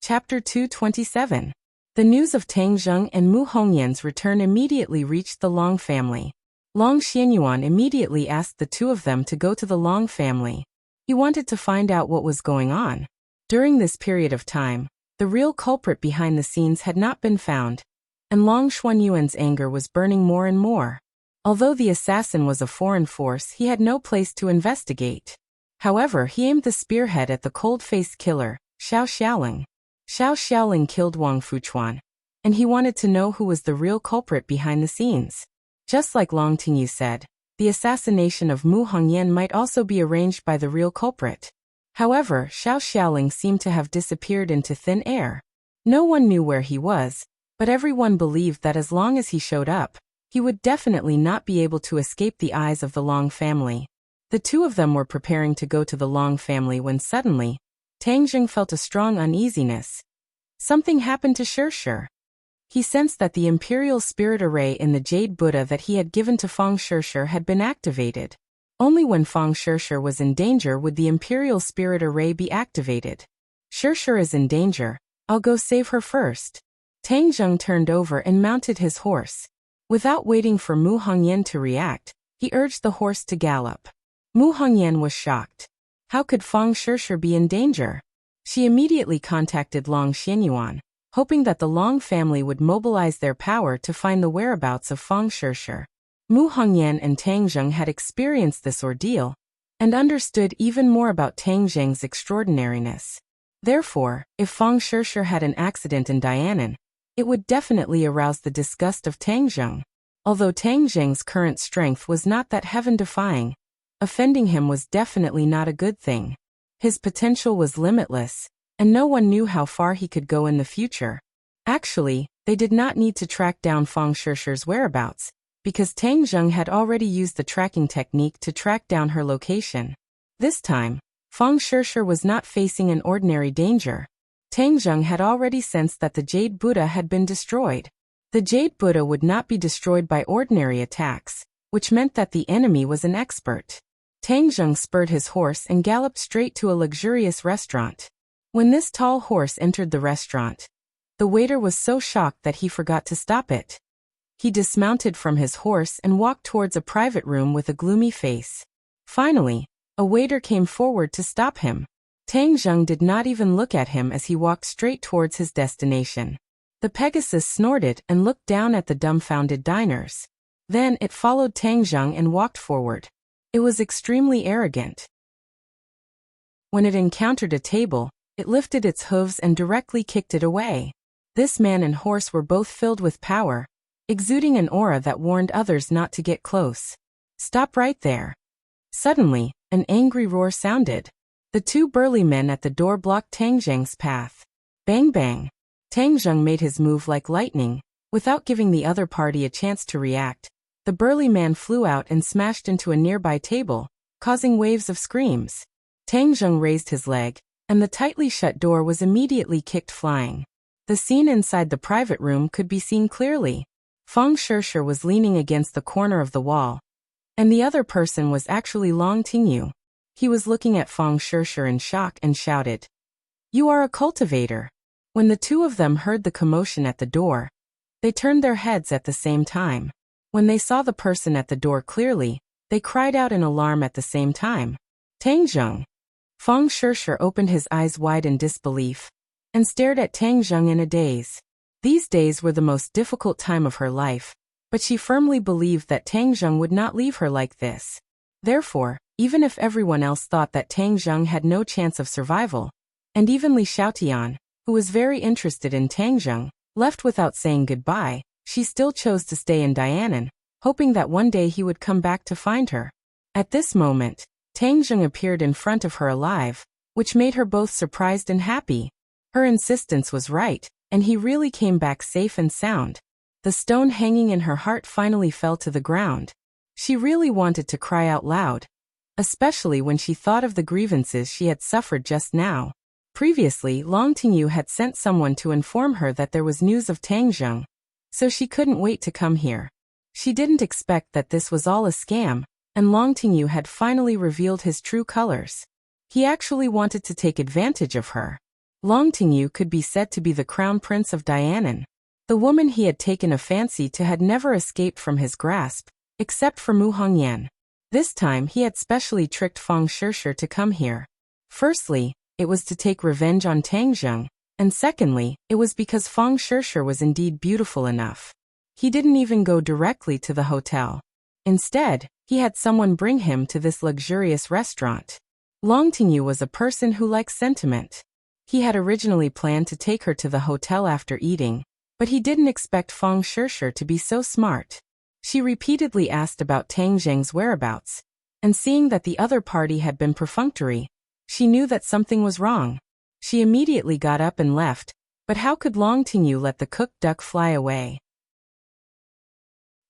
Chapter 227. The news of Tang Zheng and Mu Hongyan's return immediately reached the Long family. Long Xianyuan immediately asked the two of them to go to the Long family. He wanted to find out what was going on. During this period of time, the real culprit behind the scenes had not been found, and Long Xuanyuan's anger was burning more and more. Although the assassin was a foreign force, he had no place to investigate. However, he aimed the spearhead at the cold-faced killer, Xiao Xiaoling. Xiao Xiaoling killed Wang Fuchuan, and he wanted to know who was the real culprit behind the scenes. Just like Long Tingyu said, the assassination of Mu Hongyan might also be arranged by the real culprit. However, Xiao Xiaoling seemed to have disappeared into thin air. No one knew where he was, but everyone believed that as long as he showed up, he would definitely not be able to escape the eyes of the Long family. The two of them were preparing to go to the Long family when suddenly, Tang Zheng felt a strong uneasiness. Something happened to Shirshir. He sensed that the Imperial Spirit Array in the Jade Buddha that he had given to Fang Shirshir had been activated. Only when Fang Shirshir was in danger would the Imperial Spirit Array be activated. Shirshir is in danger. I'll go save her first. Tang Zheng turned over and mounted his horse. Without waiting for Mu Hongyan to react, he urged the horse to gallop. Mu Hongyan was shocked. How could Fang Shirshir be in danger? She immediately contacted Long Xianyuan, hoping that the Long family would mobilize their power to find the whereabouts of Fang Shirshir. Mu Hongyan and Tang Zheng had experienced this ordeal, and understood even more about Tang Zheng's extraordinariness. Therefore, if Fang Shirshir had an accident in Dianan, it would definitely arouse the disgust of Tang Zheng. Although Tang Zheng's current strength was not that heaven-defying, offending him was definitely not a good thing. His potential was limitless, and no one knew how far he could go in the future. Actually, they did not need to track down Fang Shirshir's whereabouts, because Tang Zheng had already used the tracking technique to track down her location. This time, Fang Shirshir was not facing an ordinary danger. Tang Zheng had already sensed that the Jade Buddha had been destroyed. The Jade Buddha would not be destroyed by ordinary attacks, which meant that the enemy was an expert. Tang Zheng spurred his horse and galloped straight to a luxurious restaurant. When this tall horse entered the restaurant, the waiter was so shocked that he forgot to stop it. He dismounted from his horse and walked towards a private room with a gloomy face. Finally, a waiter came forward to stop him. Tang Zheng did not even look at him as he walked straight towards his destination. The Pegasus snorted and looked down at the dumbfounded diners. Then it followed Tang Zheng and walked forward. It was extremely arrogant. When it encountered a table, it lifted its hooves and directly kicked it away. This man and horse were both filled with power, exuding an aura that warned others not to get close. Stop right there. Suddenly, an angry roar sounded. The two burly men at the door blocked Tang Zheng's path. Bang bang. Tang Zheng made his move like lightning. Without giving the other party a chance to react, the burly man flew out and smashed into a nearby table, causing waves of screams. Tang Zheng raised his leg, and the tightly shut door was immediately kicked flying. The scene inside the private room could be seen clearly. Fang Shirshir was leaning against the corner of the wall, and the other person was actually Long Tingyu. He was looking at Fang Shirshir in shock and shouted, "You are a cultivator." When the two of them heard the commotion at the door, they turned their heads at the same time. When they saw the person at the door clearly, they cried out in alarm at the same time. Tang Zheng. Fang Shirshir opened his eyes wide in disbelief, and stared at Tang Zheng in a daze. These days were the most difficult time of her life, but she firmly believed that Tang Zheng would not leave her like this. Therefore, even if everyone else thought that Tang Zheng had no chance of survival, and even Li Xiaotian, who was very interested in Tang Zheng, left without saying goodbye, she still chose to stay in Dianan, hoping that one day he would come back to find her. At this moment, Tang Zheng appeared in front of her alive, which made her both surprised and happy. Her insistence was right, and he really came back safe and sound. The stone hanging in her heart finally fell to the ground. She really wanted to cry out loud, especially when she thought of the grievances she had suffered just now. Previously, Long Tingyu had sent someone to inform her that there was news of Tang Zheng, so she couldn't wait to come here. She didn't expect that this was all a scam, and Long Tingyu had finally revealed his true colors. He actually wanted to take advantage of her. Long Tingyu could be said to be the crown prince of Dianan. The woman he had taken a fancy to had never escaped from his grasp, except for Mu Hongyan. This time he had specially tricked Feng Shishir to come here. Firstly, it was to take revenge on Tang Zheng, and secondly, it was because Feng Shishir was indeed beautiful enough. He didn't even go directly to the hotel. Instead, he had someone bring him to this luxurious restaurant. Long Tingyu was a person who likes sentiment. He had originally planned to take her to the hotel after eating, but he didn't expect Feng Shishir to be so smart. She repeatedly asked about Tang Zheng's whereabouts, and seeing that the other party had been perfunctory, she knew that something was wrong. She immediately got up and left, but how could Long Tingyu let the cooked duck fly away?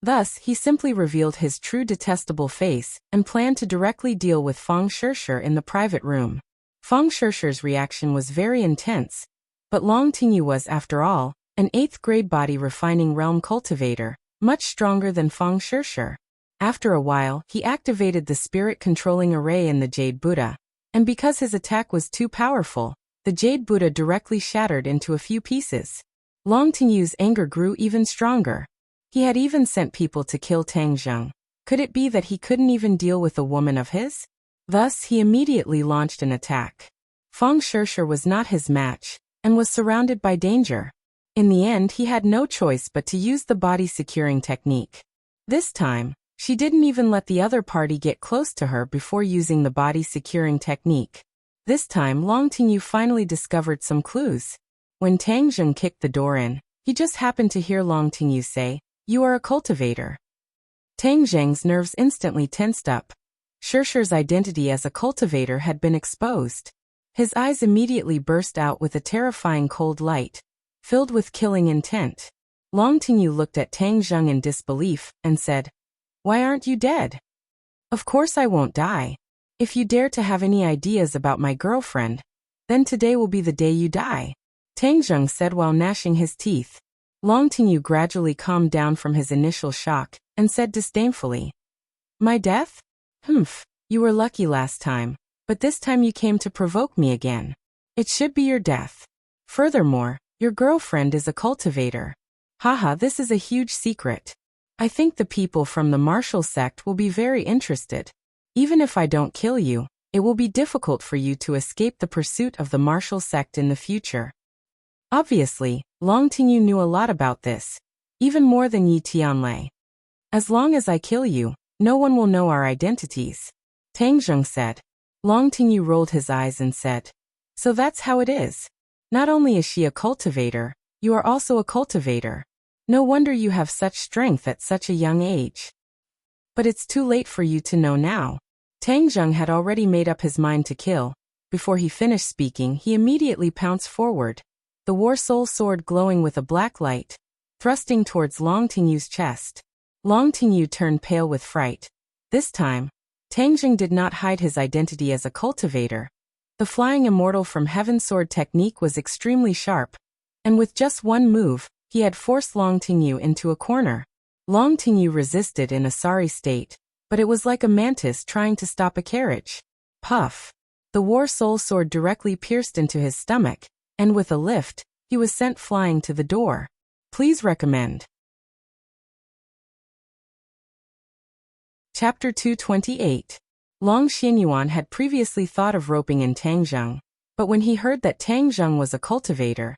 Thus, he simply revealed his true detestable face and planned to directly deal with Feng Shishir in the private room. Feng Shishir's reaction was very intense, but Long Tingyu was, after all, an 8th-grade body refining realm cultivator, much stronger than Feng Shishir. After a while, he activated the spirit-controlling array in the Jade Buddha, and because his attack was too powerful, the Jade Buddha directly shattered into a few pieces. Long Tingyu's anger grew even stronger. He had even sent people to kill Tang Zheng. Could it be that he couldn't even deal with a woman of his? Thus, he immediately launched an attack. Feng Shishir was not his match, and was surrounded by danger. In the end, he had no choice but to use the body-securing technique. This time, she didn't even let the other party get close to her before using the body-securing technique. This time, Long Tingyu finally discovered some clues. When Tang Zheng kicked the door in, he just happened to hear Long Tingyu say, "You are a cultivator." Tang Zheng's nerves instantly tensed up. Shishir's identity as a cultivator had been exposed. His eyes immediately burst out with a terrifying cold light, filled with killing intent. Long Tingyu looked at Tang Zheng in disbelief and said, "Why aren't you dead?" "Of course I won't die. If you dare to have any ideas about my girlfriend, then today will be the day you die," Tang Zheng said while gnashing his teeth. Long Tingyu gradually calmed down from his initial shock and said disdainfully, "My death? Humph, you were lucky last time, but this time you came to provoke me again. It should be your death. Furthermore, your girlfriend is a cultivator. Haha, this is a huge secret. I think the people from the martial sect will be very interested. Even if I don't kill you, it will be difficult for you to escape the pursuit of the martial sect in the future." Obviously, Long Tingyu knew a lot about this, even more than Yi Tianlei. "As long as I kill you, no one will know our identities," Tang Zheng said. Long Tingyu rolled his eyes and said, "So that's how it is. Not only is she a cultivator, you are also a cultivator. No wonder you have such strength at such a young age. But it's too late for you to know now." Tang Zheng had already made up his mind to kill. Before he finished speaking, he immediately pounced forward, the War Soul sword glowing with a black light, thrusting towards Long Tingyu's chest. Long Tingyu turned pale with fright. This time, Tang Zheng did not hide his identity as a cultivator. The flying immortal from heaven sword technique was extremely sharp, and with just one move, he had forced Long Tingyu into a corner. Long Tingyu resisted in a sorry state, but it was like a mantis trying to stop a carriage. Puff! The War Soul sword directly pierced into his stomach, and with a lift, he was sent flying to the door. Please recommend. Chapter 228. Long Xianyuan had previously thought of roping in Tang Zheng, but when he heard that Tang Zheng was a cultivator,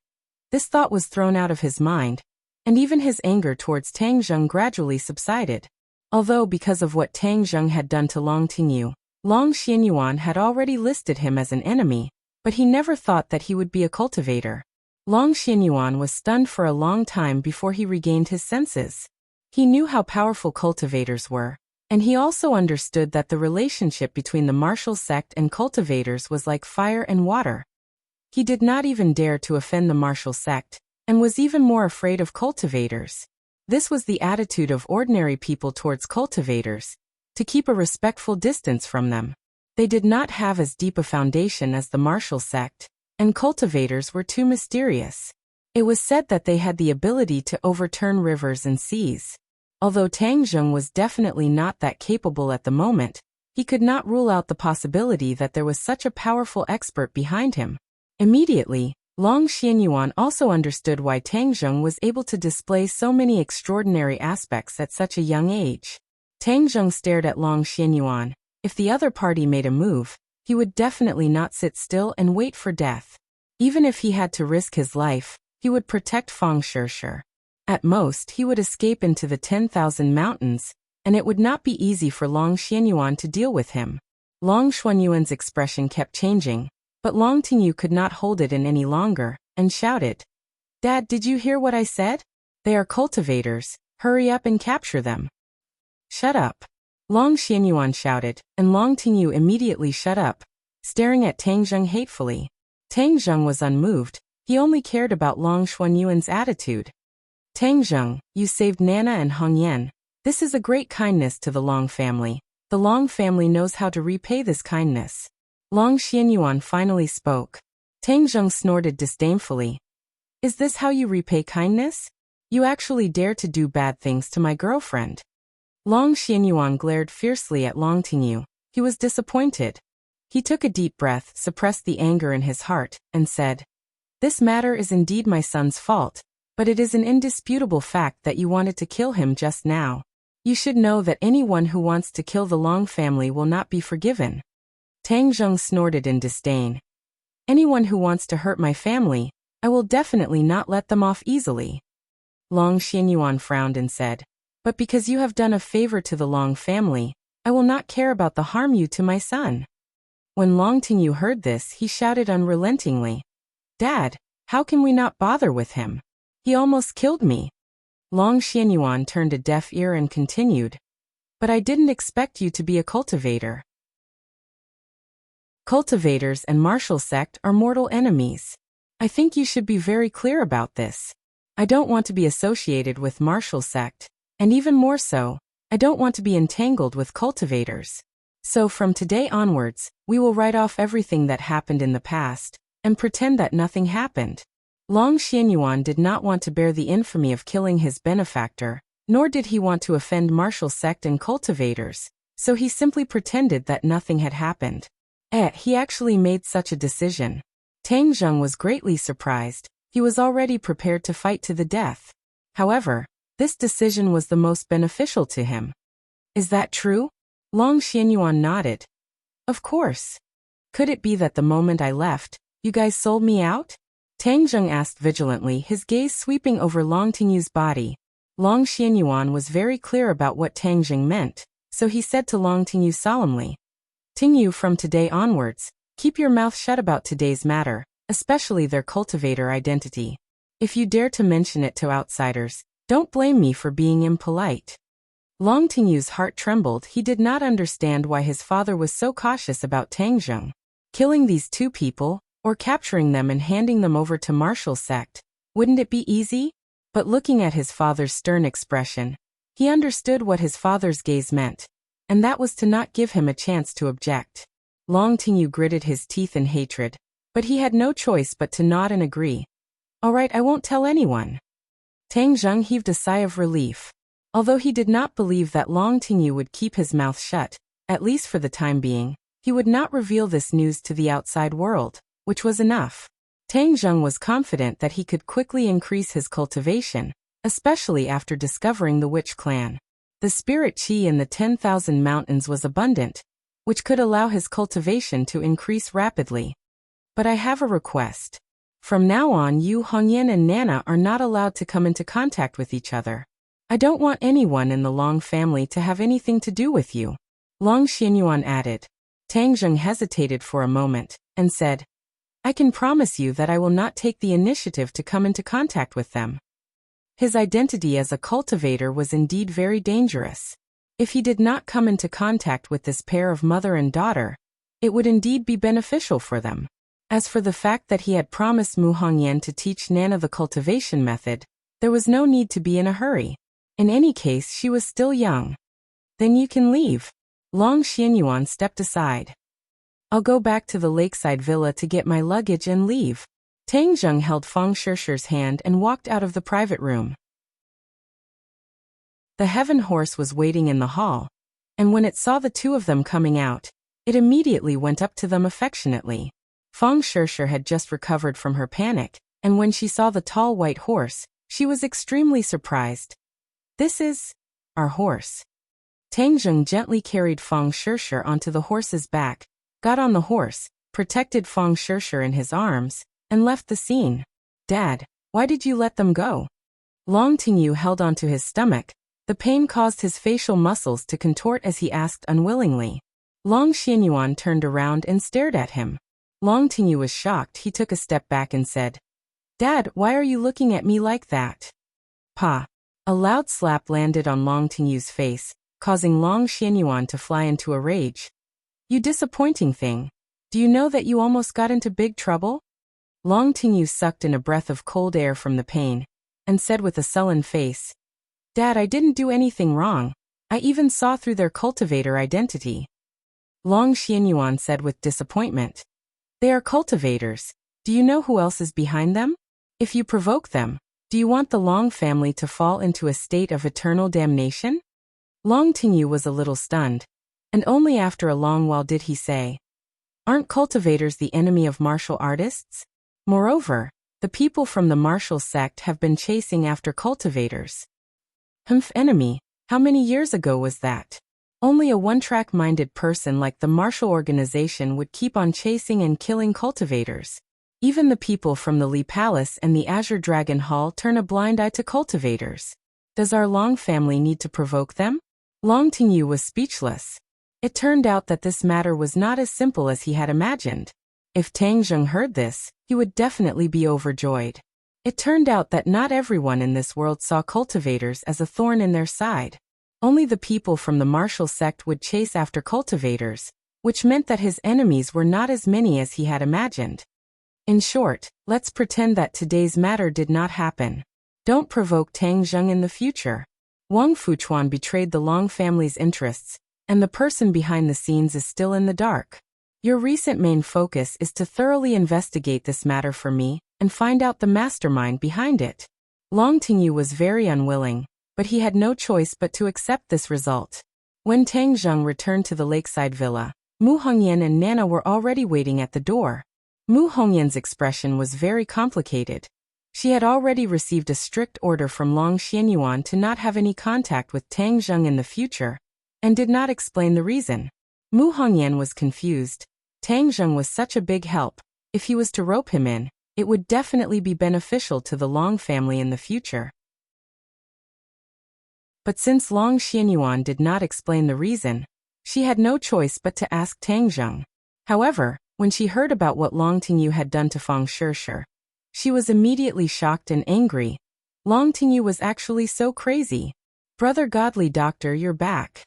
this thought was thrown out of his mind, and even his anger towards Tang Zheng gradually subsided. Although because of what Tang Zheng had done to Long Tingyu, Long Xianyuan had already listed him as an enemy, but he never thought that he would be a cultivator. Long Xianyuan was stunned for a long time before he regained his senses. He knew how powerful cultivators were, and he also understood that the relationship between the martial sect and cultivators was like fire and water. He did not even dare to offend the martial sect, and was even more afraid of cultivators. This was the attitude of ordinary people towards cultivators, to keep a respectful distance from them. They did not have as deep a foundation as the martial sect, and cultivators were too mysterious. It was said that they had the ability to overturn rivers and seas. Although Tang Zheng was definitely not that capable at the moment, he could not rule out the possibility that there was such a powerful expert behind him. Immediately, Long Xianyuan also understood why Tang Zheng was able to display so many extraordinary aspects at such a young age. Tang Zheng stared at Long Xianyuan. If the other party made a move, he would definitely not sit still and wait for death. Even if he had to risk his life, he would protect Fang Shishir. At most, he would escape into the 10,000 mountains, and it would not be easy for Long Xianyuan to deal with him. Long Xuanyuan's expression kept changing, but Long Tingyu could not hold it in any longer, and shouted, "Dad, did you hear what I said? They are cultivators, hurry up and capture them." "Shut up." Long Xianyuan shouted, and Long Tingyu immediately shut up, staring at Tang Zheng hatefully. Tang Zheng was unmoved, he only cared about Long Xuanyuan's attitude. "Tang Zheng, you saved Nana and Hongyan. This is a great kindness to the Long family. The Long family knows how to repay this kindness." Long Xianyuan finally spoke. Tang Zheng snorted disdainfully. "Is this how you repay kindness? You actually dare to do bad things to my girlfriend." Long Xianyuan glared fiercely at Long Tingyu. He was disappointed. He took a deep breath, suppressed the anger in his heart, and said, "This matter is indeed my son's fault, but it is an indisputable fact that you wanted to kill him just now. You should know that anyone who wants to kill the Long family will not be forgiven." Tang Zheng snorted in disdain. "Anyone who wants to hurt my family, I will definitely not let them off easily." Long Xianyuan frowned and said, "But because you have done a favor to the Long family, I will not care about the harm you to my son." When Long Tingyu heard this, he shouted unrelentingly, "Dad, how can we not bother with him? He almost killed me." Long Xianyuan turned a deaf ear and continued, "But I didn't expect you to be a cultivator. Cultivators and martial sect are mortal enemies. I think you should be very clear about this. I don't want to be associated with martial sect, and even more so, I don't want to be entangled with cultivators. So from today onwards, we will write off everything that happened in the past, and pretend that nothing happened." Long Xianyuan did not want to bear the infamy of killing his benefactor, nor did he want to offend martial sect and cultivators, so he simply pretended that nothing had happened. He actually made such a decision. Tang Zheng was greatly surprised. He was already prepared to fight to the death. However, this decision was the most beneficial to him. "Is that true?" Long Xianyuan nodded. "Of course. Could it be that the moment I left, you guys sold me out?" Tang Zheng asked vigilantly, his gaze sweeping over Long Tingyu's body. Long Xianyuan was very clear about what Tang Zheng meant, so he said to Long Tingyu solemnly, "Tingyu, from today onwards, keep your mouth shut about today's matter, especially their cultivator identity. If you dare to mention it to outsiders, don't blame me for being impolite." Long Tingyu's heart trembled. He did not understand why his father was so cautious about Tang Zheng. Killing these two people, or capturing them and handing them over to martial sect, wouldn't it be easy? But looking at his father's stern expression, he understood what his father's gaze meant, and that was to not give him a chance to object. Long Tingyu gritted his teeth in hatred, but he had no choice but to nod and agree. "All right, I won't tell anyone." Tang Zheng heaved a sigh of relief. Although he did not believe that Long Tingyu would keep his mouth shut, at least for the time being, he would not reveal this news to the outside world, which was enough. Tang Zheng was confident that he could quickly increase his cultivation, especially after discovering the witch clan. The spirit qi in the 10,000 mountains was abundant, which could allow his cultivation to increase rapidly. "But I have a request. From now on, you, Hongyan and Nana, are not allowed to come into contact with each other. I don't want anyone in the Long family to have anything to do with you," Long Xianyuan added. Tang Zheng hesitated for a moment, and said, "I can promise you that I will not take the initiative to come into contact with them." His identity as a cultivator was indeed very dangerous. If he did not come into contact with this pair of mother and daughter, it would indeed be beneficial for them. As for the fact that he had promised Mu Hongyan to teach Nana the cultivation method, there was no need to be in a hurry. In any case, she was still young. "Then you can leave." Long Xianyuan stepped aside. "I'll go back to the lakeside villa to get my luggage and leave." Tang Zheng held Fang Shishir's hand and walked out of the private room. The heaven horse was waiting in the hall, and when it saw the two of them coming out, it immediately went up to them affectionately. Feng Shirshir had just recovered from her panic, and when she saw the tall white horse, she was extremely surprised. "This is our horse." Tang Zheng gently carried Feng Shirshir onto the horse's back, got on the horse, protected Feng Shirshir in his arms, and left the scene. "Dad, why did you let them go?" Long Tingyu held onto his stomach. The pain caused his facial muscles to contort as he asked unwillingly. Long Xianyuan turned around and stared at him. Long Tingyu was shocked. He took a step back and said, "Dad, why are you looking at me like that?" "Pa." A loud slap landed on Long Tingyu's face, causing Long Xianyuan to fly into a rage. "You disappointing thing. Do you know that you almost got into big trouble?" Long Tingyu sucked in a breath of cold air from the pain, and said with a sullen face, "Dad, I didn't do anything wrong. I even saw through their cultivator identity." Long Xianyuan said with disappointment, "They are cultivators. Do you know who else is behind them? If you provoke them, do you want the Long family to fall into a state of eternal damnation?" Long Tingyu was a little stunned, and only after a long while did he say, "Aren't cultivators the enemy of martial artists? Moreover, the people from the martial sect have been chasing after cultivators." Enemy? How many years ago was that? Only a one-track-minded person like the martial organization would keep on chasing and killing cultivators. Even the people from the Li Palace and the Azure Dragon Hall turn a blind eye to cultivators. Does our Long family need to provoke them? Long Tingyu was speechless. It turned out that this matter was not as simple as he had imagined. If Tang Zheng heard this, he would definitely be overjoyed. It turned out that not everyone in this world saw cultivators as a thorn in their side. Only the people from the martial sect would chase after cultivators, which meant that his enemies were not as many as he had imagined. In short, let's pretend that today's matter did not happen. Don't provoke Tang Zheng in the future. Wang Fuchuan betrayed the Long family's interests, and the person behind the scenes is still in the dark. Your recent main focus is to thoroughly investigate this matter for me and find out the mastermind behind it. Long Tingyu was very unwilling, but he had no choice but to accept this result. When Tang Zheng returned to the lakeside villa, Mu Hongyan and Nana were already waiting at the door. Mu Hongyan's expression was very complicated. She had already received a strict order from Long Xianyuan to not have any contact with Tang Zheng in the future, and did not explain the reason. Mu Hongyan was confused. Tang Zheng was such a big help. If he was to rope him in, it would definitely be beneficial to the Long family in the future. But since Long Xianyuan did not explain the reason, she had no choice but to ask Tang Zheng. However, when she heard about what Long Tingyu had done to Feng Shirshir, she was immediately shocked and angry. Long Tingyu was actually so crazy. "Brother Godly Doctor, you're back."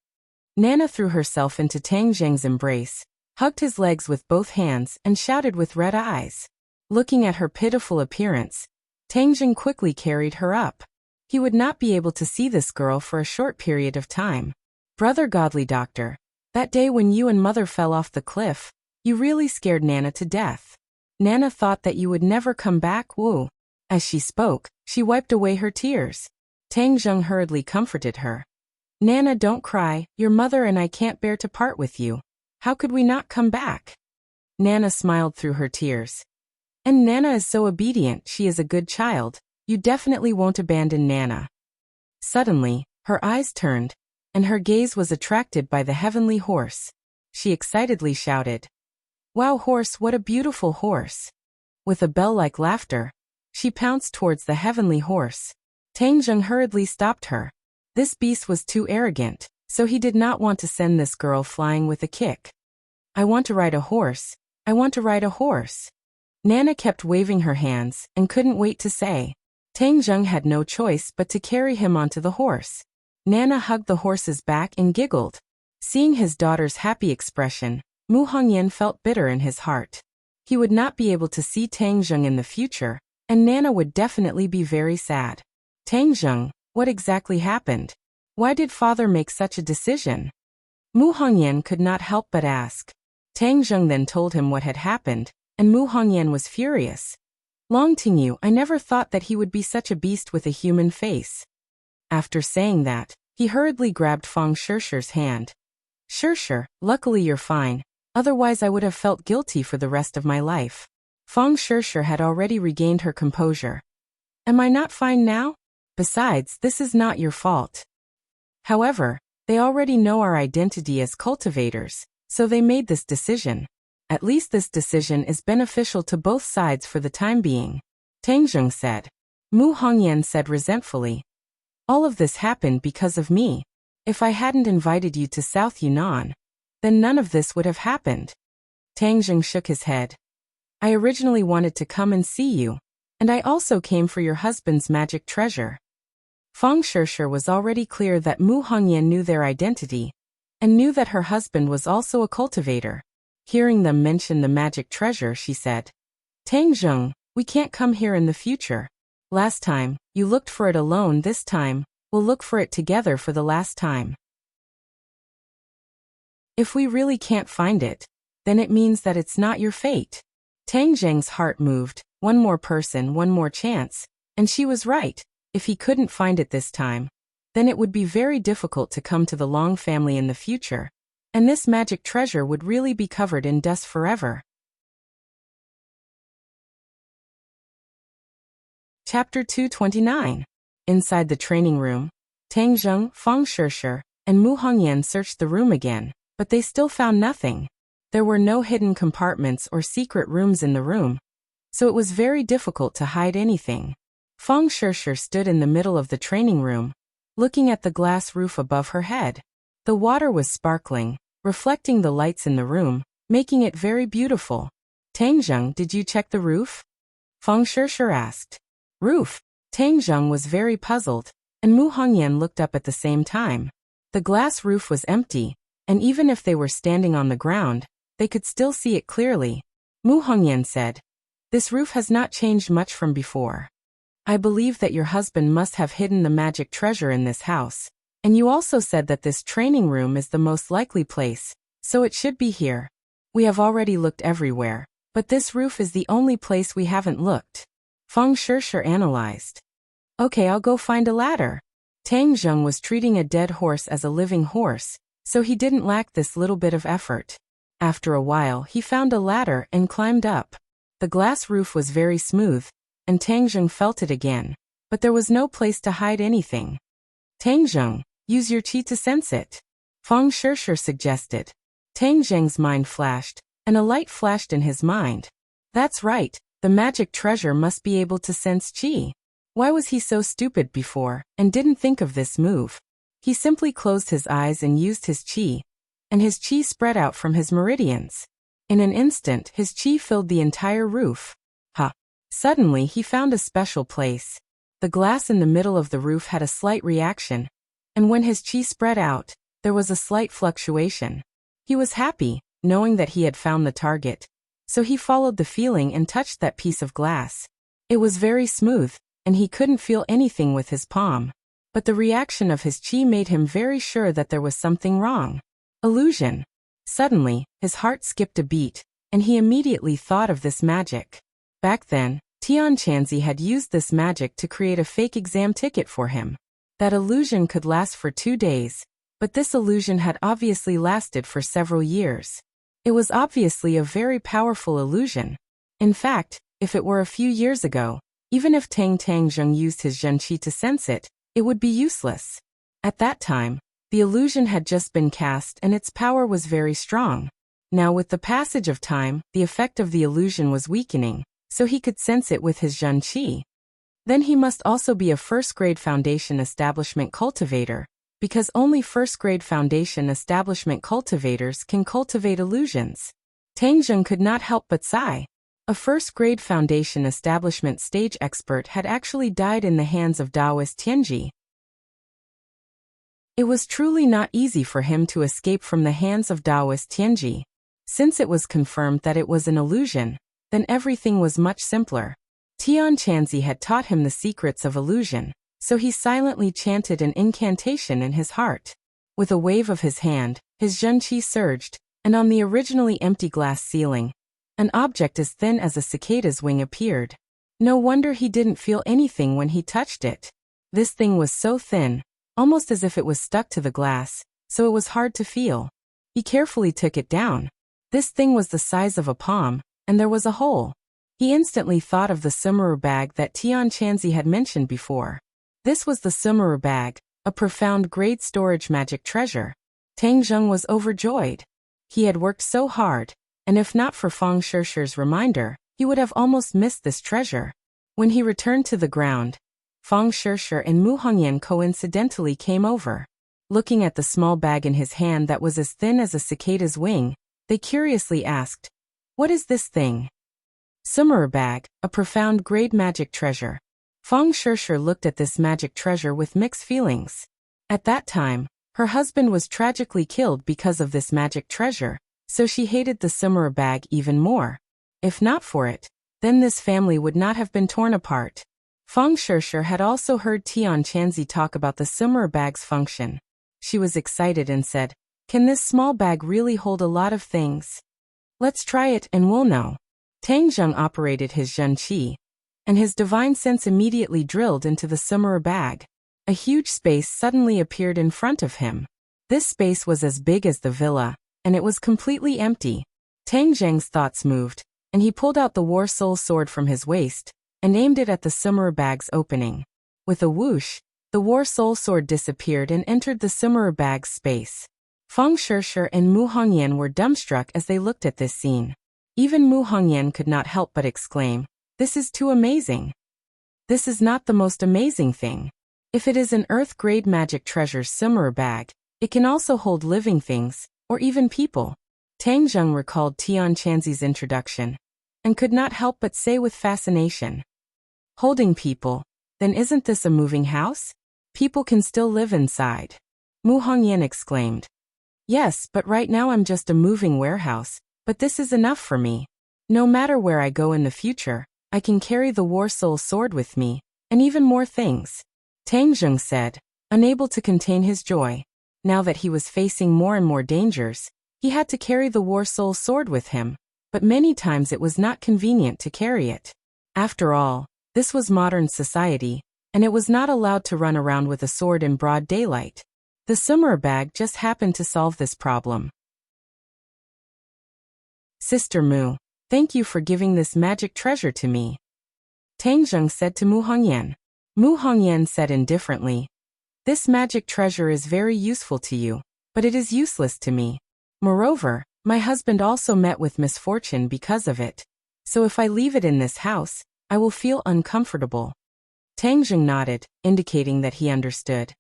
Nana threw herself into Tang Zheng's embrace, hugged his legs with both hands, and shouted with red eyes. Looking at her pitiful appearance, Tang Zheng quickly carried her up. He would not be able to see this girl for a short period of time. "Brother Godly Doctor, that day when you and Mother fell off the cliff, you really scared Nana to death. Nana thought that you would never come back, woo." As she spoke, she wiped away her tears. Tang Zheng hurriedly comforted her. "Nana, don't cry. Your mother and I can't bear to part with you. How could we not come back?" Nana smiled through her tears. "And Nana is so obedient. She is a good child. You definitely won't abandon Nana." Suddenly, her eyes turned, and her gaze was attracted by the heavenly horse. She excitedly shouted, "Wow, horse, what a beautiful horse!" With a bell-like laughter, she pounced towards the heavenly horse. Tang Zheng hurriedly stopped her. This beast was too arrogant, so he did not want to send this girl flying with a kick. "I want to ride a horse. I want to ride a horse." Nana kept waving her hands and couldn't wait to say. Tang Zheng had no choice but to carry him onto the horse. Nana hugged the horse's back and giggled. Seeing his daughter's happy expression, Mu Hongyan felt bitter in his heart. He would not be able to see Tang Zheng in the future, and Nana would definitely be very sad. "Tang Zheng, what exactly happened? Why did father make such a decision?" Mu Hongyan could not help but ask. Tang Zheng then told him what had happened, and Mu Hongyan was furious. "Long Tingyu, I never thought that he would be such a beast with a human face." After saying that, he hurriedly grabbed Feng Shirshir's hand. "Shirshir, luckily you're fine. Otherwise I would have felt guilty for the rest of my life. Feng Shishir had already regained her composure. Am I not fine now? Besides, this is not your fault. However, they already know our identity as cultivators, so they made this decision. At least this decision is beneficial to both sides for the time being, Tang Zheng said. Mu Hongyan said resentfully. All of this happened because of me. If I hadn't invited you to South Yunnan, then none of this would have happened. Tang Zheng shook his head. I originally wanted to come and see you, and I also came for your husband's magic treasure. Feng Shishir was already clear that Mu Hongyan knew their identity, and knew that her husband was also a cultivator. Hearing them mention the magic treasure, she said, Tang Zheng, we can't come here in the future. Last time, you looked for it alone. This time, we'll look for it together for the last time. If we really can't find it, then it means that it's not your fate. Tang Zheng's heart moved. One more person, one more chance. And she was right. If he couldn't find it this time, then it would be very difficult to come to the Long family in the future, and this magic treasure would really be covered in dust forever. Chapter 229. Inside the training room, Tang Zheng, Feng Shishir, and Mu Hongyan searched the room again, but they still found nothing. There were no hidden compartments or secret rooms in the room, so it was very difficult to hide anything. Feng Shishir stood in the middle of the training room, looking at the glass roof above her head. The water was sparkling, reflecting the lights in the room, making it very beautiful. Tang Zheng, did you check the roof? Feng Shishir asked. Roof? Tang Zheng was very puzzled, and Mu Hongyan looked up at the same time. The glass roof was empty, and even if they were standing on the ground, they could still see it clearly. Mu Hongyan said, This roof has not changed much from before. I believe that your husband must have hidden the magic treasure in this house, and you also said that this training room is the most likely place, so it should be here. We have already looked everywhere, but this roof is the only place we haven't looked. Feng Shishir analyzed. Okay, I'll go find a ladder. Tang Zheng was treating a dead horse as a living horse, so he didn't lack this little bit of effort. After a while, he found a ladder and climbed up. The glass roof was very smooth, and Tang Zheng felt it again, but there was no place to hide anything. Tang Zheng, use your qi to sense it. Feng Shishir suggested. Tang Zheng's mind flashed, and a light flashed in his mind. That's right, the magic treasure must be able to sense qi. Why was he so stupid before, and didn't think of this move? He simply closed his eyes and used his qi, and his qi spread out from his meridians. In an instant, his qi filled the entire roof. Suddenly, he found a special place. The glass in the middle of the roof had a slight reaction, and when his qi spread out, there was a slight fluctuation. He was happy, knowing that he had found the target, so he followed the feeling and touched that piece of glass. It was very smooth, and he couldn't feel anything with his palm, but the reaction of his qi made him very sure that there was something wrong. Illusion. Suddenly, his heart skipped a beat, and he immediately thought of this magic. Back then, Tian Chanzi had used this magic to create a fake exam ticket for him. That illusion could last for 2 days, but this illusion had obviously lasted for several years. It was obviously a very powerful illusion. In fact, if it were a few years ago, even if Tang Zheng used his Zhen Qi to sense it, it would be useless. At that time, the illusion had just been cast and its power was very strong. Now with the passage of time, the effect of the illusion was weakening, so he could sense it with his Zhen Qi. Then he must also be a first-grade foundation establishment cultivator, because only first-grade foundation establishment cultivators can cultivate illusions. Tang Zheng could not help but sigh. A first-grade foundation establishment stage expert had actually died in the hands of Taoist Tianji. It was truly not easy for him to escape from the hands of Taoist Tianji. Since it was confirmed that it was an illusion, then everything was much simpler. Tian Chanzi had taught him the secrets of illusion, so he silently chanted an incantation in his heart. With a wave of his hand, his Zhen Qi surged, and on the originally empty glass ceiling, an object as thin as a cicada's wing appeared. No wonder he didn't feel anything when he touched it. This thing was so thin, almost as if it was stuck to the glass, so it was hard to feel. He carefully took it down. This thing was the size of a palm, and there was a hole. He instantly thought of the Sumeru bag that Tian Chanzi had mentioned before. This was the Sumeru bag, a profound grade storage magic treasure. Tang Zheng was overjoyed. He had worked so hard, and if not for Fang Shishi's reminder, he would have almost missed this treasure. When he returned to the ground, Fang Shishi and Mu Hongyan coincidentally came over. Looking at the small bag in his hand that was as thin as a cicada's wing, they curiously asked, "What is this thing?" Sumeru bag, a profound grade magic treasure. Fang Shishi looked at this magic treasure with mixed feelings. At that time, her husband was tragically killed because of this magic treasure, so she hated the Sumeru bag even more. If not for it, then this family would not have been torn apart. Fang Shishi had also heard Tian Chanzi talk about the Sumeru bag's function. She was excited and said, "Can this small bag really hold a lot of things? Let's try it and we'll know." Tang Zheng operated his Zhen Qi, and his divine sense immediately drilled into the Sumeru bag. A huge space suddenly appeared in front of him. This space was as big as the villa, and it was completely empty. Tang Zheng's thoughts moved, and he pulled out the War Soul sword from his waist and aimed it at the Sumeru bag's opening. With a whoosh, the War Soul sword disappeared and entered the Sumeru bag's space. Fang Shishi and Mu Hongyan were dumbstruck as they looked at this scene. Even Mu Hongyan could not help but exclaim, "This is too amazing." This is not the most amazing thing. If it is an earth-grade magic treasure Sumeru bag, it can also hold living things, or even people. Tang Zheng recalled Tian Chanzi's introduction, and could not help but say with fascination, "Holding people, then isn't this a moving house? People can still live inside." Mu Hongyan exclaimed, "Yes, but right now I'm just a moving warehouse, but this is enough for me. No matter where I go in the future, I can carry the War Soul sword with me, and even more things." Tang Zheng said, unable to contain his joy. Now that he was facing more and more dangers, he had to carry the War Soul sword with him, but many times it was not convenient to carry it. After all, this was modern society, and it was not allowed to run around with a sword in broad daylight. The Sumeru bag just happened to solve this problem. "Sister Mu, thank you for giving this magic treasure to me," Tang Zheng said to Mu Hongyan. Mu Hongyan said indifferently, "This magic treasure is very useful to you, but it is useless to me. Moreover, my husband also met with misfortune because of it. So if I leave it in this house, I will feel uncomfortable." Tang Zheng nodded, indicating that he understood.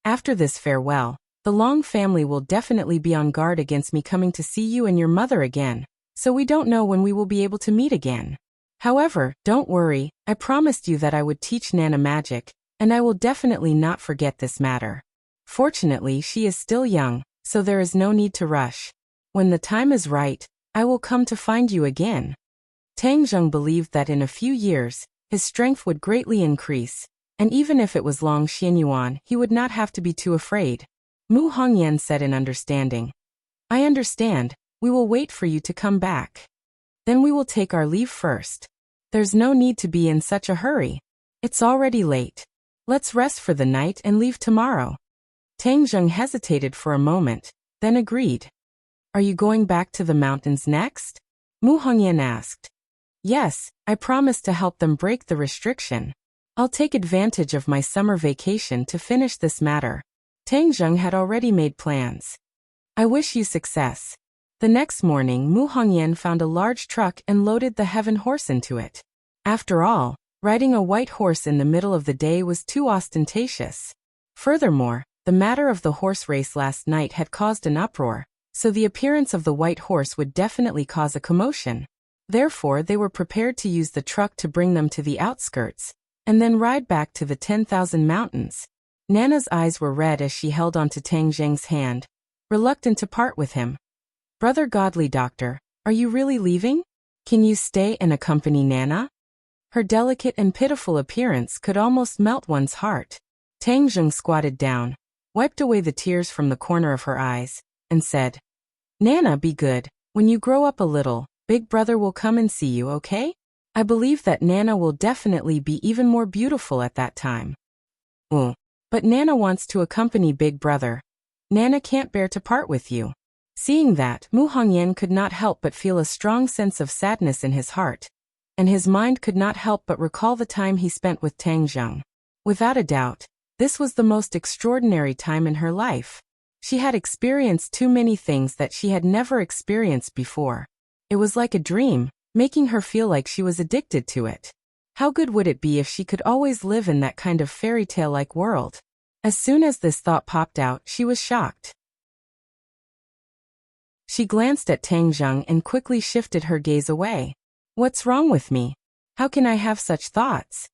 "After this farewell, the Long family will definitely be on guard against me coming to see you and your mother again, so we don't know when we will be able to meet again. However, don't worry, I promised you that I would teach Nana magic, and I will definitely not forget this matter. Fortunately, she is still young, so there is no need to rush. When the time is right, I will come to find you again." Tang Zheng believed that in a few years, his strength would greatly increase, and even if it was Long Xianyuan, he would not have to be too afraid. Mu Hongyan said in understanding, "I understand, we will wait for you to come back. Then we will take our leave first. There's no need to be in such a hurry. It's already late. Let's rest for the night and leave tomorrow." Tang Zheng hesitated for a moment, then agreed. "Are you going back to the mountains next?" Mu Hongyan asked. "Yes, I promised to help them break the restriction. I'll take advantage of my summer vacation to finish this matter." Tang Zheng had already made plans. "I wish you success." The next morning, Mu Hongyan found a large truck and loaded the heaven horse into it. After all, riding a white horse in the middle of the day was too ostentatious. Furthermore, the matter of the horse race last night had caused an uproar, so the appearance of the white horse would definitely cause a commotion. Therefore, they were prepared to use the truck to bring them to the outskirts, and then ride back to the 10,000 mountains. Nana's eyes were red as she held onto Tang Zheng's hand, reluctant to part with him. "Brother Godly Doctor, are you really leaving? Can you stay and accompany Nana?" Her delicate and pitiful appearance could almost melt one's heart. Tang Zheng squatted down, wiped away the tears from the corner of her eyes, and said, "Nana, be good. When you grow up a little, Big Brother will come and see you, okay? I believe that Nana will definitely be even more beautiful at that time." But Nana wants to accompany Big Brother. Nana can't bear to part with you." Seeing that, Mu Hongyan could not help but feel a strong sense of sadness in his heart, and his mind could not help but recall the time he spent with Tang Zheng. Without a doubt, this was the most extraordinary time in her life. She had experienced too many things that she had never experienced before. It was like a dream, making her feel like she was addicted to it. How good would it be if she could always live in that kind of fairy tale-like world? As soon as this thought popped out, she was shocked. She glanced at Tang Zheng and quickly shifted her gaze away. What's wrong with me? How can I have such thoughts?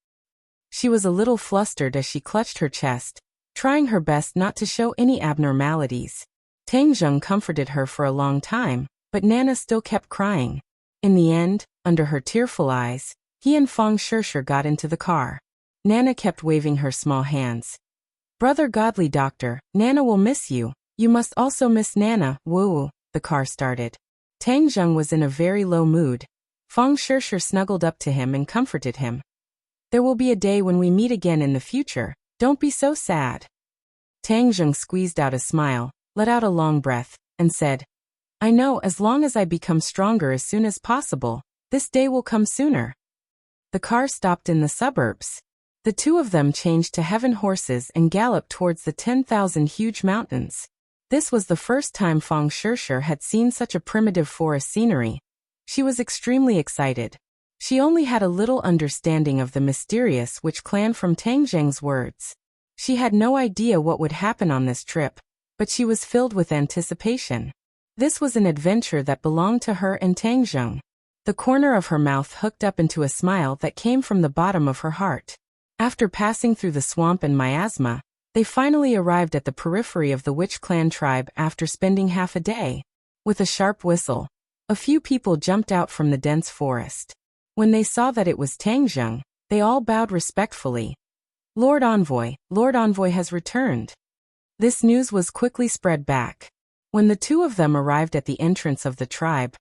She was a little flustered as she clutched her chest, trying her best not to show any abnormalities. Tang Zheng comforted her for a long time, but Nana still kept crying. In the end, under her tearful eyes, he and Fang Shishir got into the car. Nana kept waving her small hands. Brother Godly Doctor, Nana will miss you. You must also miss Nana, woo. The car started. Tang Zheng was in a very low mood. Fang Shishir snuggled up to him and comforted him. There will be a day when we meet again in the future. Don't be so sad. Tang Zheng squeezed out a smile, let out a long breath, and said, I know, as long as I become stronger as soon as possible, this day will come sooner. The car stopped in the suburbs. The two of them changed to heaven horses and galloped towards the 10,000 huge mountains. This was the first time Fang Shishir had seen such a primitive forest scenery. She was extremely excited. She only had a little understanding of the mysterious Witch clan from Tang Zheng's words. She had no idea what would happen on this trip, but she was filled with anticipation. This was an adventure that belonged to her and Tang Zheng. The corner of her mouth hooked up into a smile that came from the bottom of her heart. After passing through the swamp and miasma, they finally arrived at the periphery of the Witch clan tribe after spending half a day. With a sharp whistle, a few people jumped out from the dense forest. When they saw that it was Tang Zheng, they all bowed respectfully. Lord Envoy has returned. This news was quickly spread back. When the two of them arrived at the entrance of the tribe,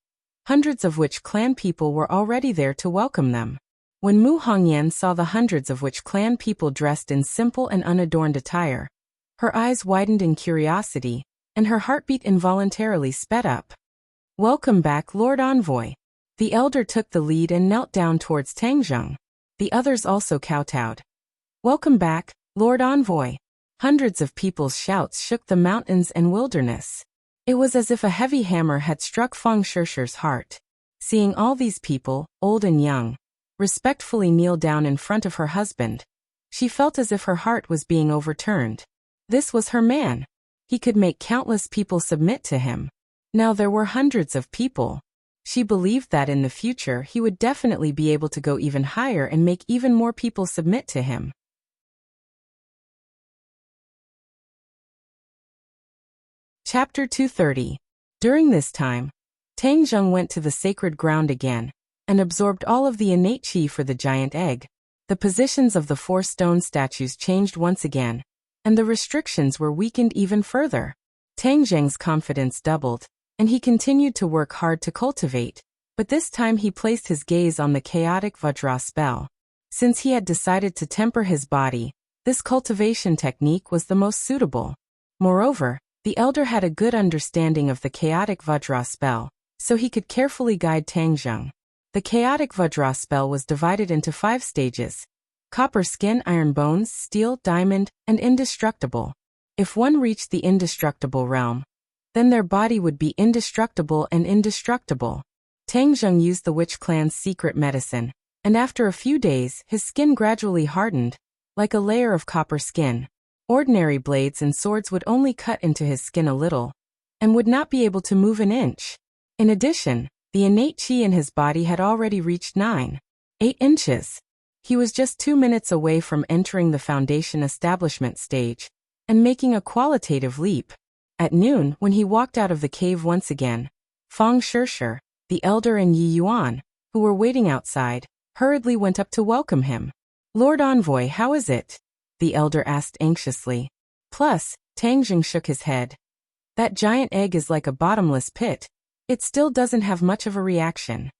hundreds of Witch clan people were already there to welcome them. When Mu Hongyan saw the hundreds of Witch clan people dressed in simple and unadorned attire, her eyes widened in curiosity, and her heartbeat involuntarily sped up. Welcome back, Lord Envoy. The elder took the lead and knelt down towards Tang Zheng. The others also kowtowed. Welcome back, Lord Envoy. Hundreds of people's shouts shook the mountains and wilderness. It was as if a heavy hammer had struck Fang Shishir's heart. Seeing all these people, old and young, respectfully kneel down in front of her husband, she felt as if her heart was being overturned. This was her man. He could make countless people submit to him. Now there were hundreds of people. She believed that in the future he would definitely be able to go even higher and make even more people submit to him. Chapter 230. During this time, Tang Zheng went to the sacred ground again, and absorbed all of the innate chi for the giant egg. The positions of the 4 stone statues changed once again, and the restrictions were weakened even further. Tang Zheng's confidence doubled, and he continued to work hard to cultivate, but this time he placed his gaze on the chaotic Vajra spell. Since he had decided to temper his body, this cultivation technique was the most suitable. Moreover, the elder had a good understanding of the chaotic Vajra spell, so he could carefully guide Tang Zheng. The chaotic Vajra spell was divided into 5 stages: copper skin, iron bones, steel, diamond, and indestructible. If one reached the indestructible realm, then their body would be indestructible and indestructible. Tang Zheng used the Witch clan's secret medicine, and after a few days his skin gradually hardened, like a layer of copper skin. Ordinary blades and swords would only cut into his skin a little, and would not be able to move an inch. In addition, the innate chi in his body had already reached 8 inches. He was just 2 minutes away from entering the foundation establishment stage, and making a qualitative leap. At noon, when he walked out of the cave once again, Fang Shishir, the elder and Yi Yuan, who were waiting outside, hurriedly went up to welcome him. Lord Envoy, how is it? The elder asked anxiously. Plus, Tang Zheng shook his head. That giant egg is like a bottomless pit. It still doesn't have much of a reaction.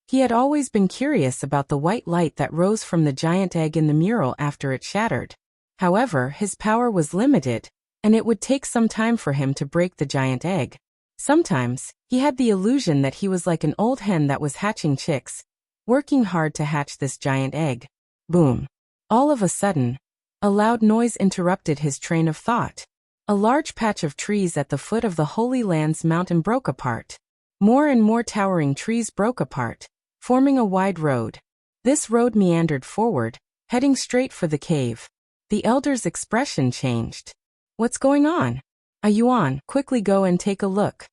He had always been curious about the white light that rose from the giant egg in the mural after it shattered. However, his power was limited, and it would take some time for him to break the giant egg. Sometimes, he had the illusion that he was like an old hen that was hatching chicks, working hard to hatch this giant egg. Boom. All of a sudden, a loud noise interrupted his train of thought. A large patch of trees at the foot of the Holy Land's mountain broke apart. More and more towering trees broke apart, forming a wide road. This road meandered forward, heading straight for the cave. The elder's expression changed. What's going on? A Yuan, quickly go and take a look.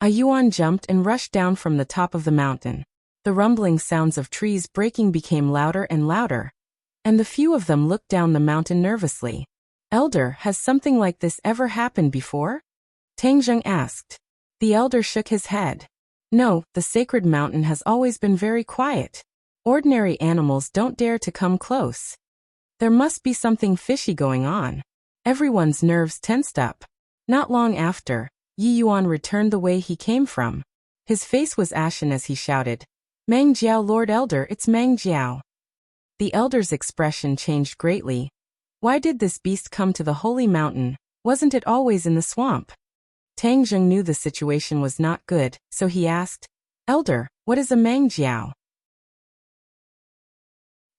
A Yuan jumped and rushed down from the top of the mountain. The rumbling sounds of trees breaking became louder and louder, and the few of them looked down the mountain nervously. Elder, has something like this ever happened before? Tang Zheng asked. The elder shook his head. No, the sacred mountain has always been very quiet. Ordinary animals don't dare to come close. There must be something fishy going on. Everyone's nerves tensed up. Not long after, Yi Yuan returned the way he came from. His face was ashen as he shouted, Mang Jiao, Lord Elder, it's Mang Jiao. The elder's expression changed greatly. Why did this beast come to the holy mountain? Wasn't it always in the swamp? Tang Zheng knew the situation was not good, so he asked, Elder, what is a Mang Jiao?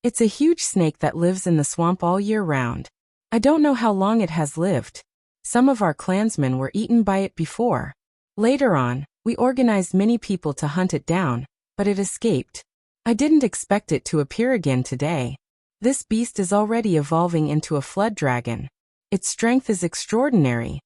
It's a huge snake that lives in the swamp all year round. I don't know how long it has lived. Some of our clansmen were eaten by it before. Later on, we organized many people to hunt it down, but it escaped. I didn't expect it to appear again today. This beast is already evolving into a flood dragon. Its strength is extraordinary.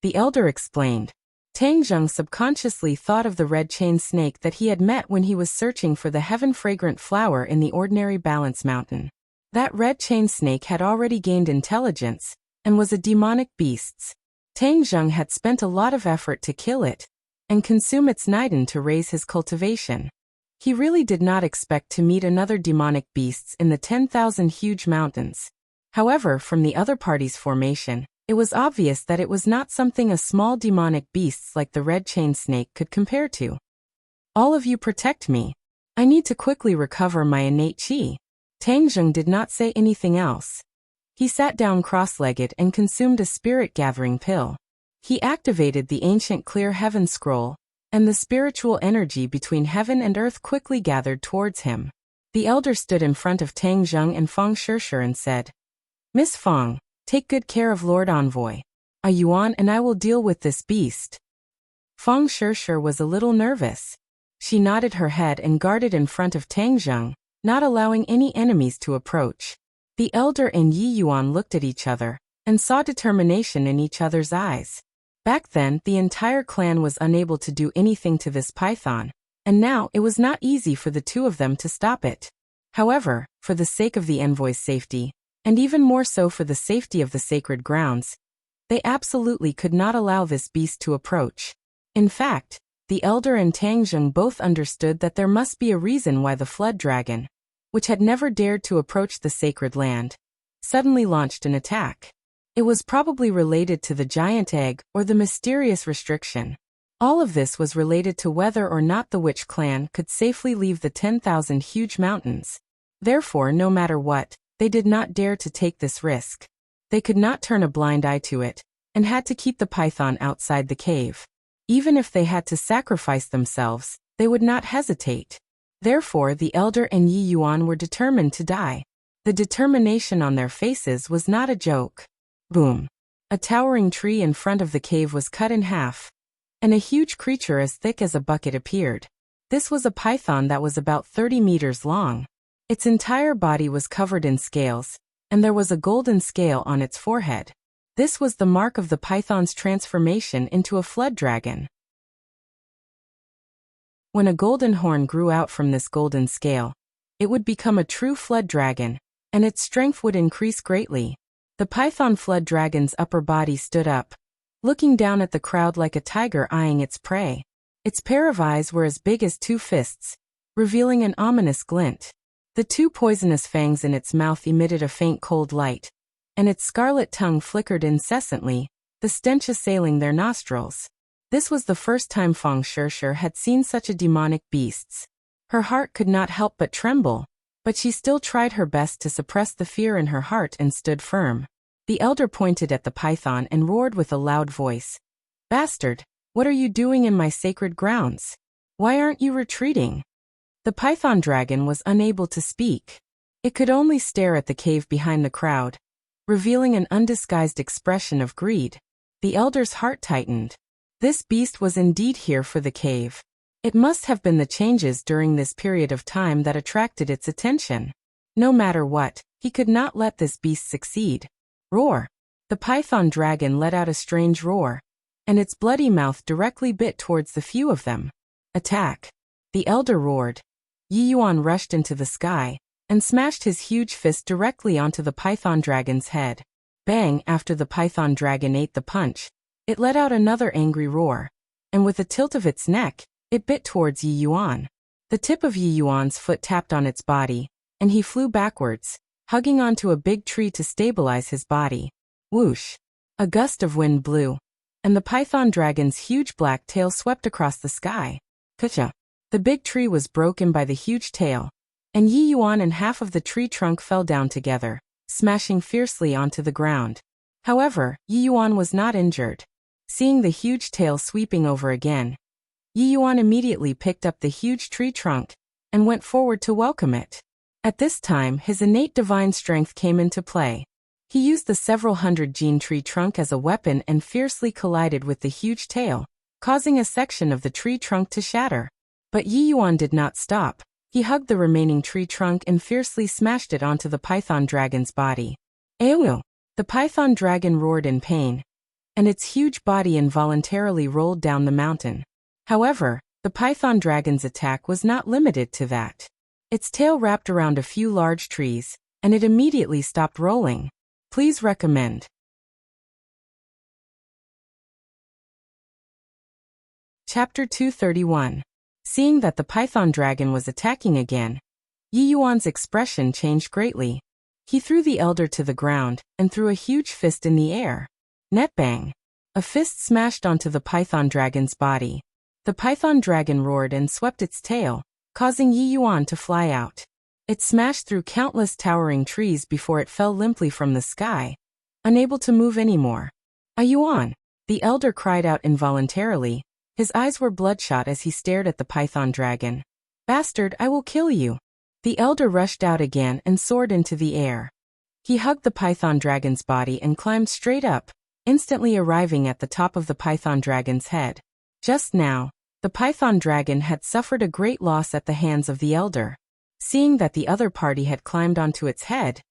The elder explained. Tang Zheng subconsciously thought of the red chain snake that he had met when he was searching for the heaven-fragrant flower in the ordinary Balance Mountain. That red chain snake had already gained intelligence, and was a demonic beast. Tang Zheng had spent a lot of effort to kill it, and consume its niden to raise his cultivation. He really did not expect to meet another demonic beasts in the 10,000 huge mountains. However, from the other party's formation, it was obvious that it was not something a small demonic beasts like the red chain snake could compare to. All of you protect me. I need to quickly recover my innate qi. Tang Zheng did not say anything else. He sat down cross-legged and consumed a spirit-gathering pill. He activated the ancient clear heaven scroll, and the spiritual energy between heaven and earth quickly gathered towards him. The elder stood in front of Tang Zheng and Fang Shishir and said, Miss Fang, take good care of Lord Envoy. A Yuan and I will deal with this beast. Fang Shishir was a little nervous. She nodded her head and guarded in front of Tang Zheng, not allowing any enemies to approach. The elder and Yi Yuan looked at each other, and saw determination in each other's eyes. Back then, the entire clan was unable to do anything to this python, and now it was not easy for the two of them to stop it. However, for the sake of the envoy's safety, and even more so for the safety of the sacred grounds, they absolutely could not allow this beast to approach. In fact, the elder and Tang Zheng both understood that there must be a reason why the flood dragon, which had never dared to approach the sacred land, suddenly launched an attack. It was probably related to the giant egg or the mysterious restriction. All of this was related to whether or not the witch clan could safely leave the 10,000 huge mountains. Therefore, no matter what, they did not dare to take this risk. They could not turn a blind eye to it, and had to keep the python outside the cave. Even if they had to sacrifice themselves, they would not hesitate. Therefore, the elder and Yi Yuan were determined to die. The determination on their faces was not a joke. Boom. A towering tree in front of the cave was cut in half, and a huge creature as thick as a bucket appeared. This was a python that was about 30 meters long. Its entire body was covered in scales, and there was a golden scale on its forehead. This was the mark of the python's transformation into a flood dragon. When a golden horn grew out from this golden scale, it would become a true flood dragon, and its strength would increase greatly. The python flood dragon's upper body stood up, looking down at the crowd like a tiger eyeing its prey. Its pair of eyes were as big as 2 fists, revealing an ominous glint. The 2 poisonous fangs in its mouth emitted a faint cold light, and its scarlet tongue flickered incessantly, the stench assailing their nostrils. This was the first time Fang Shishir had seen such a demonic beast. Her heart could not help but tremble, but she still tried her best to suppress the fear in her heart and stood firm. The elder pointed at the python and roared with a loud voice, "Bastard! What are you doing in my sacred grounds? Why aren't you retreating? The python dragon was unable to speak. It could only stare at the cave behind the crowd, revealing an undisguised expression of greed. The elder's heart tightened. This beast was indeed here for the cave. It must have been the changes during this period of time that attracted its attention. No matter what, he could not let this beast succeed. Roar! The python dragon let out a strange roar, and its bloody mouth directly bit towards the few of them. Attack! The elder roared. Yi Yuan rushed into the sky and smashed his huge fist directly onto the python dragon's head. Bang! After the python dragon ate the punch, it let out another angry roar, and with a tilt of its neck, it bit towards Yi Yuan. The tip of Yi Yuan's foot tapped on its body, and he flew backwards, hugging onto a big tree to stabilize his body. Whoosh! A gust of wind blew, and the python dragon's huge black tail swept across the sky. Kacha! The big tree was broken by the huge tail, and Yi Yuan and half of the tree trunk fell down together, smashing fiercely onto the ground. However, Yi Yuan was not injured. Seeing the huge tail sweeping over again, Yi Yuan immediately picked up the huge tree trunk and went forward to welcome it. At this time, his innate divine strength came into play. He used the several hundred gene tree trunk as a weapon and fiercely collided with the huge tail, causing a section of the tree trunk to shatter. But Yi Yuan did not stop. He hugged the remaining tree trunk and fiercely smashed it onto the python dragon's body. Ew! The python dragon roared in pain, and its huge body involuntarily rolled down the mountain. However, the python dragon's attack was not limited to that. Its tail wrapped around a few large trees, and it immediately stopped rolling. Please recommend. Chapter 231. Seeing that the python dragon was attacking again, Yi Yuan's expression changed greatly. He threw the elder to the ground and threw a huge fist in the air. Net bang! A fist smashed onto the python dragon's body. The python dragon roared and swept its tail, causing Yi Yuan to fly out. It smashed through countless towering trees before it fell limply from the sky, unable to move anymore. Yuan! The elder cried out involuntarily. His eyes were bloodshot as he stared at the python dragon. Bastard, I will kill you! The elder rushed out again and soared into the air. He hugged the python dragon's body and climbed straight up, instantly arriving at the top of the python dragon's head. Just now, the python dragon had suffered a great loss at the hands of the elder. Seeing that the other party had climbed onto its head,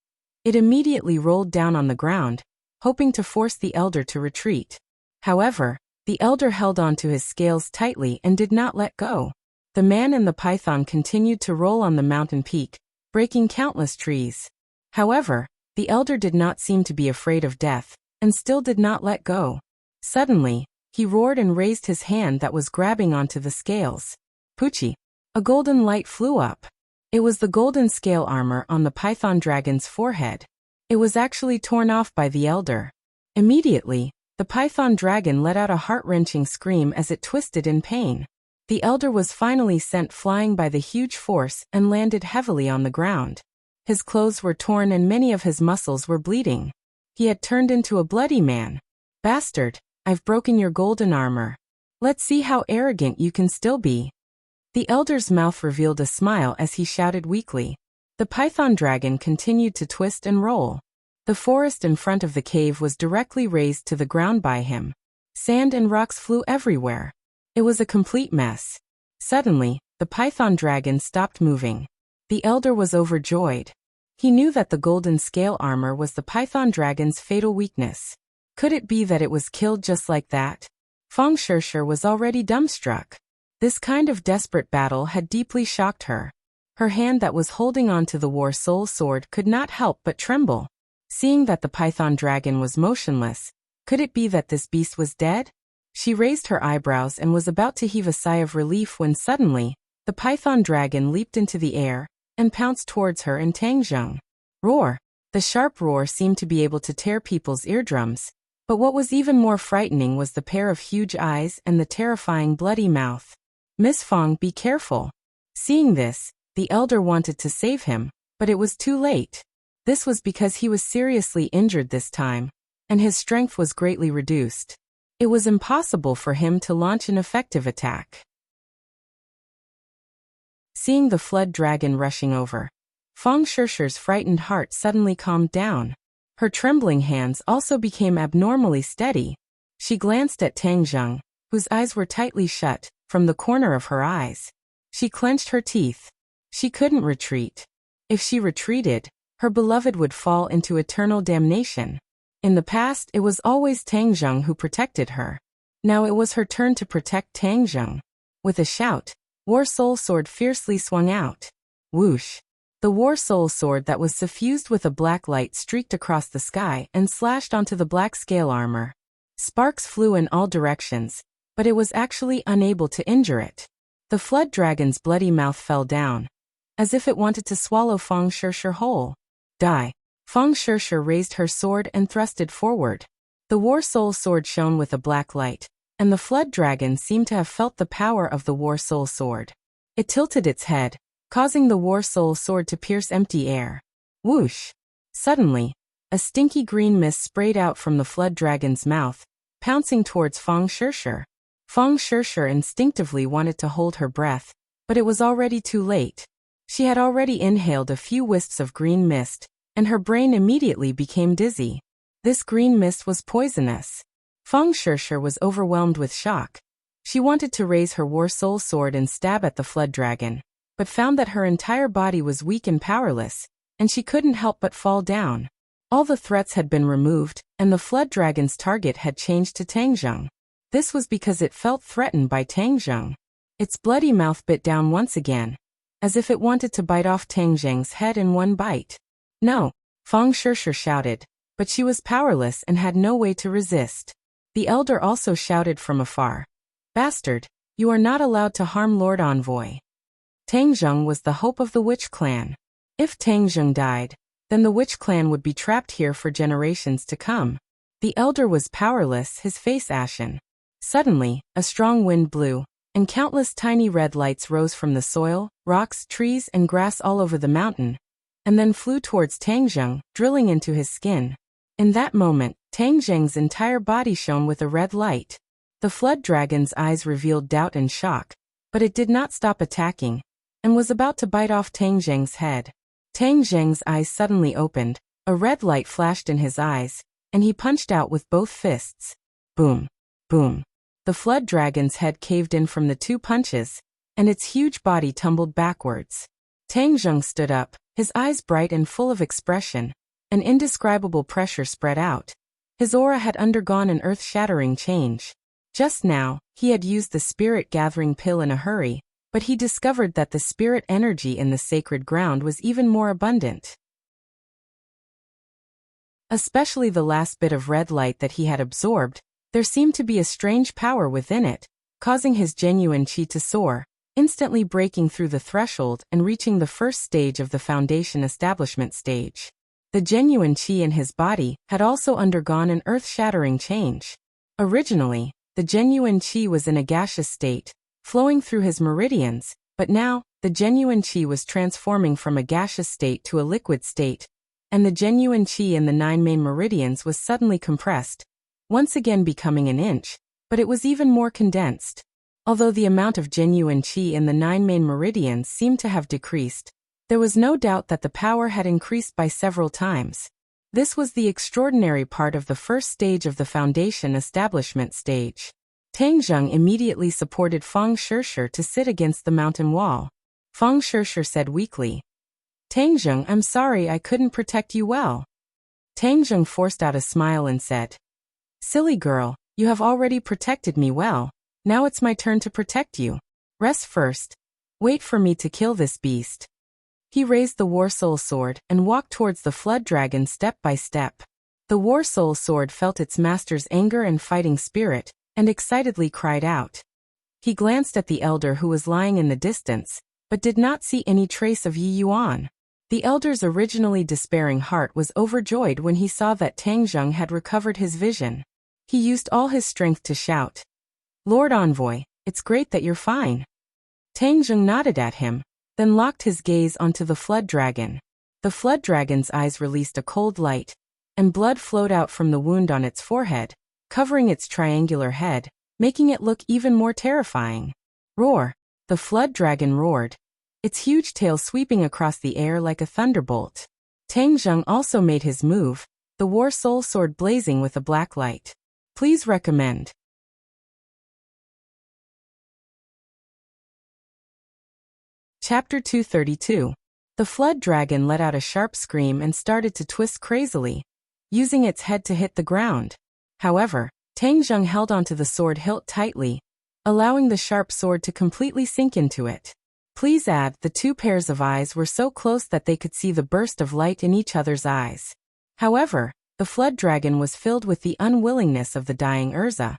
it immediately rolled down on the ground, hoping to force the elder to retreat. However, the elder held onto his scales tightly and did not let go. The man and the python continued to roll on the mountain peak, breaking countless trees. However, the elder did not seem to be afraid of death, and still did not let go. Suddenly, he roared and raised his hand that was grabbing onto the scales. Poochie! A golden light flew up. It was the golden scale armor on the python dragon's forehead. It was actually torn off by the elder. Immediately, the python dragon let out a heart-wrenching scream as it twisted in pain. The elder was finally sent flying by the huge force and landed heavily on the ground. His clothes were torn and many of his muscles were bleeding. He had turned into a bloody man. Bastard, I've broken your golden armor. Let's see how arrogant you can still be. The elder's mouth revealed a smile as he shouted weakly. The python dragon continued to twist and roll. The forest in front of the cave was directly razed to the ground by him. Sand and rocks flew everywhere. It was a complete mess. Suddenly, the python dragon stopped moving. The elder was overjoyed. He knew that the golden scale armor was the python dragon's fatal weakness. Could it be that it was killed just like that? Feng Shirshir was already dumbstruck. This kind of desperate battle had deeply shocked her. Her hand that was holding onto the war soul sword could not help but tremble. Seeing that the python dragon was motionless, could it be that this beast was dead? She raised her eyebrows and was about to heave a sigh of relief when suddenly, the python dragon leaped into the air and pounced towards her in Tangzheng. Roar! The sharp roar seemed to be able to tear people's eardrums, but what was even more frightening was the pair of huge eyes and the terrifying bloody mouth. Miss Feng, be careful. Seeing this, the elder wanted to save him, but it was too late. This was because he was seriously injured this time, and his strength was greatly reduced. It was impossible for him to launch an effective attack. Seeing the flood dragon rushing over, Feng Shishi's frightened heart suddenly calmed down. Her trembling hands also became abnormally steady. She glanced at Tang Zheng, whose eyes were tightly shut, from the corner of her eyes. She clenched her teeth. She couldn't retreat. If she retreated, her beloved would fall into eternal damnation. In the past, it was always Tang Zheng who protected her. Now it was her turn to protect Tang Zheng. With a shout, War Soul Sword fiercely swung out. Whoosh! The War Soul Sword that was suffused with a black light streaked across the sky and slashed onto the black scale armor. Sparks flew in all directions, but it was actually unable to injure it. The flood dragon's bloody mouth fell down, as if it wanted to swallow Feng Shishi whole. Die! Feng Shishi raised her sword and thrusted forward. The War Soul Sword shone with a black light, and the flood dragon seemed to have felt the power of the War Soul Sword. It tilted its head, causing the War Soul Sword to pierce empty air. Whoosh! Suddenly, a stinky green mist sprayed out from the flood dragon's mouth, pouncing towards Feng Shishi. Feng Shishi instinctively wanted to hold her breath, but it was already too late. She had already inhaled a few wisps of green mist, and her brain immediately became dizzy. This green mist was poisonous. Feng Shishi was overwhelmed with shock. She wanted to raise her War Soul Sword and stab at the flood dragon, but found that her entire body was weak and powerless, and she couldn't help but fall down. All the threats had been removed, and the flood dragon's target had changed to Tang Zheng. This was because it felt threatened by Tang Zheng. Its bloody mouth bit down once again, as if it wanted to bite off Tang Zheng's head in one bite. No! Feng Shishi shouted, but she was powerless and had no way to resist. The elder also shouted from afar. Bastard! You are not allowed to harm Lord Envoy. Tang Zheng was the hope of the Witch Clan. If Tang Zheng died, then the Witch Clan would be trapped here for generations to come. The elder was powerless, his face ashen. Suddenly, a strong wind blew, and countless tiny red lights rose from the soil, rocks, trees, and grass all over the mountain, and then flew towards Tang Zheng, drilling into his skin. In that moment, Tang Zheng's entire body shone with a red light. The flood dragon's eyes revealed doubt and shock, but it did not stop attacking, and was about to bite off Tang Zheng's head. Tang Zheng's eyes suddenly opened, a red light flashed in his eyes, and he punched out with both fists. Boom! Boom! The flood dragon's head caved in from the two punches, and its huge body tumbled backwards. Tang Zheng stood up, his eyes bright and full of expression. An indescribable pressure spread out. His aura had undergone an earth-shattering change. Just now, he had used the spirit-gathering pill in a hurry, but he discovered that the spirit energy in the sacred ground was even more abundant. Especially the last bit of red light that he had absorbed, there seemed to be a strange power within it, causing his genuine chi to soar, instantly breaking through the threshold and reaching the first stage of the foundation establishment stage. The genuine chi in his body had also undergone an earth-shattering change. Originally, the genuine chi was in a gaseous state, flowing through his meridians, but now, the genuine chi was transforming from a gaseous state to a liquid state, and the genuine chi in the 9 main meridians was suddenly compressed, once again becoming an inch, but it was even more condensed. Although the amount of genuine chi in the 9 main meridians seemed to have decreased, there was no doubt that the power had increased by several times. This was the extraordinary part of the first stage of the foundation establishment stage. Tang Zheng immediately supported Feng Shishi to sit against the mountain wall. Feng Shishi said weakly, Tang Zheng, I'm sorry I couldn't protect you well. Tang Zheng forced out a smile and said, Silly girl, you have already protected me well. Now it's my turn to protect you. Rest first. Wait for me to kill this beast. He raised the War Soul Sword and walked towards the flood dragon step by step. The War Soul Sword felt its master's anger and fighting spirit, and excitedly cried out. He glanced at the elder who was lying in the distance, but did not see any trace of Yi Yuan. The elder's originally despairing heart was overjoyed when he saw that Tang Zheng had recovered his vision. He used all his strength to shout, Lord Envoy, it's great that you're fine. Tang Zheng nodded at him, then locked his gaze onto the flood dragon. The flood dragon's eyes released a cold light, and blood flowed out from the wound on its forehead, covering its triangular head, making it look even more terrifying. Roar! The flood dragon roared, its huge tail sweeping across the air like a thunderbolt. Tang Zheng also made his move, the war soul sword blazing with a black light. Please recommend. Chapter 232. The flood dragon let out a sharp scream and started to twist crazily, using its head to hit the ground. However, Tang Zheng held onto the sword hilt tightly, allowing the sharp sword to completely sink into it. Please add, the two pairs of eyes were so close that they could see the burst of light in each other's eyes. However, the flood dragon was filled with the unwillingness of the dying Urza,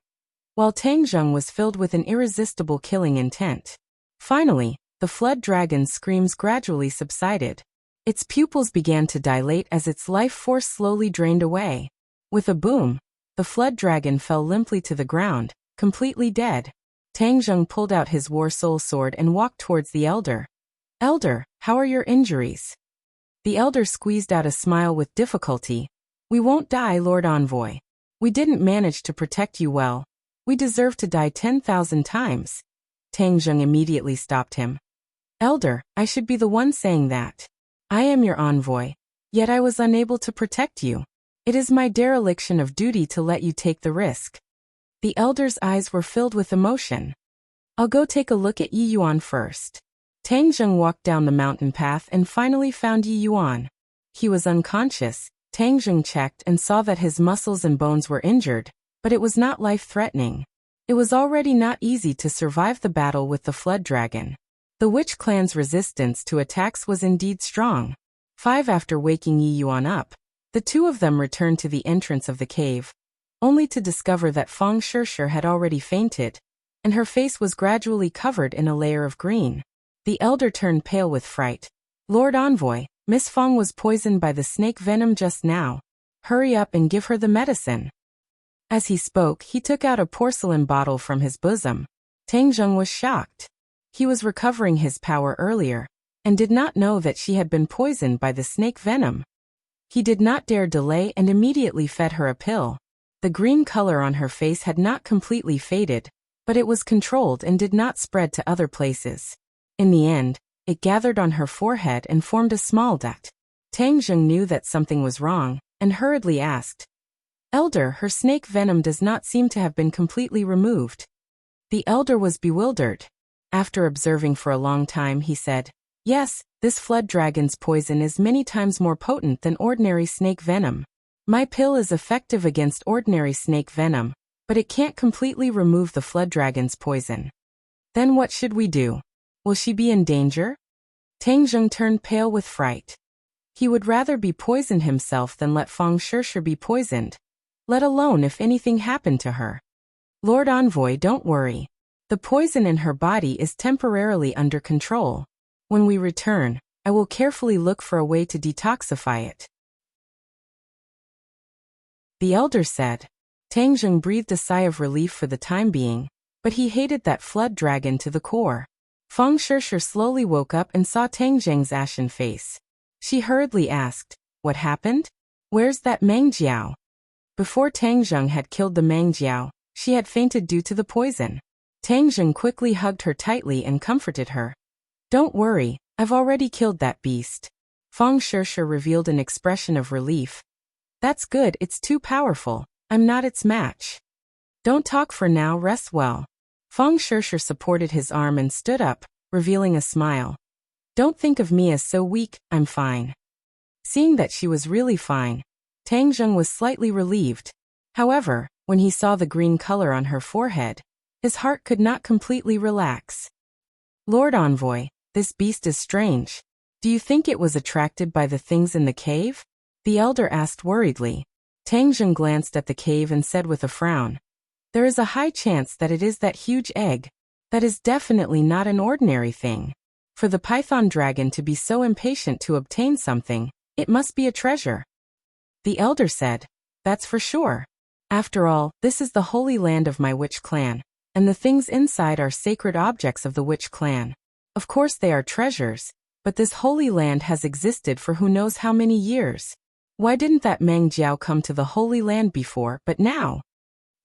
while Tang Zheng was filled with an irresistible killing intent. Finally, the flood dragon's screams gradually subsided. Its pupils began to dilate as its life force slowly drained away. With a boom, the flood dragon fell limply to the ground, completely dead. Tang Zheng pulled out his war soul sword and walked towards the elder. Elder, how are your injuries? The elder squeezed out a smile with difficulty. We won't die, Lord Envoy. We didn't manage to protect you well. We deserve to die 10,000 times. Tang Zheng immediately stopped him. Elder, I should be the one saying that. I am your envoy, yet I was unable to protect you. It is my dereliction of duty to let you take the risk. The elder's eyes were filled with emotion. I'll go take a look at Yi Yuan first. Tang Zheng walked down the mountain path and finally found Yi Yuan. He was unconscious. Tang Zheng checked and saw that his muscles and bones were injured, but it was not life-threatening. It was already not easy to survive the battle with the flood dragon. The witch clan's resistance to attacks was indeed strong. After waking Yi Yuan up, the two of them returned to the entrance of the cave, only to discover that Fang Shishir had already fainted, and her face was gradually covered in a layer of green. The elder turned pale with fright. Lord Envoy, Miss Fang was poisoned by the snake venom just now. Hurry up and give her the medicine. As he spoke, he took out a porcelain bottle from his bosom. Tang Zheng was shocked. He was recovering his power earlier, and did not know that she had been poisoned by the snake venom. He did not dare delay and immediately fed her a pill. The green color on her face had not completely faded, but it was controlled and did not spread to other places. In the end, it gathered on her forehead and formed a small dot. Tang Zheng knew that something was wrong, and hurriedly asked, Elder, her snake venom does not seem to have been completely removed. The elder was bewildered. After observing for a long time, he said, Yes, this flood dragon's poison is many times more potent than ordinary snake venom. My pill is effective against ordinary snake venom, but it can't completely remove the flood dragon's poison. Then what should we do? Will she be in danger? Tang Zheng turned pale with fright. He would rather be poisoned himself than let Fang Shishir be poisoned, let alone if anything happened to her. Lord Envoy, don't worry. The poison in her body is temporarily under control. When we return, I will carefully look for a way to detoxify it. The elder said. Tang Zheng breathed a sigh of relief for the time being, but he hated that flood dragon to the core. Fang Shishir slowly woke up and saw Tang Zheng's ashen face. She hurriedly asked, What happened? Where's that Mangjiao? Before Tang Zheng had killed the Mangjiao, she had fainted due to the poison. Tang Zheng quickly hugged her tightly and comforted her. Don't worry, I've already killed that beast. Fang Shishir revealed an expression of relief. That's good, it's too powerful. I'm not its match. Don't talk for now, rest well. Fang Shishir supported his arm and stood up, revealing a smile. Don't think of me as so weak, I'm fine. Seeing that she was really fine, Tang Zheng was slightly relieved. However, when he saw the green color on her forehead, his heart could not completely relax. Lord Envoy, this beast is strange. Do you think it was attracted by the things in the cave? The elder asked worriedly. Tang Zheng glanced at the cave and said with a frown, There is a high chance that it is that huge egg. That is definitely not an ordinary thing. For the python dragon to be so impatient to obtain something, it must be a treasure. The elder said, That's for sure. After all, this is the holy land of my witch clan, and the things inside are sacred objects of the witch clan. Of course they are treasures, but this holy land has existed for who knows how many years. Why didn't that Mangjiao come to the holy land before, but now?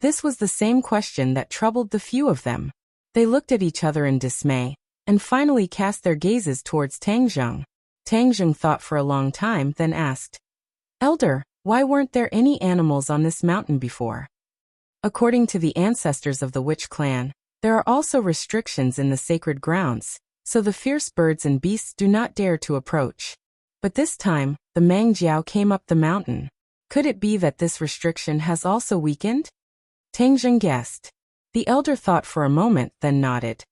This was the same question that troubled the few of them. They looked at each other in dismay, and finally cast their gazes towards Tang Zheng. Tang Zheng thought for a long time, then asked, "Elder, why weren't there any animals on this mountain before?" According to the ancestors of the witch clan, there are also restrictions in the sacred grounds, so the fierce birds and beasts do not dare to approach. But this time, the Mangjiao came up the mountain. Could it be that this restriction has also weakened? Tang Zheng guessed. The elder thought for a moment, then nodded.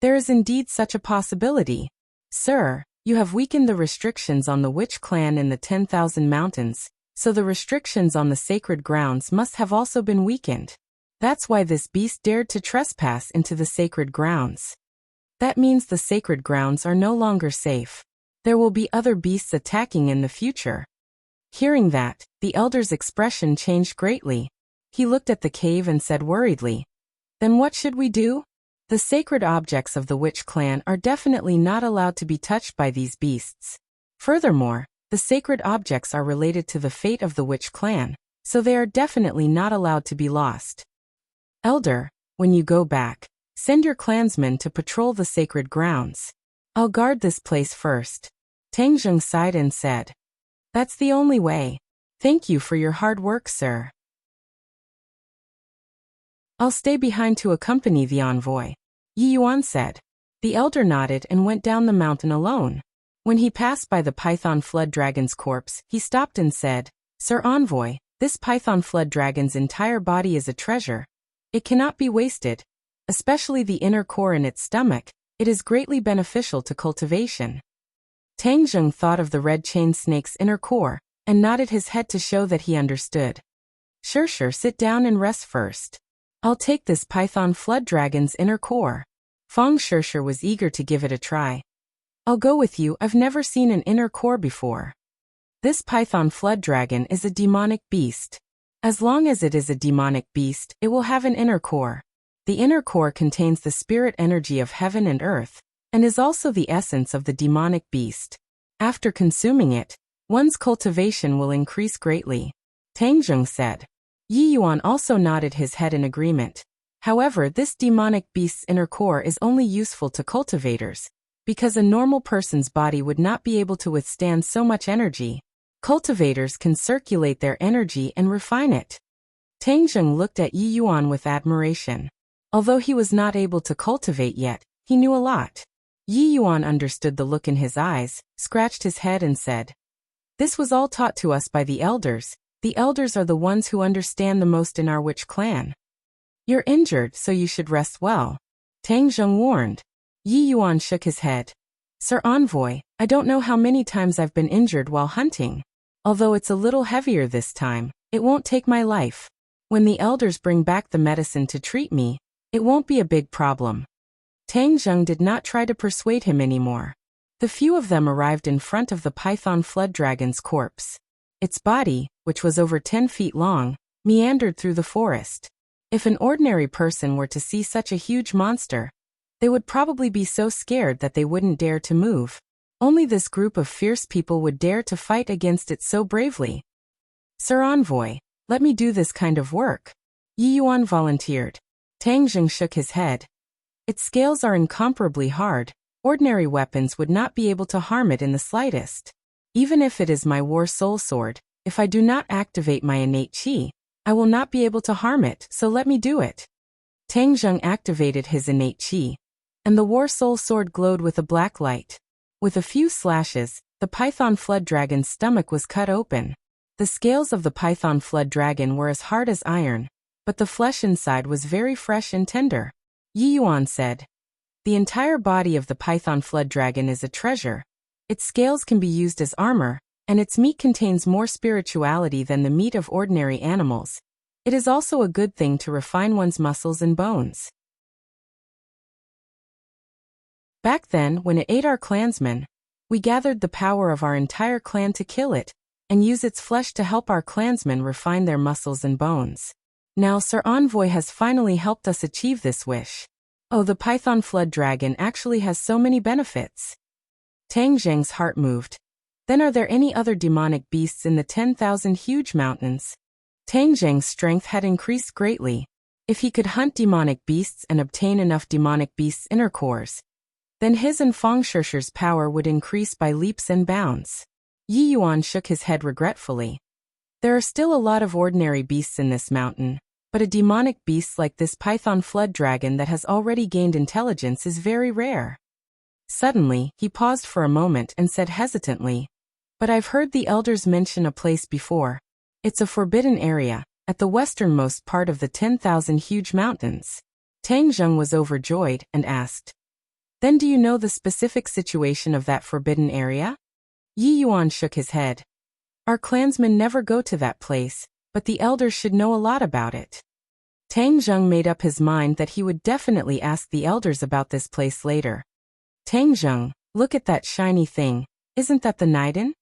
There is indeed such a possibility. Sir, you have weakened the restrictions on the witch clan in the 10,000 mountains, so the restrictions on the sacred grounds must have also been weakened. That's why this beast dared to trespass into the sacred grounds. That means the sacred grounds are no longer safe. There will be other beasts attacking in the future. Hearing that, the elder's expression changed greatly. He looked at the cave and said worriedly, "Then what should we do? The sacred objects of the witch clan are definitely not allowed to be touched by these beasts. Furthermore, the sacred objects are related to the fate of the witch clan, so they are definitely not allowed to be lost. Elder, when you go back, send your clansmen to patrol the sacred grounds. I'll guard this place first." Tang Zheng sighed and said, "That's the only way. Thank you for your hard work, sir. I'll stay behind to accompany the envoy," Yi Yuan said. The elder nodded and went down the mountain alone. When he passed by the python flood dragon's corpse, he stopped and said, "Sir envoy, this python flood dragon's entire body is a treasure. It cannot be wasted, especially the inner core in its stomach. It is greatly beneficial to cultivation." Tang Zheng thought of the red chain snake's inner core, and nodded his head to show that he understood. Sure, sit down and rest first. I'll take this python flood dragon's inner core." Fong Shursher was eager to give it a try. "I'll go with you, I've never seen an inner core before. This python flood dragon is a demonic beast. As long as it is a demonic beast, it will have an inner core. The inner core contains the spirit energy of heaven and earth, and is also the essence of the demonic beast. After consuming it, one's cultivation will increase greatly," Tang Zheng said. Yi Yuan also nodded his head in agreement. However, this demonic beast's inner core is only useful to cultivators, because a normal person's body would not be able to withstand so much energy. Cultivators can circulate their energy and refine it. Tang Zheng looked at Yi Yuan with admiration. Although he was not able to cultivate yet, he knew a lot. Yi Yuan understood the look in his eyes, scratched his head and said, "This was all taught to us by the elders. The elders are the ones who understand the most in our witch clan. You're injured, so you should rest well," Tang Zheng warned. Yi Yuan shook his head. "Sir envoy, I don't know how many times I've been injured while hunting. Although it's a little heavier this time, it won't take my life. When the elders bring back the medicine to treat me, it won't be a big problem." Tang Zheng did not try to persuade him anymore. The few of them arrived in front of the python flood dragon's corpse. Its body, which was over 10 feet long, meandered through the forest. If an ordinary person were to see such a huge monster, they would probably be so scared that they wouldn't dare to move. Only this group of fierce people would dare to fight against it so bravely. "Sir envoy, let me do this kind of work," Yi Yuan volunteered. Tang Zheng shook his head. "Its scales are incomparably hard. Ordinary weapons would not be able to harm it in the slightest. Even if it is my war soul sword, if I do not activate my innate qi, I will not be able to harm it, so let me do it." Tang Zheng activated his innate qi, and the war soul sword glowed with a black light. With a few slashes, the python flood dragon's stomach was cut open. The scales of the python flood dragon were as hard as iron, but the flesh inside was very fresh and tender. Yi Yuan said, "The entire body of the python flood dragon is a treasure. Its scales can be used as armor, and its meat contains more spirituality than the meat of ordinary animals. It is also a good thing to refine one's muscles and bones." Back then, when it ate our clansmen, we gathered the power of our entire clan to kill it, and use its flesh to help our clansmen refine their muscles and bones. Now Sir Envoy has finally helped us achieve this wish. Oh, the python flood dragon actually has so many benefits. Tang Zheng's heart moved. Then are there any other demonic beasts in the 10,000 huge mountains? Tang Zheng's strength had increased greatly. If he could hunt demonic beasts and obtain enough demonic beasts' inner cores, then his and Fang Shishi's power would increase by leaps and bounds. Yi Yuan shook his head regretfully. There are still a lot of ordinary beasts in this mountain, but a demonic beast like this python flood dragon that has already gained intelligence is very rare. Suddenly, he paused for a moment and said hesitantly, "But I've heard the elders mention a place before. It's a forbidden area, at the westernmost part of the 10,000 huge mountains." Tang Zheng was overjoyed and asked, "Then do you know the specific situation of that forbidden area?" Yi Yuan shook his head. "Our clansmen never go to that place, but the elders should know a lot about it." Tang Zheng made up his mind that he would definitely ask the elders about this place later. "Tang Zheng, look at that shiny thing, isn't that the Niden?"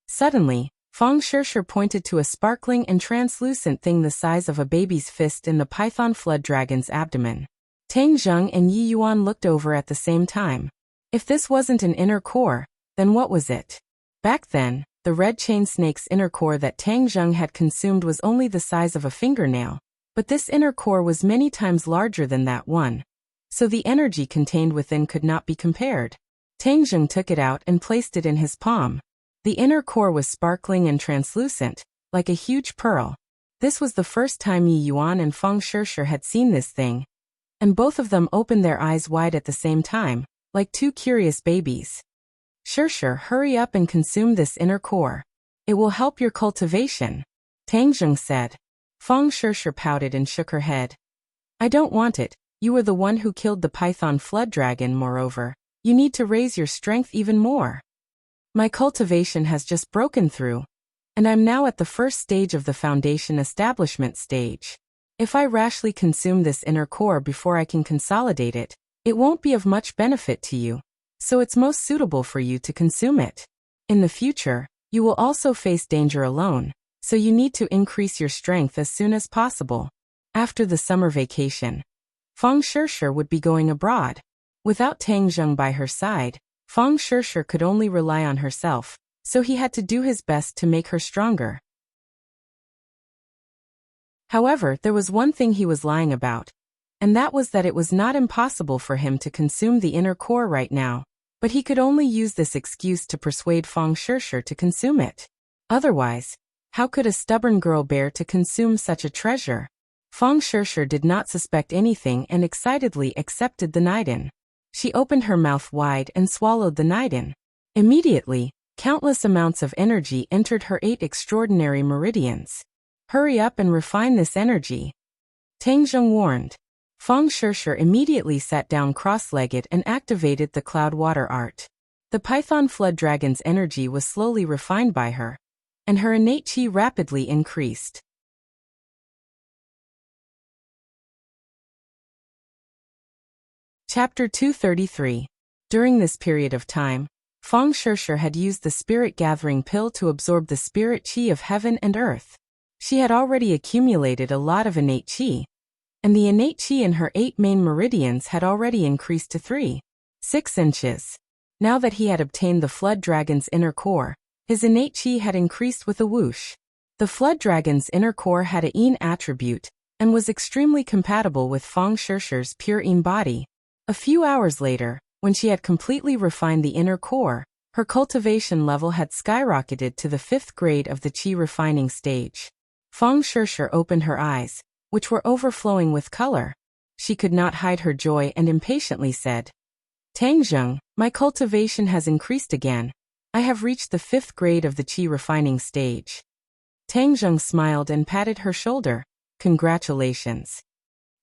Suddenly, Fang Shishi pointed to a sparkling and translucent thing the size of a baby's fist in the python flood dragon's abdomen. Tang Zheng and Yi Yuan looked over at the same time. If this wasn't an inner core, then what was it? Back then, the red chain snake's inner core that Tang Zheng had consumed was only the size of a fingernail, but this inner core was many times larger than that one, so the energy contained within could not be compared. Tang Zheng took it out and placed it in his palm. The inner core was sparkling and translucent, like a huge pearl. This was the first time Yi Yuan and Fang Shishi had seen this thing, and both of them opened their eyes wide at the same time, like two curious babies. "Shishi, hurry up and consume this inner core. It will help your cultivation," Tang Zheng said. Fang Shishi pouted and shook her head. "I don't want it. You were the one who killed the python flood dragon. Moreover, you need to raise your strength even more. My cultivation has just broken through, and I'm now at the first stage of the foundation establishment stage. If I rashly consume this inner core before I can consolidate it, it won't be of much benefit to you, so it's most suitable for you to consume it. In the future, you will also face danger alone, so you need to increase your strength as soon as possible." After the summer vacation, Fang Shishi would be going abroad. Without Tang Zheng by her side, Fang Shishi could only rely on herself, so he had to do his best to make her stronger. However, there was one thing he was lying about, and that was that it was not impossible for him to consume the inner core right now, but he could only use this excuse to persuade Fang Shishi to consume it. Otherwise, how could a stubborn girl bear to consume such a treasure? Fang Shishi did not suspect anything and excitedly accepted the Niden. She opened her mouth wide and swallowed the Niden. Immediately, countless amounts of energy entered her 8 extraordinary meridians. "Hurry up and refine this energy," Tang Zheng warned. Fang Shishi immediately sat down cross-legged and activated the cloud water art. The python flood dragon's energy was slowly refined by her, and her innate chi rapidly increased. Chapter 233. During this period of time, Fang Shishi had used the spirit-gathering pill to absorb the spirit chi of heaven and earth. She had already accumulated a lot of innate chi, and the innate chi in her 8 main meridians had already increased to 3.6 inches. Now that he had obtained the flood dragon's inner core, his innate chi had increased with a whoosh. The flood dragon's inner core had a yin attribute, and was extremely compatible with Fang Shishi's pure yin body. A few hours later, when she had completely refined the inner core, her cultivation level had skyrocketed to the 5th grade of the chi refining stage. Fang Shishi opened her eyes, which were overflowing with color. She could not hide her joy and impatiently said, "Tang Zheng, my cultivation has increased again. I have reached the 5th grade of the chi refining stage." Tang Zheng smiled and patted her shoulder. "Congratulations."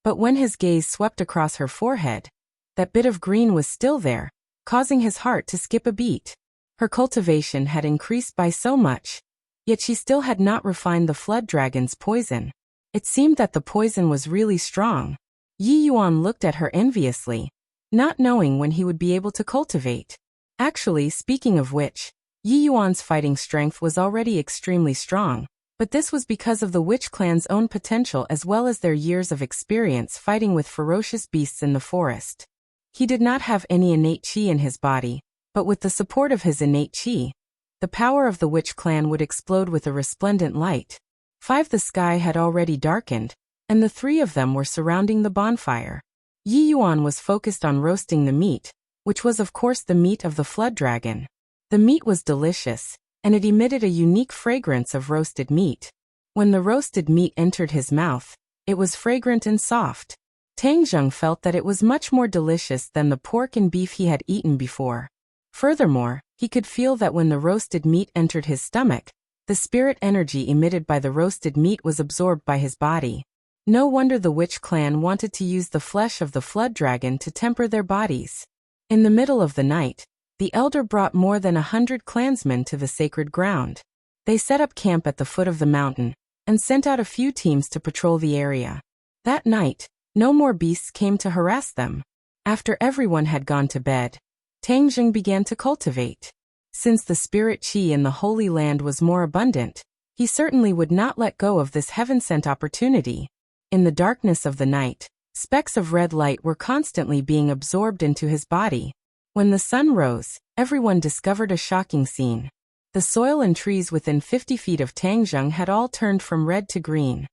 But when his gaze swept across her forehead, that bit of green was still there, causing his heart to skip a beat. Her cultivation had increased by so much, yet she still had not refined the flood dragon's poison. It seemed that the poison was really strong. Yi Yuan looked at her enviously, not knowing when he would be able to cultivate. Actually, speaking of which, Yi Yuan's fighting strength was already extremely strong, but this was because of the witch clan's own potential as well as their years of experience fighting with ferocious beasts in the forest. He did not have any innate chi in his body, but with the support of his innate chi, the power of the witch clan would explode with a resplendent light. 5. The sky had already darkened, and the three of them were surrounding the bonfire. Yi Yuan was focused on roasting the meat, which was of course the meat of the flood dragon. The meat was delicious, and it emitted a unique fragrance of roasted meat. When the roasted meat entered his mouth, it was fragrant and soft. Tang Zheng felt that it was much more delicious than the pork and beef he had eaten before. Furthermore, he could feel that when the roasted meat entered his stomach, the spirit energy emitted by the roasted meat was absorbed by his body. No wonder the witch clan wanted to use the flesh of the flood dragon to temper their bodies. In the middle of the night, the elder brought more than 100 clansmen to the sacred ground. They set up camp at the foot of the mountain, and sent out a few teams to patrol the area. That night, no more beasts came to harass them. After everyone had gone to bed, Tang Zheng began to cultivate. Since the spirit qi in the Holy Land was more abundant, he certainly would not let go of this heaven-sent opportunity. In the darkness of the night, specks of red light were constantly being absorbed into his body. When the sun rose, everyone discovered a shocking scene. The soil and trees within 50 feet of Tang Zheng had all turned from red to green.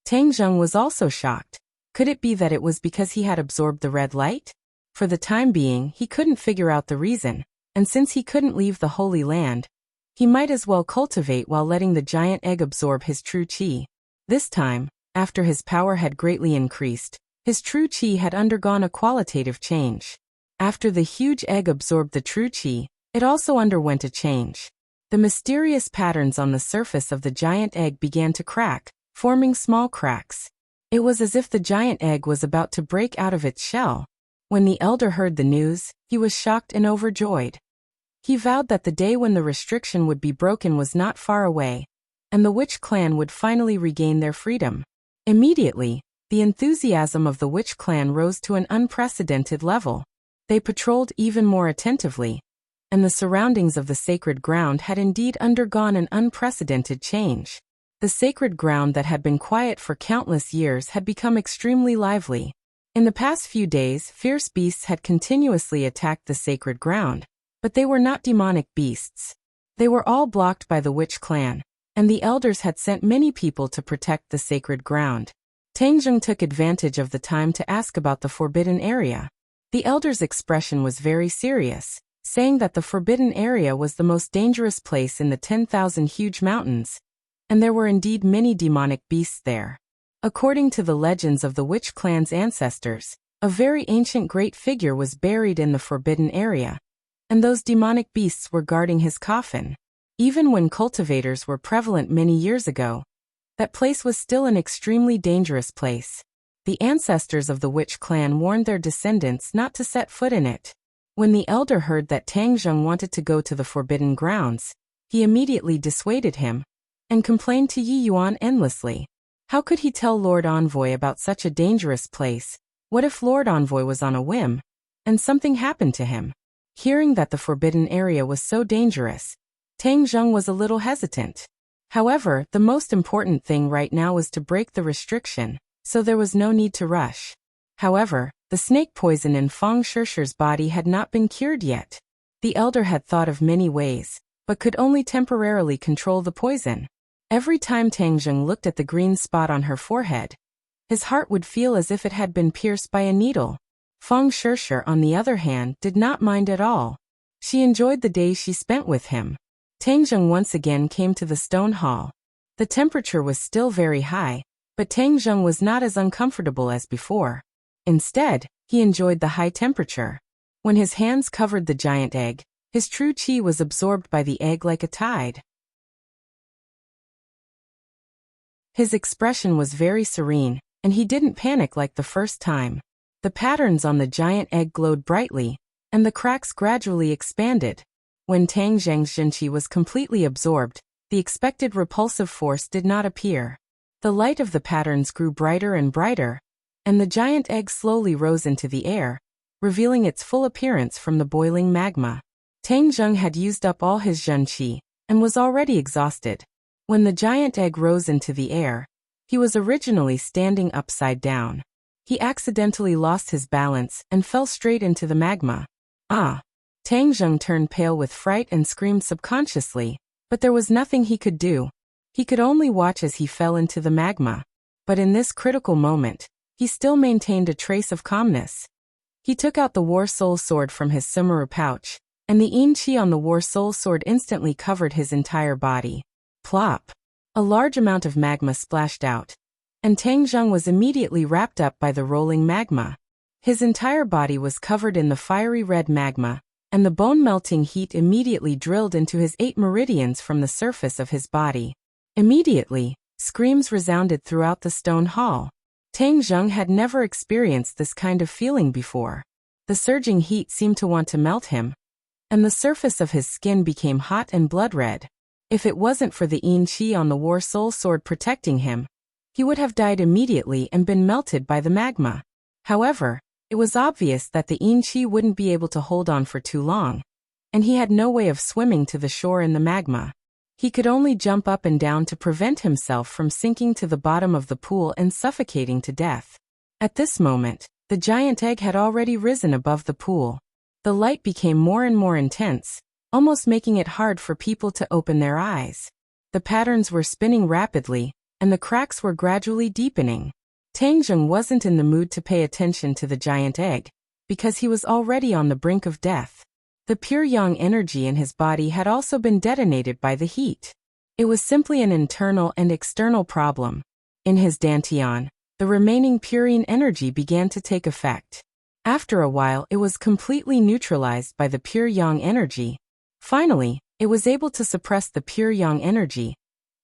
Tang Zheng was also shocked. Could it be that it was because he had absorbed the red light? For the time being, he couldn't figure out the reason, and since he couldn't leave the Holy Land, he might as well cultivate while letting the giant egg absorb his true qi. This time, after his power had greatly increased, his true qi had undergone a qualitative change. After the huge egg absorbed the true qi, it also underwent a change. The mysterious patterns on the surface of the giant egg began to crack, forming small cracks. It was as if the giant egg was about to break out of its shell. When the elder heard the news, he was shocked and overjoyed. He vowed that the day when the restriction would be broken was not far away, and the witch clan would finally regain their freedom. Immediately, the enthusiasm of the witch clan rose to an unprecedented level. They patrolled even more attentively, and the surroundings of the sacred ground had indeed undergone an unprecedented change. The sacred ground that had been quiet for countless years had become extremely lively. In the past few days, fierce beasts had continuously attacked the sacred ground, but they were not demonic beasts. They were all blocked by the witch clan, and the elders had sent many people to protect the sacred ground. Tang Zheng took advantage of the time to ask about the forbidden area. The elder's expression was very serious, saying that the forbidden area was the most dangerous place in the 10,000 huge mountains, and there were indeed many demonic beasts there. According to the legends of the witch clan's ancestors, a very ancient great figure was buried in the forbidden area, and those demonic beasts were guarding his coffin. Even when cultivators were prevalent many years ago, that place was still an extremely dangerous place. The ancestors of the witch clan warned their descendants not to set foot in it. When the elder heard that Tang Zheng wanted to go to the forbidden grounds, he immediately dissuaded him, and complained to Yi Yuan endlessly. How could he tell Lord Envoy about such a dangerous place? What if Lord Envoy was on a whim, and something happened to him? Hearing that the forbidden area was so dangerous, Tang Zheng was a little hesitant. However, the most important thing right now was to break the restriction, so there was no need to rush. However, the snake poison in Feng Shishi's body had not been cured yet. The elder had thought of many ways, but could only temporarily control the poison. Every time Tang Zheng looked at the green spot on her forehead, his heart would feel as if it had been pierced by a needle. Feng Shishi, on the other hand, did not mind at all. She enjoyed the days she spent with him. Tang Zheng once again came to the stone hall. The temperature was still very high, but Tang Zheng was not as uncomfortable as before. Instead, he enjoyed the high temperature. When his hands covered the giant egg, his true qi was absorbed by the egg like a tide. His expression was very serene, and he didn't panic like the first time. The patterns on the giant egg glowed brightly, and the cracks gradually expanded. When Tang Zheng's Zhenqi was completely absorbed, the expected repulsive force did not appear. The light of the patterns grew brighter and brighter, and the giant egg slowly rose into the air, revealing its full appearance from the boiling magma. Tang Zheng had used up all his Zhenqi, and was already exhausted. When the giant egg rose into the air, he was originally standing upside down. He accidentally lost his balance and fell straight into the magma. Ah! Tang Zheng turned pale with fright and screamed subconsciously, But there was nothing he could do. He could only watch as he fell into the magma. But in this critical moment, he still maintained a trace of calmness. He took out the War Soul Sword from his Sumeru pouch, and the Yin Qi on the War Soul Sword instantly covered his entire body. Plop! A large amount of magma splashed out, and Tang Zheng was immediately wrapped up by the rolling magma. His entire body was covered in the fiery red magma, and the bone-melting heat immediately drilled into his 8 meridians from the surface of his body. Immediately, screams resounded throughout the stone hall. Tang Zheng had never experienced this kind of feeling before. The surging heat seemed to want to melt him, and the surface of his skin became hot and blood-red. If it wasn't for the Yin Qi on the War Soul Sword protecting him, he would have died immediately and been melted by the magma. However, it was obvious that the Yin Qi wouldn't be able to hold on for too long, and he had no way of swimming to the shore in the magma. He could only jump up and down to prevent himself from sinking to the bottom of the pool and suffocating to death. At this moment, the giant egg had already risen above the pool. The light became more and more intense, almost making it hard for people to open their eyes. The patterns were spinning rapidly, and the cracks were gradually deepening. Tang Zheng wasn't in the mood to pay attention to the giant egg, because he was already on the brink of death. The pure yang energy in his body had also been detonated by the heat. It was simply an internal and external problem. In his dantian, the remaining pure yin energy began to take effect. After a while, it was completely neutralized by the pure yang energy. Finally, it was able to suppress the pure yang energy,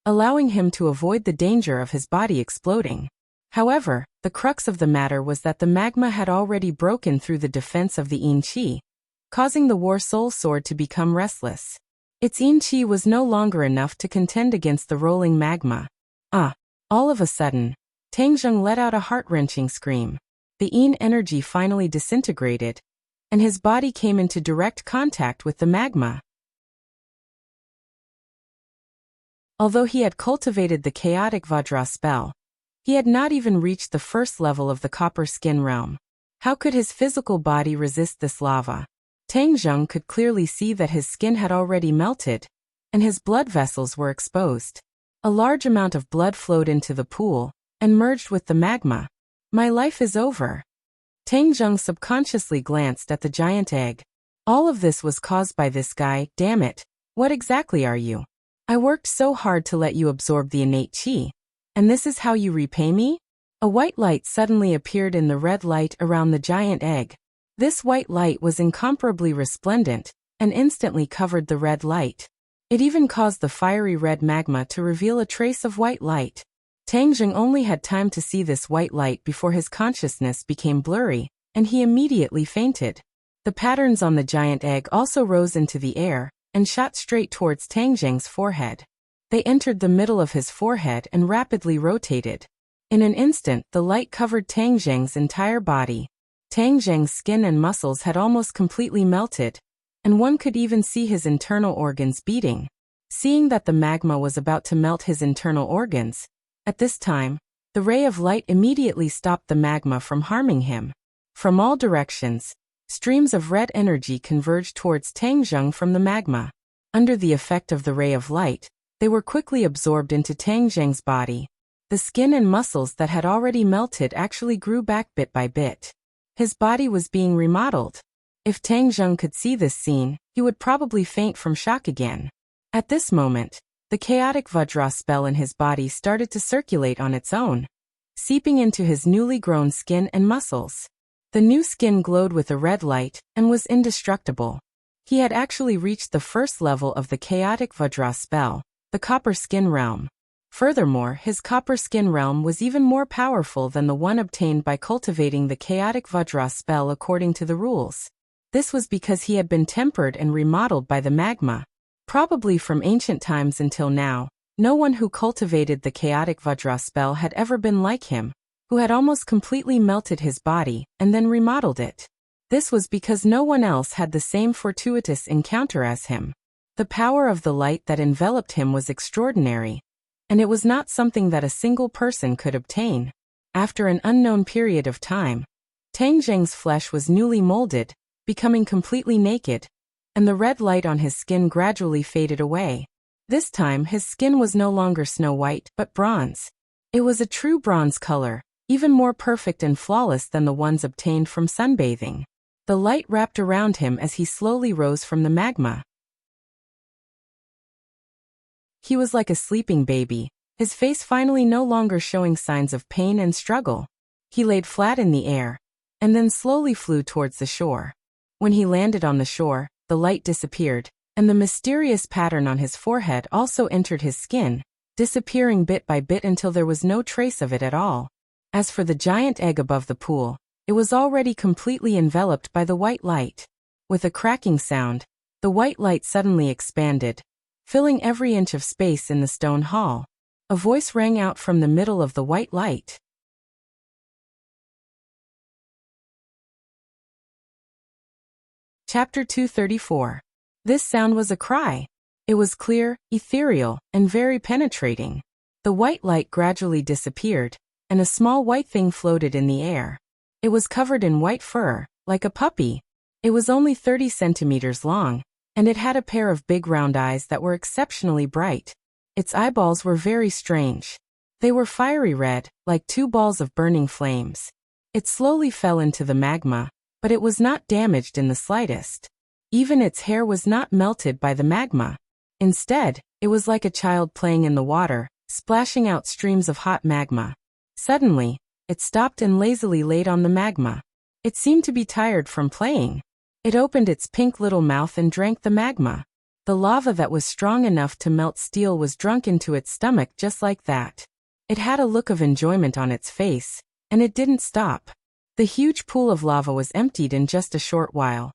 allowing him to avoid the danger of his body exploding. However, the crux of the matter was that the magma had already broken through the defense of the Yin Qi, causing the War Soul Sword to become restless. Its Yin Qi was no longer enough to contend against the rolling magma. All of a sudden, Tang Zheng let out a heart-wrenching scream. The Yin energy finally disintegrated, and his body came into direct contact with the magma. Although he had cultivated the chaotic Vajra spell, he had not even reached the first level of the copper skin realm. How could his physical body resist this lava? Tang Zheng could clearly see that his skin had already melted, and his blood vessels were exposed. A large amount of blood flowed into the pool, and merged with the magma. My life is over. Tang Zheng subconsciously glanced at the giant egg. All of this was caused by this guy. Damn it, what exactly are you? I worked so hard to let you absorb the innate qi, and this is how you repay me? A white light suddenly appeared in the red light around the giant egg. This white light was incomparably resplendent, and instantly covered the red light. It even caused the fiery red magma to reveal a trace of white light. Tang Zheng only had time to see this white light before his consciousness became blurry, and he immediately fainted. The patterns on the giant egg also rose into the air, and shot straight towards Tang Zheng's forehead. They entered the middle of his forehead and rapidly rotated. In an instant, the light covered Tang Zheng's entire body. Tang Zheng's skin and muscles had almost completely melted, and one could even see his internal organs beating. Seeing that the magma was about to melt his internal organs, at this time, the ray of light immediately stopped the magma from harming him. From all directions, streams of red energy converged towards Tang Zheng from the magma. Under the effect of the ray of light, they were quickly absorbed into Tang Zheng's body. The skin and muscles that had already melted actually grew back bit by bit. His body was being remodeled. If Tang Zheng could see this scene, he would probably faint from shock again. At this moment, the chaotic Vajra spell in his body started to circulate on its own, seeping into his newly grown skin and muscles. The new skin glowed with a red light and was indestructible. He had actually reached the first level of the chaotic Vajra spell, the copper skin realm. Furthermore, his copper skin realm was even more powerful than the one obtained by cultivating the chaotic Vajra spell according to the rules. This was because he had been tempered and remodeled by the magma. Probably from ancient times until now, no one who cultivated the chaotic Vajra spell had ever been like him, who had almost completely melted his body and then remodeled it. This was because no one else had the same fortuitous encounter as him. The power of the light that enveloped him was extraordinary, and it was not something that a single person could obtain. After an unknown period of time, Tang Zheng's flesh was newly molded, becoming completely naked, and the red light on his skin gradually faded away. This time his skin was no longer snow white, but bronze. It was a true bronze color, even more perfect and flawless than the ones obtained from sunbathing. The light wrapped around him as he slowly rose from the magma. He was like a sleeping baby, his face finally no longer showing signs of pain and struggle. He laid flat in the air, and then slowly flew towards the shore. When he landed on the shore, the light disappeared, and the mysterious pattern on his forehead also entered his skin, disappearing bit by bit until there was no trace of it at all. As for the giant egg above the pool, it was already completely enveloped by the white light. With a cracking sound, the white light suddenly expanded, filling every inch of space in the stone hall. A voice rang out from the middle of the white light. Chapter 234. This sound was a cry. It was clear, ethereal, and very penetrating. The white light gradually disappeared, and a small white thing floated in the air. It was covered in white fur, like a puppy. It was only 30 centimeters long, and it had a pair of big round eyes that were exceptionally bright. Its eyeballs were very strange. They were fiery red, like two balls of burning flames. It slowly fell into the magma, but it was not damaged in the slightest. Even its hair was not melted by the magma. Instead, it was like a child playing in the water, splashing out streams of hot magma. Suddenly, it stopped and lazily laid on the magma. It seemed to be tired from playing. It opened its pink little mouth and drank the magma. The lava that was strong enough to melt steel was drunk into its stomach just like that. It had a look of enjoyment on its face, and it didn't stop. The huge pool of lava was emptied in just a short while,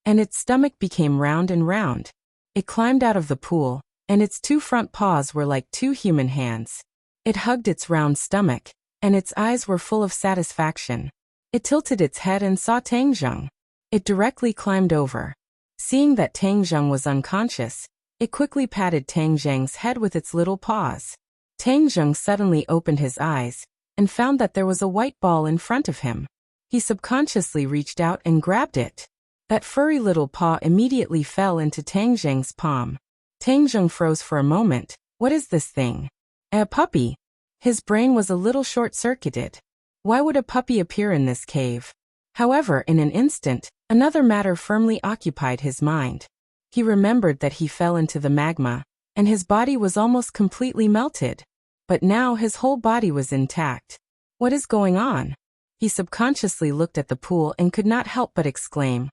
and its stomach became round and round. It climbed out of the pool, and its two front paws were like two human hands. It hugged its round stomach, and its eyes were full of satisfaction. It tilted its head and saw Tang Zheng. It directly climbed over. Seeing that Tang Zheng was unconscious, it quickly patted Tang Zheng's head with its little paws. Tang Zheng suddenly opened his eyes, and found that there was a white ball in front of him. He subconsciously reached out and grabbed it. That furry little paw immediately fell into Tang Zheng's palm. Tang Zheng froze for a moment. What is this thing? A puppy? His brain was a little short-circuited. Why would a puppy appear in this cave? However, in an instant, another matter firmly occupied his mind. He remembered that he fell into the magma, and his body was almost completely melted. But now his whole body was intact. What is going on? He subconsciously looked at the pool and could not help but exclaim,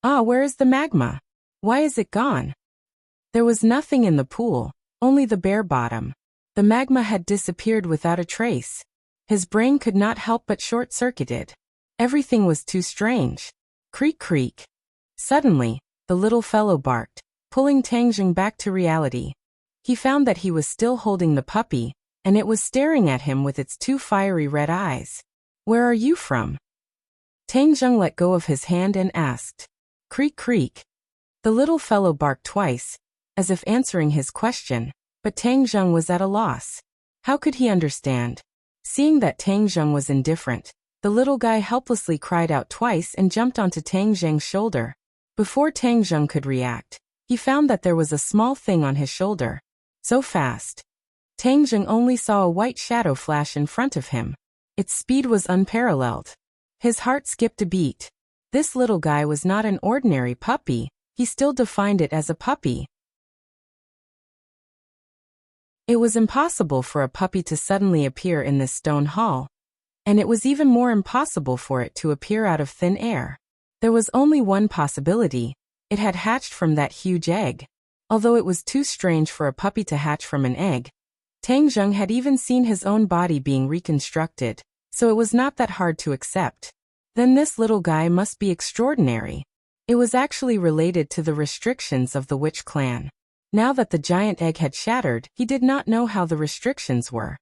"Ah, where is the magma? Why is it gone?" There was nothing in the pool, only the bare bottom. The magma had disappeared without a trace. His brain could not help but short-circuited. Everything was too strange. Creak creak. Suddenly, the little fellow barked, pulling Tang Zheng back to reality. He found that he was still holding the puppy, and it was staring at him with its two fiery red eyes. "Where are you from?" Tang Zheng let go of his hand and asked. Creak creak. The little fellow barked twice, as if answering his question, but Tang Zheng was at a loss. How could he understand? Seeing that Tang Zheng was indifferent, the little guy helplessly cried out twice and jumped onto Tang Zheng's shoulder. Before Tang Zheng could react, he found that there was a small thing on his shoulder. So fast. Tang Zheng only saw a white shadow flash in front of him. Its speed was unparalleled. His heart skipped a beat. This little guy was not an ordinary puppy, he still defined it as a puppy. It was impossible for a puppy to suddenly appear in this stone hall, and it was even more impossible for it to appear out of thin air. There was only one possibility: it had hatched from that huge egg. Although it was too strange for a puppy to hatch from an egg, Tang Zheng had even seen his own body being reconstructed, so it was not that hard to accept. Then this little guy must be extraordinary. It was actually related to the restrictions of the witch clan. Now that the giant egg had shattered, he did not know how the restrictions were.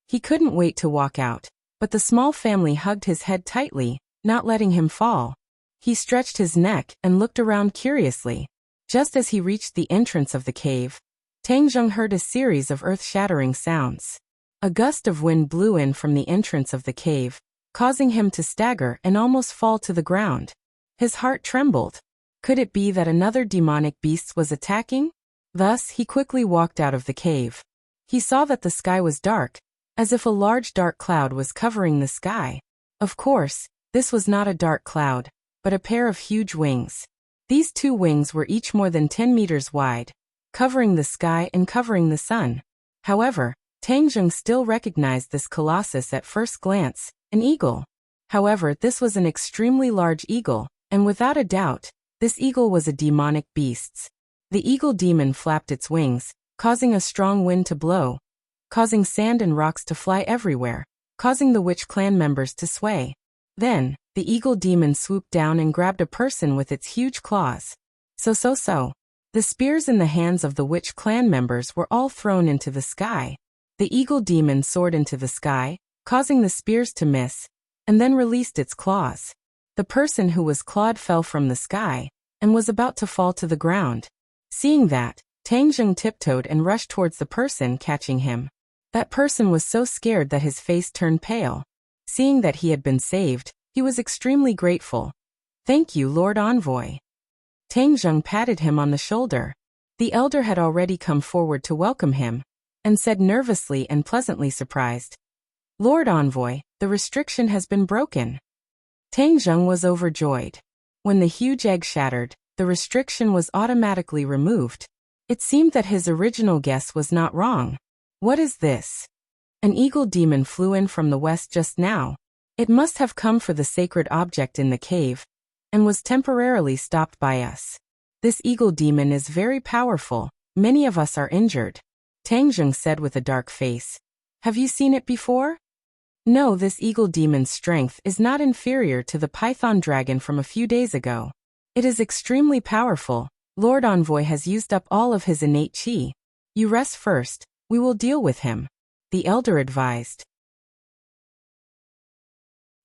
He couldn't wait to walk out, but the small family hugged his head tightly, not letting him fall. He stretched his neck and looked around curiously. Just as he reached the entrance of the cave, Tang Zheng heard a series of earth-shattering sounds. A gust of wind blew in from the entrance of the cave, causing him to stagger and almost fall to the ground. His heart trembled. Could it be that another demonic beast was attacking? Thus, he quickly walked out of the cave. He saw that the sky was dark, as if a large dark cloud was covering the sky. Of course, this was not a dark cloud, but a pair of huge wings. These two wings were each more than 10 meters wide, covering the sky and covering the sun. However, Tang Zheng still recognized this colossus at first glance, an eagle. However, this was an extremely large eagle, and without a doubt, this eagle was a demonic beast. The eagle demon flapped its wings, causing a strong wind to blow, causing sand and rocks to fly everywhere, causing the witch clan members to sway. Then, the eagle demon swooped down and grabbed a person with its huge claws. So. The spears in the hands of the witch clan members were all thrown into the sky. The eagle demon soared into the sky, causing the spears to miss, and then released its claws. The person who was clawed fell from the sky, and was about to fall to the ground. Seeing that, Tang Zheng tiptoed and rushed towards the person, catching him. That person was so scared that his face turned pale. Seeing that he had been saved, he was extremely grateful. "Thank you, Lord Envoy." Tang Zheng patted him on the shoulder. The elder had already come forward to welcome him, and said nervously and pleasantly surprised, "Lord Envoy, the restriction has been broken." Tang Zheng was overjoyed. When the huge egg shattered, the restriction was automatically removed. It seemed that his original guess was not wrong. What is this? An eagle demon flew in from the west just now. It must have come for the sacred object in the cave, and was temporarily stopped by us. This eagle demon is very powerful. Many of us are injured. Tang Zheng said with a dark face. Have you seen it before? No, this eagle demon's strength is not inferior to the python dragon from a few days ago. It is extremely powerful. Lord Envoy has used up all of his innate qi. You rest first, we will deal with him, the elder advised.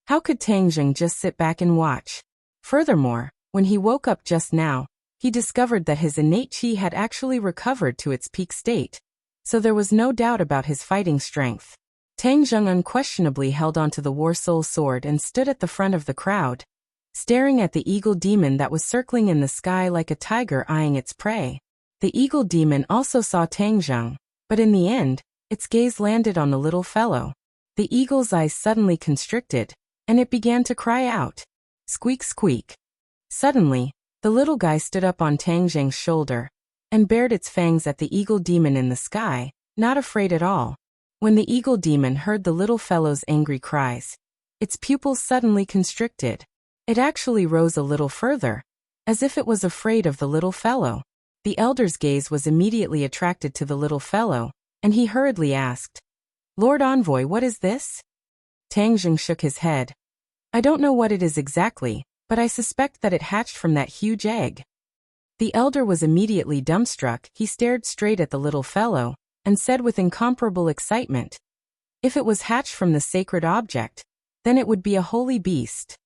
How could Tang Zheng just sit back and watch? Furthermore, when he woke up just now, he discovered that his innate qi had actually recovered to its peak state. So there was no doubt about his fighting strength. Tang Zheng unquestionably held onto the War Soul sword and stood at the front of the crowd, staring at the eagle demon that was circling in the sky like a tiger eyeing its prey. The eagle demon also saw Tang Zheng, but in the end, its gaze landed on the little fellow. The eagle's eyes suddenly constricted, and it began to cry out. Squeak, squeak. Suddenly, the little guy stood up on Tang Zheng's shoulder and bared its fangs at the eagle demon in the sky, not afraid at all. When the eagle demon heard the little fellow's angry cries, its pupils suddenly constricted. It actually rose a little further, as if it was afraid of the little fellow. The elder's gaze was immediately attracted to the little fellow, and he hurriedly asked, Lord Envoy, what is this? Tang Zheng shook his head. I don't know what it is exactly, but I suspect that it hatched from that huge egg. The elder was immediately dumbstruck. He stared straight at the little fellow, and said with incomparable excitement, if it was hatched from the sacred object, then it would be a holy beast.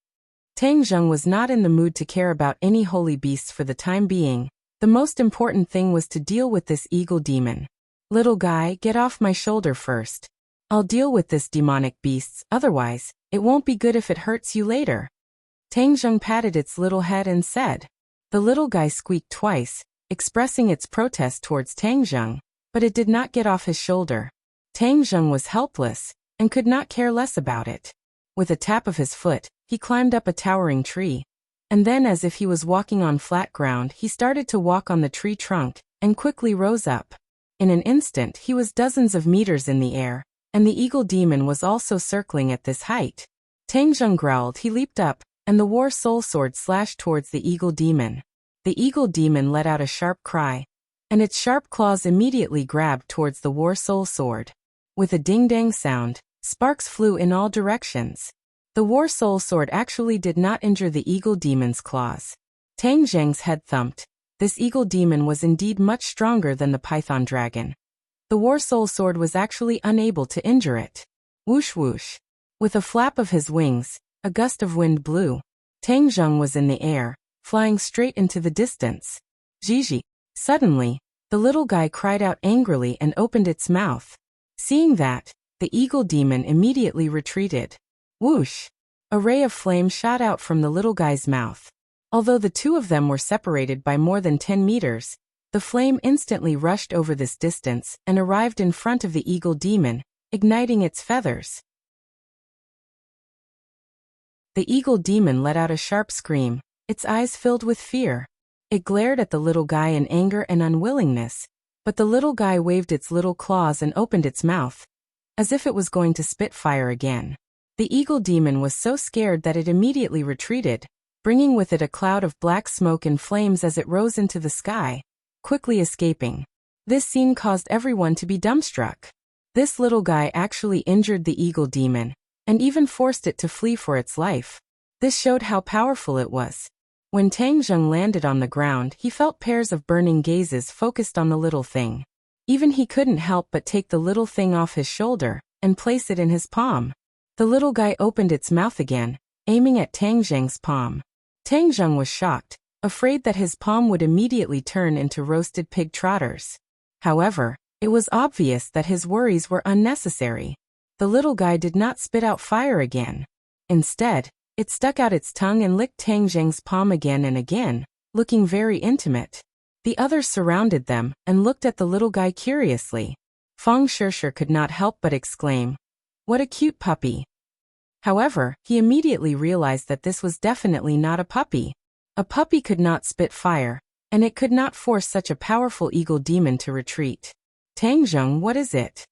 Tang Zheng was not in the mood to care about any holy beasts for the time being. The most important thing was to deal with this eagle demon. Little guy, get off my shoulder first. I'll deal with this demonic beast, otherwise, it won't be good if it hurts you later. Tang Zheng patted its little head and said. The little guy squeaked twice, expressing its protest towards Tang Zheng, but it did not get off his shoulder. Tang Zheng was helpless, and could not care less about it. With a tap of his foot, he climbed up a towering tree, and then as if he was walking on flat ground, he started to walk on the tree trunk, and quickly rose up. In an instant he was dozens of meters in the air, and the eagle demon was also circling at this height. Tang Zheng growled, he leaped up, and the war soul sword slashed towards the eagle demon. The eagle demon let out a sharp cry, and its sharp claws immediately grabbed towards the war soul sword. With a ding-dang sound, sparks flew in all directions. The war soul sword actually did not injure the eagle demon's claws. Tang Zheng's head thumped. This eagle demon was indeed much stronger than the python dragon. The war soul sword was actually unable to injure it. Whoosh whoosh. With a flap of his wings, a gust of wind blew. Tang Zheng was in the air, flying straight into the distance. Gigi. Suddenly, the little guy cried out angrily and opened its mouth. Seeing that, the eagle demon immediately retreated. Whoosh! A ray of flame shot out from the little guy's mouth. Although the two of them were separated by more than 10 meters, The flame instantly rushed over this distance and arrived in front of the eagle demon, igniting its feathers. The eagle demon let out a sharp scream, its eyes filled with fear. It glared at the little guy in anger and unwillingness, but the little guy waved its little claws and opened its mouth, as if it was going to spit fire again. The eagle demon was so scared that it immediately retreated, bringing with it a cloud of black smoke and flames as it rose into the sky, quickly escaping. This scene caused everyone to be dumbstruck. This little guy actually injured the eagle demon, and even forced it to flee for its life. This showed how powerful it was. When Tang Zheng landed on the ground, he felt pairs of burning gazes focused on the little thing. Even he couldn't help but take the little thing off his shoulder and place it in his palm. The little guy opened its mouth again, aiming at Tang Zheng's palm. Tang Zheng was shocked, afraid that his palm would immediately turn into roasted pig trotters. However, it was obvious that his worries were unnecessary. The little guy did not spit out fire again. Instead, it stuck out its tongue and licked Tang Zheng's palm again and again, looking very intimate. The others surrounded them and looked at the little guy curiously. Fang Shishir could not help but exclaim, "What a cute puppy." However, he immediately realized that this was definitely not a puppy. A puppy could not spit fire, and it could not force such a powerful eagle demon to retreat. "Tang Zheng, what is it?"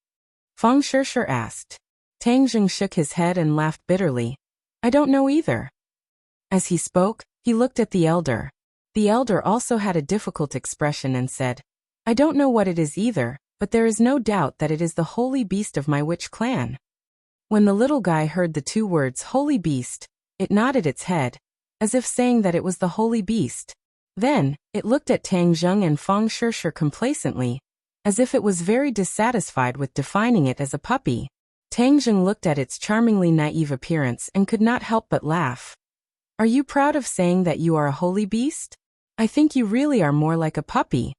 Fang Shishir asked. Tang Zheng shook his head and laughed bitterly. "I don't know either." As he spoke, he looked at the elder. The elder also had a difficult expression and said, "I don't know what it is either, but there is no doubt that it is the holy beast of my witch clan." When the little guy heard the two words holy beast, it nodded its head, as if saying that it was the holy beast. Then, it looked at Tang Zheng and Fang Shishir complacently, as if it was very dissatisfied with defining it as a puppy. Tang Zheng looked at its charmingly naive appearance and could not help but laugh. "Are you proud of saying that you are a holy beast? I think you really are more like a puppy."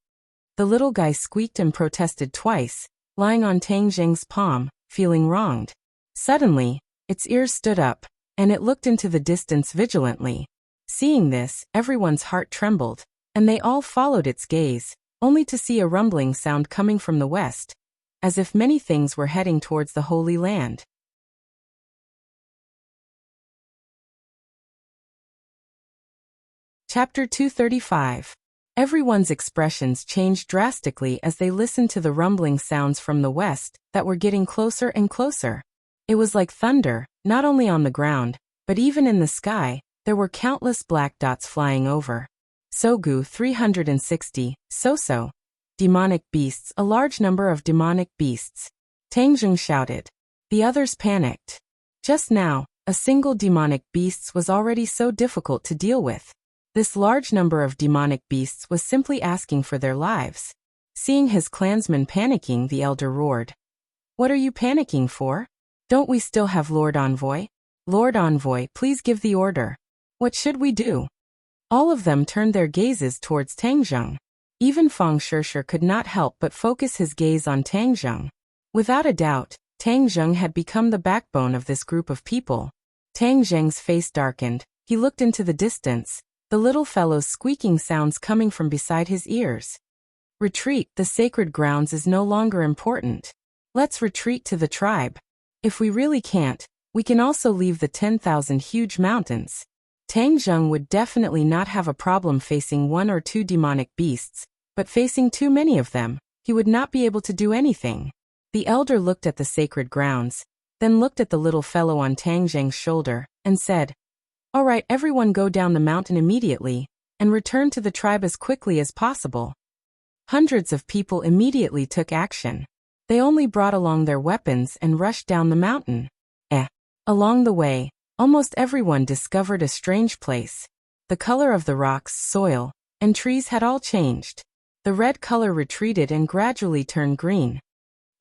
The little guy squeaked and protested twice, lying on Tang Zheng's palm, feeling wronged. Suddenly, its ears stood up, and it looked into the distance vigilantly. Seeing this, everyone's heart trembled, and they all followed its gaze, only to see a rumbling sound coming from the west, as if many things were heading towards the Holy Land. Chapter 235. Everyone's expressions changed drastically as they listened to the rumbling sounds from the west that were getting closer and closer. It was like thunder, not only on the ground, but even in the sky. There were countless black dots flying over. Sogu 360, So. Demonic beasts, a large number of demonic beasts. Tang Zheng shouted. The others panicked. Just now, a single demonic beast was already so difficult to deal with. This large number of demonic beasts was simply asking for their lives. Seeing his clansmen panicking, the elder roared. "What are you panicking for? Don't we still have Lord Envoy? Lord Envoy, please give the order. What should we do?" All of them turned their gazes towards Tang Zheng. Even Fang Shishir could not help but focus his gaze on Tang Zheng. Without a doubt, Tang Zheng had become the backbone of this group of people. Tang Zheng's face darkened. He looked into the distance, the little fellow's squeaking sounds coming from beside his ears. "Retreat, the sacred grounds is no longer important. Let's retreat to the tribe. If we really can't, we can also leave the 10,000 huge mountains." Tang Zheng would definitely not have a problem facing one or two demonic beasts, but facing too many of them, he would not be able to do anything. The elder looked at the sacred grounds, then looked at the little fellow on Tang Zheng's shoulder, and said, "All right, everyone go down the mountain immediately, and return to the tribe as quickly as possible." Hundreds of people immediately took action. They only brought along their weapons and rushed down the mountain. Along the way, almost everyone discovered a strange place. The color of the rocks, soil, and trees had all changed. The red color retreated and gradually turned green.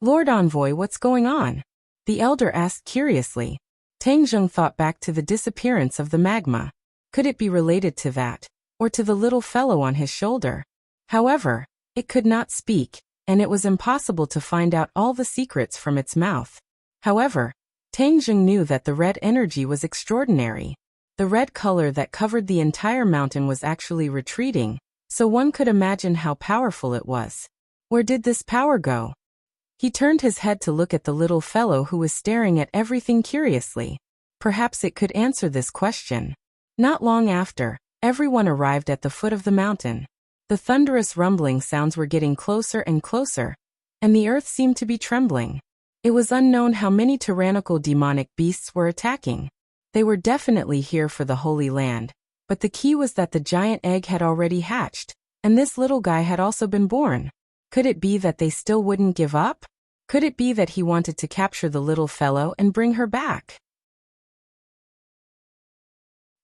"Lord Envoy, what's going on?" the elder asked curiously. Tang Zheng thought back to the disappearance of the magma. Could it be related to that, or to the little fellow on his shoulder? However, it could not speak, and it was impossible to find out all the secrets from its mouth. However, Tang Zheng knew that the red energy was extraordinary. The red color that covered the entire mountain was actually retreating, so one could imagine how powerful it was. Where did this power go? He turned his head to look at the little fellow who was staring at everything curiously. Perhaps it could answer this question. Not long after, everyone arrived at the foot of the mountain. The thunderous rumbling sounds were getting closer and closer, and the earth seemed to be trembling. It was unknown how many tyrannical demonic beasts were attacking. They were definitely here for the Holy Land, but the key was that the giant egg had already hatched, and this little guy had also been born. Could it be that they still wouldn't give up? Could it be that he wanted to capture the little fellow and bring her back?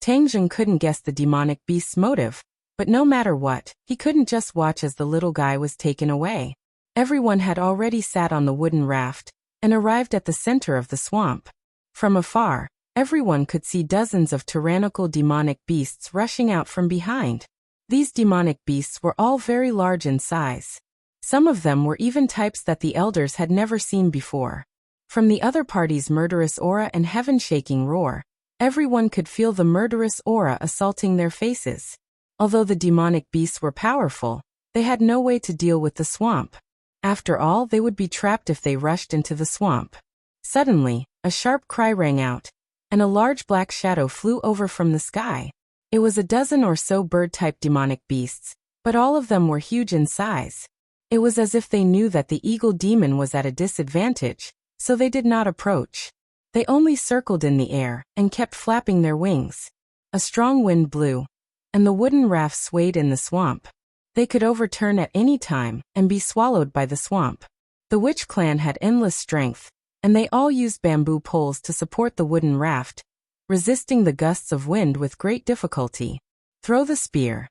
Tang Zheng couldn't guess the demonic beast's motive, but no matter what, he couldn't just watch as the little guy was taken away. Everyone had already sat on the wooden raft and arrived at the center of the swamp. From afar, everyone could see dozens of tyrannical demonic beasts rushing out from behind. These demonic beasts were all very large in size. Some of them were even types that the elders had never seen before. From the other party's murderous aura and heaven-shaking roar, everyone could feel the murderous aura assaulting their faces. Although the demonic beasts were powerful, they had no way to deal with the swamp. After all, they would be trapped if they rushed into the swamp. Suddenly, a sharp cry rang out, and a large black shadow flew over from the sky. It was a dozen or so bird-type demonic beasts, but all of them were huge in size. It was as if they knew that the eagle demon was at a disadvantage, so they did not approach. They only circled in the air and kept flapping their wings. A strong wind blew, and the wooden raft swayed in the swamp. They could overturn at any time and be swallowed by the swamp. The witch clan had endless strength, and they all used bamboo poles to support the wooden raft, resisting the gusts of wind with great difficulty. Throw the spear.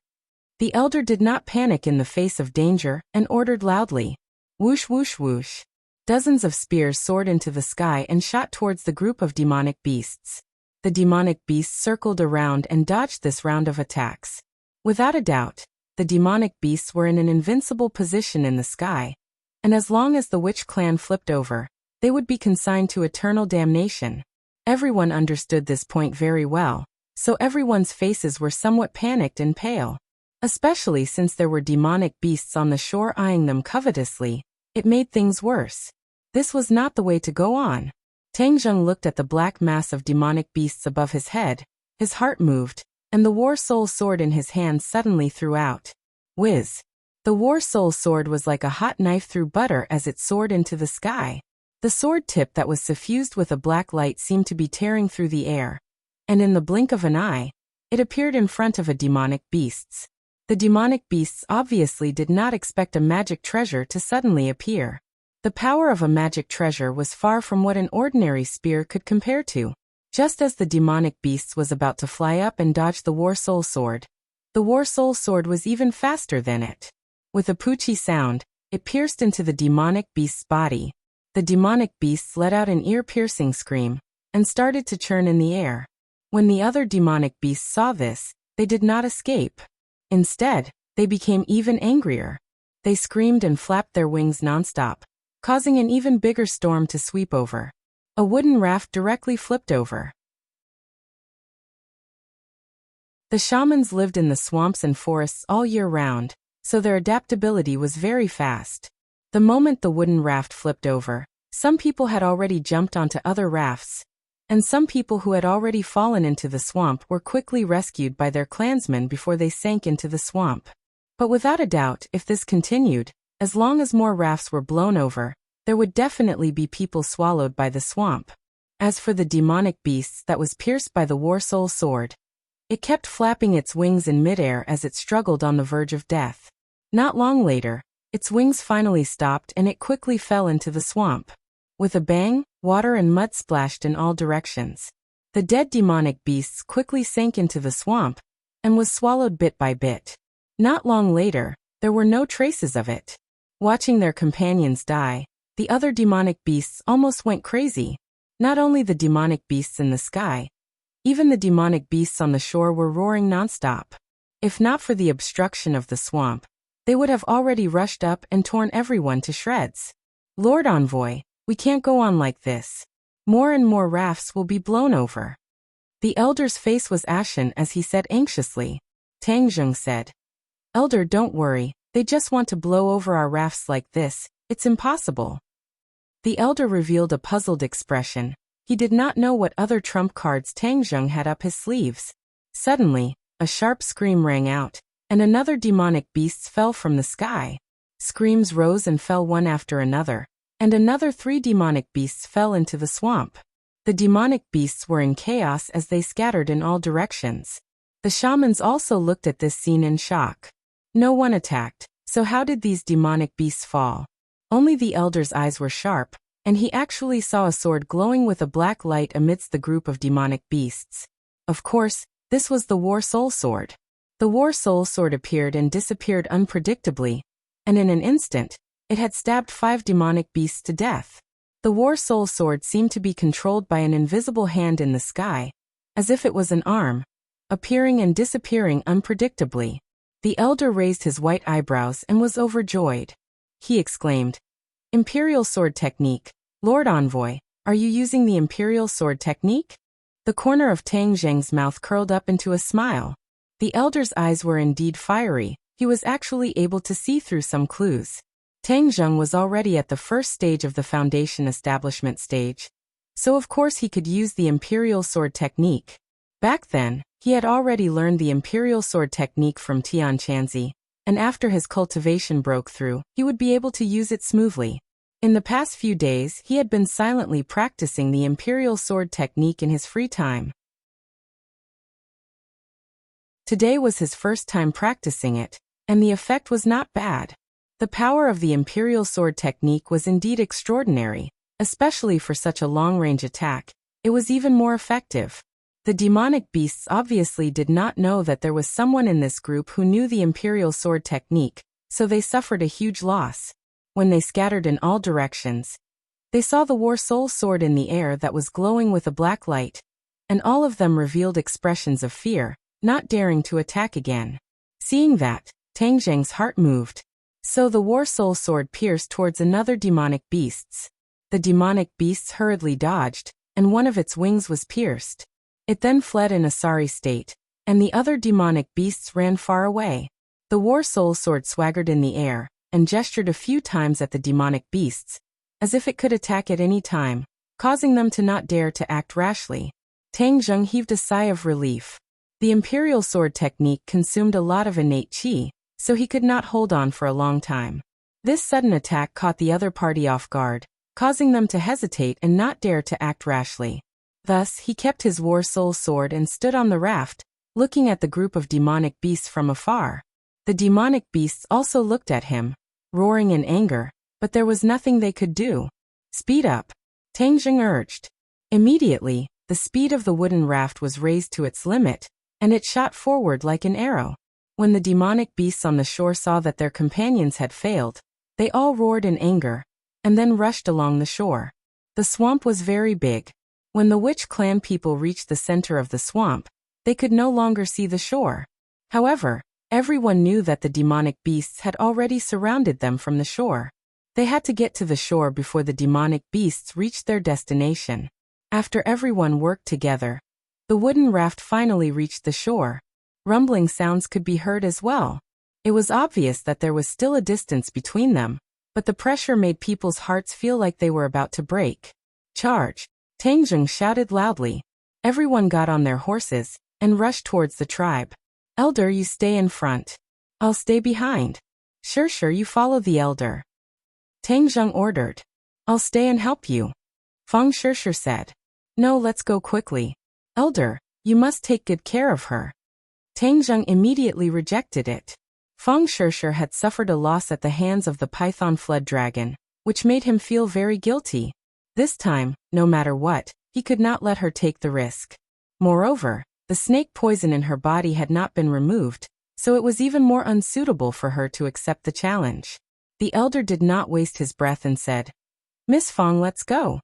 The elder did not panic in the face of danger and ordered loudly. Whoosh whoosh whoosh. Dozens of spears soared into the sky and shot towards the group of demonic beasts. The demonic beasts circled around and dodged this round of attacks. Without a doubt, the demonic beasts were in an invincible position in the sky, and as long as the witch clan flipped over, they would be consigned to eternal damnation. Everyone understood this point very well, so everyone's faces were somewhat panicked and pale. Especially since there were demonic beasts on the shore eyeing them covetously, it made things worse. This was not the way to go on. Tang Zheng looked at the black mass of demonic beasts above his head, his heart moved, and the war soul sword in his hand suddenly threw out. Whiz! The war soul sword was like a hot knife through butter as it soared into the sky. The sword tip that was suffused with a black light seemed to be tearing through the air, and in the blink of an eye, it appeared in front of a demonic beasts. The demonic beasts obviously did not expect a magic treasure to suddenly appear. The power of a magic treasure was far from what an ordinary spear could compare to. Just as the demonic beasts was about to fly up and dodge the war soul sword, the war soul sword was even faster than it. With a poochie sound, it pierced into the demonic beast's body. The demonic beasts let out an ear-piercing scream and started to churn in the air. When the other demonic beasts saw this, they did not escape. Instead, they became even angrier. They screamed and flapped their wings nonstop, causing an even bigger storm to sweep over. A wooden raft directly flipped over. The shamans lived in the swamps and forests all year round, so their adaptability was very fast. The moment the wooden raft flipped over, some people had already jumped onto other rafts, and some people who had already fallen into the swamp were quickly rescued by their clansmen before they sank into the swamp. But without a doubt, if this continued, as long as more rafts were blown over, there would definitely be people swallowed by the swamp. As for the demonic beasts that was pierced by the war soul sword, it kept flapping its wings in midair as it struggled on the verge of death. Not long later, its wings finally stopped and it quickly fell into the swamp. With a bang, water and mud splashed in all directions. The dead demonic beasts quickly sank into the swamp and was swallowed bit by bit. Not long later, there were no traces of it. Watching their companions die, the other demonic beasts almost went crazy. Not only the demonic beasts in the sky, even the demonic beasts on the shore were roaring nonstop. If not for the obstruction of the swamp, they would have already rushed up and torn everyone to shreds. Lord Envoy, we can't go on like this. More and more rafts will be blown over. The elder's face was ashen as he said anxiously. Tang Zheng said, Elder, don't worry, they just want to blow over our rafts like this, it's impossible. The elder revealed a puzzled expression. He did not know what other trump cards Tang Zheng had up his sleeves. Suddenly, a sharp scream rang out, and another demonic beast fell from the sky. Screams rose and fell one after another, and another 3 demonic beasts fell into the swamp. The demonic beasts were in chaos as they scattered in all directions. The shamans also looked at this scene in shock. No one attacked, so how did these demonic beasts fall? Only the elder's eyes were sharp, and he actually saw a sword glowing with a black light amidst the group of demonic beasts. Of course, this was the War Soul Sword. The War Soul Sword appeared and disappeared unpredictably, and in an instant, it had stabbed 5 demonic beasts to death. The War Soul Sword seemed to be controlled by an invisible hand in the sky, as if it was an arm, appearing and disappearing unpredictably. The elder raised his white eyebrows and was overjoyed. He exclaimed, "Imperial Sword Technique, Lord Envoy, are you using the Imperial Sword Technique?" The corner of Tang Zheng's mouth curled up into a smile. The elder's eyes were indeed fiery. He was actually able to see through some clues. Tang Zheng was already at the first stage of the foundation establishment stage, so of course he could use the Imperial Sword Technique. Back then, he had already learned the Imperial Sword Technique from Tian Chanzi, and after his cultivation broke through, he would be able to use it smoothly. In the past few days, he had been silently practicing the Imperial Sword Technique in his free time. Today was his first time practicing it, and the effect was not bad. The power of the Imperial Sword Technique was indeed extraordinary, especially for such a long-range attack. It was even more effective. The demonic beasts obviously did not know that there was someone in this group who knew the Imperial Sword Technique, so they suffered a huge loss. When they scattered in all directions, they saw the War Soul Sword in the air that was glowing with a black light, and all of them revealed expressions of fear, not daring to attack again. Seeing that, Tang Zheng's heart moved. So the War Soul Sword pierced towards another demonic beasts. The demonic beasts hurriedly dodged, and one of its wings was pierced. It then fled in a sorry state, and the other demonic beasts ran far away. The War Soul Sword swaggered in the air, and gestured a few times at the demonic beasts, as if it could attack at any time, causing them to not dare to act rashly. Tang Zheng heaved a sigh of relief. The Imperial Sword Technique consumed a lot of innate qi, so he could not hold on for a long time. This sudden attack caught the other party off guard, causing them to hesitate and not dare to act rashly. Thus, he kept his War Soul Sword and stood on the raft, looking at the group of demonic beasts from afar. The demonic beasts also looked at him, roaring in anger, but there was nothing they could do. "Speed up," Tang Zheng urged. Immediately, the speed of the wooden raft was raised to its limit, and it shot forward like an arrow. When the demonic beasts on the shore saw that their companions had failed, they all roared in anger, and then rushed along the shore. The swamp was very big. When the Witch Clan people reached the center of the swamp, they could no longer see the shore. However, everyone knew that the demonic beasts had already surrounded them from the shore. They had to get to the shore before the demonic beasts reached their destination. After everyone worked together, the wooden raft finally reached the shore. Rumbling sounds could be heard as well. It was obvious that there was still a distance between them, but the pressure made people's hearts feel like they were about to break. "Charge!" Tang Zheng shouted loudly. Everyone got on their horses and rushed towards the tribe. "Elder, you stay in front. I'll stay behind." Sure, you follow the elder," Tang Zheng ordered. "I'll stay and help you," Feng Sure said. "No, let's go quickly. Elder, you must take good care of her." Tang Zheng immediately rejected it. Feng Sure had suffered a loss at the hands of the Python Flood Dragon, which made him feel very guilty. This time, no matter what, he could not let her take the risk. Moreover, the snake poison in her body had not been removed, so it was even more unsuitable for her to accept the challenge. The elder did not waste his breath and said, "Miss Feng, let's go."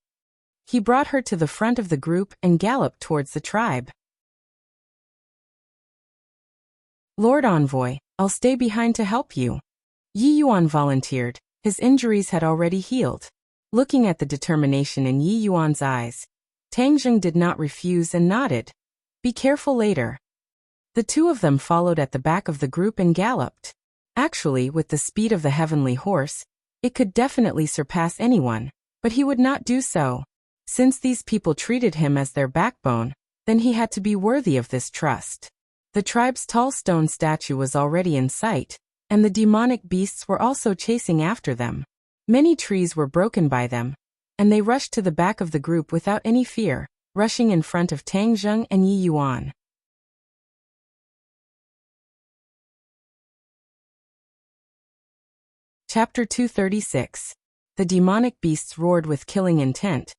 He brought her to the front of the group and galloped towards the tribe. "Lord Envoy, I'll stay behind to help you." Yi Yuan volunteered. His injuries had already healed. Looking at the determination in Yi Yuan's eyes, Tang Zheng did not refuse and nodded. "Be careful later." The two of them followed at the back of the group and galloped. Actually, with the speed of the heavenly horse, it could definitely surpass anyone, but he would not do so. Since these people treated him as their backbone, then he had to be worthy of this trust. The tribe's tall stone statue was already in sight, and the demonic beasts were also chasing after them. Many trees were broken by them, and they rushed to the back of the group without any fear, rushing in front of Tang Zheng and Yi Yuan. Chapter 236. The demonic beasts roared with killing intent,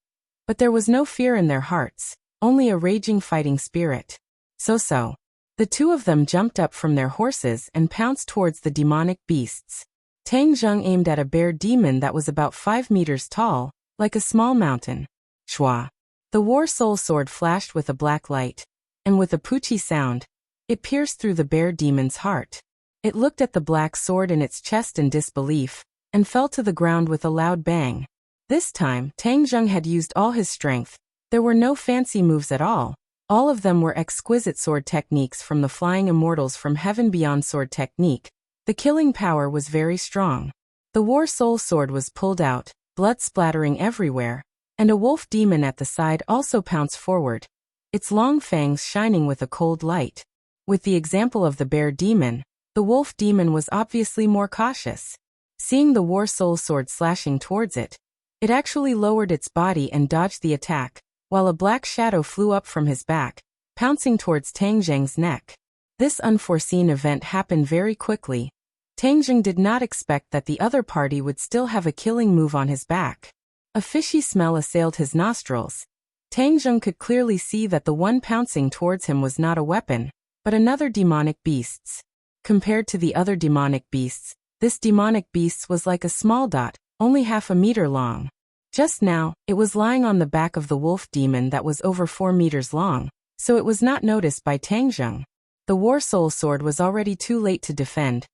but there was no fear in their hearts, only a raging fighting spirit. So. The two of them jumped up from their horses and pounced towards the demonic beasts. Tang Zheng aimed at a bear demon that was about 5 meters tall, like a small mountain. Shua. The war soul sword flashed with a black light, and with a poochie sound, it pierced through the bear demon's heart. It looked at the black sword in its chest in disbelief, and fell to the ground with a loud bang. This time, Tang Zheng had used all his strength. There were no fancy moves at all. All of them were exquisite sword techniques from the flying immortals from Heaven Beyond sword technique. The killing power was very strong. The war soul sword was pulled out, blood splattering everywhere, and a wolf demon at the side also pounced forward, its long fangs shining with a cold light. With the example of the bear demon, the wolf demon was obviously more cautious. Seeing the war soul sword slashing towards it, it actually lowered its body and dodged the attack, while a black shadow flew up from his back, pouncing towards Tang Zheng's neck. This unforeseen event happened very quickly. Tang Zheng did not expect that the other party would still have a killing move on his back. A fishy smell assailed his nostrils. Tang Zheng could clearly see that the one pouncing towards him was not a weapon, but another demonic beast's. Compared to the other demonic beasts, this demonic beast was like a small dot, only half a meter long. Just now, it was lying on the back of the wolf demon that was over 4 meters long, so it was not noticed by Tang Zheng. The war soul sword was already too late to defend,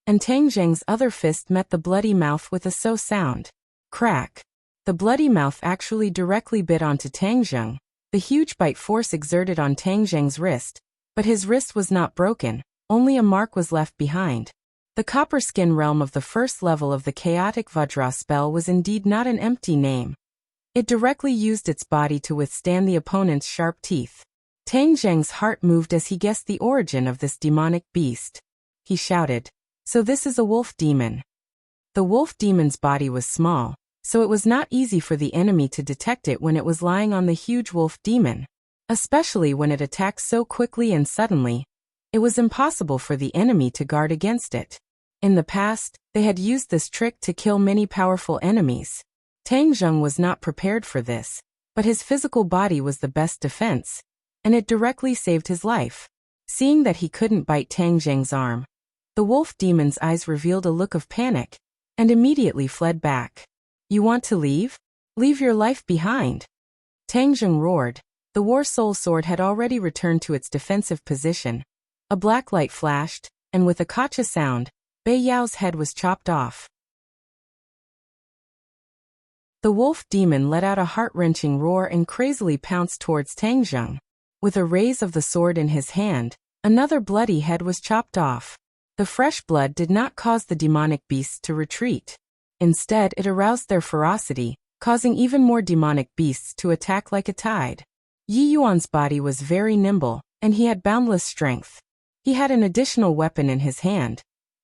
and Tang Zheng's other fist met the bloody mouth with a so sound. Crack. The bloody mouth actually directly bit onto Tang Zheng. The huge bite force exerted on Tang Zheng's wrist, but his wrist was not broken, only a mark was left behind. The copper skin realm of the first level of the chaotic Vajra spell was indeed not an empty name. It directly used its body to withstand the opponent's sharp teeth. Tang Zheng's heart moved as he guessed the origin of this demonic beast. He shouted, "So this is a wolf demon." The wolf demon's body was small, so it was not easy for the enemy to detect it when it was lying on the huge wolf demon. Especially when it attacked so quickly and suddenly, it was impossible for the enemy to guard against it. In the past, they had used this trick to kill many powerful enemies. Tang Zheng was not prepared for this, but his physical body was the best defense, and it directly saved his life. Seeing that he couldn't bite Tang Zheng's arm, the wolf demon's eyes revealed a look of panic, and immediately fled back. "You want to leave? Leave your life behind." Tang Zheng roared. The war soul sword had already returned to its defensive position. A black light flashed, and with a kacha sound, Bei Yao's head was chopped off. The wolf demon let out a heart-wrenching roar and crazily pounced towards Tang Zheng. With a raise of the sword in his hand, another bloody head was chopped off. The fresh blood did not cause the demonic beasts to retreat. Instead, it aroused their ferocity, causing even more demonic beasts to attack like a tide. Yi Yuan's body was very nimble, and he had boundless strength. He had an additional weapon in his hand,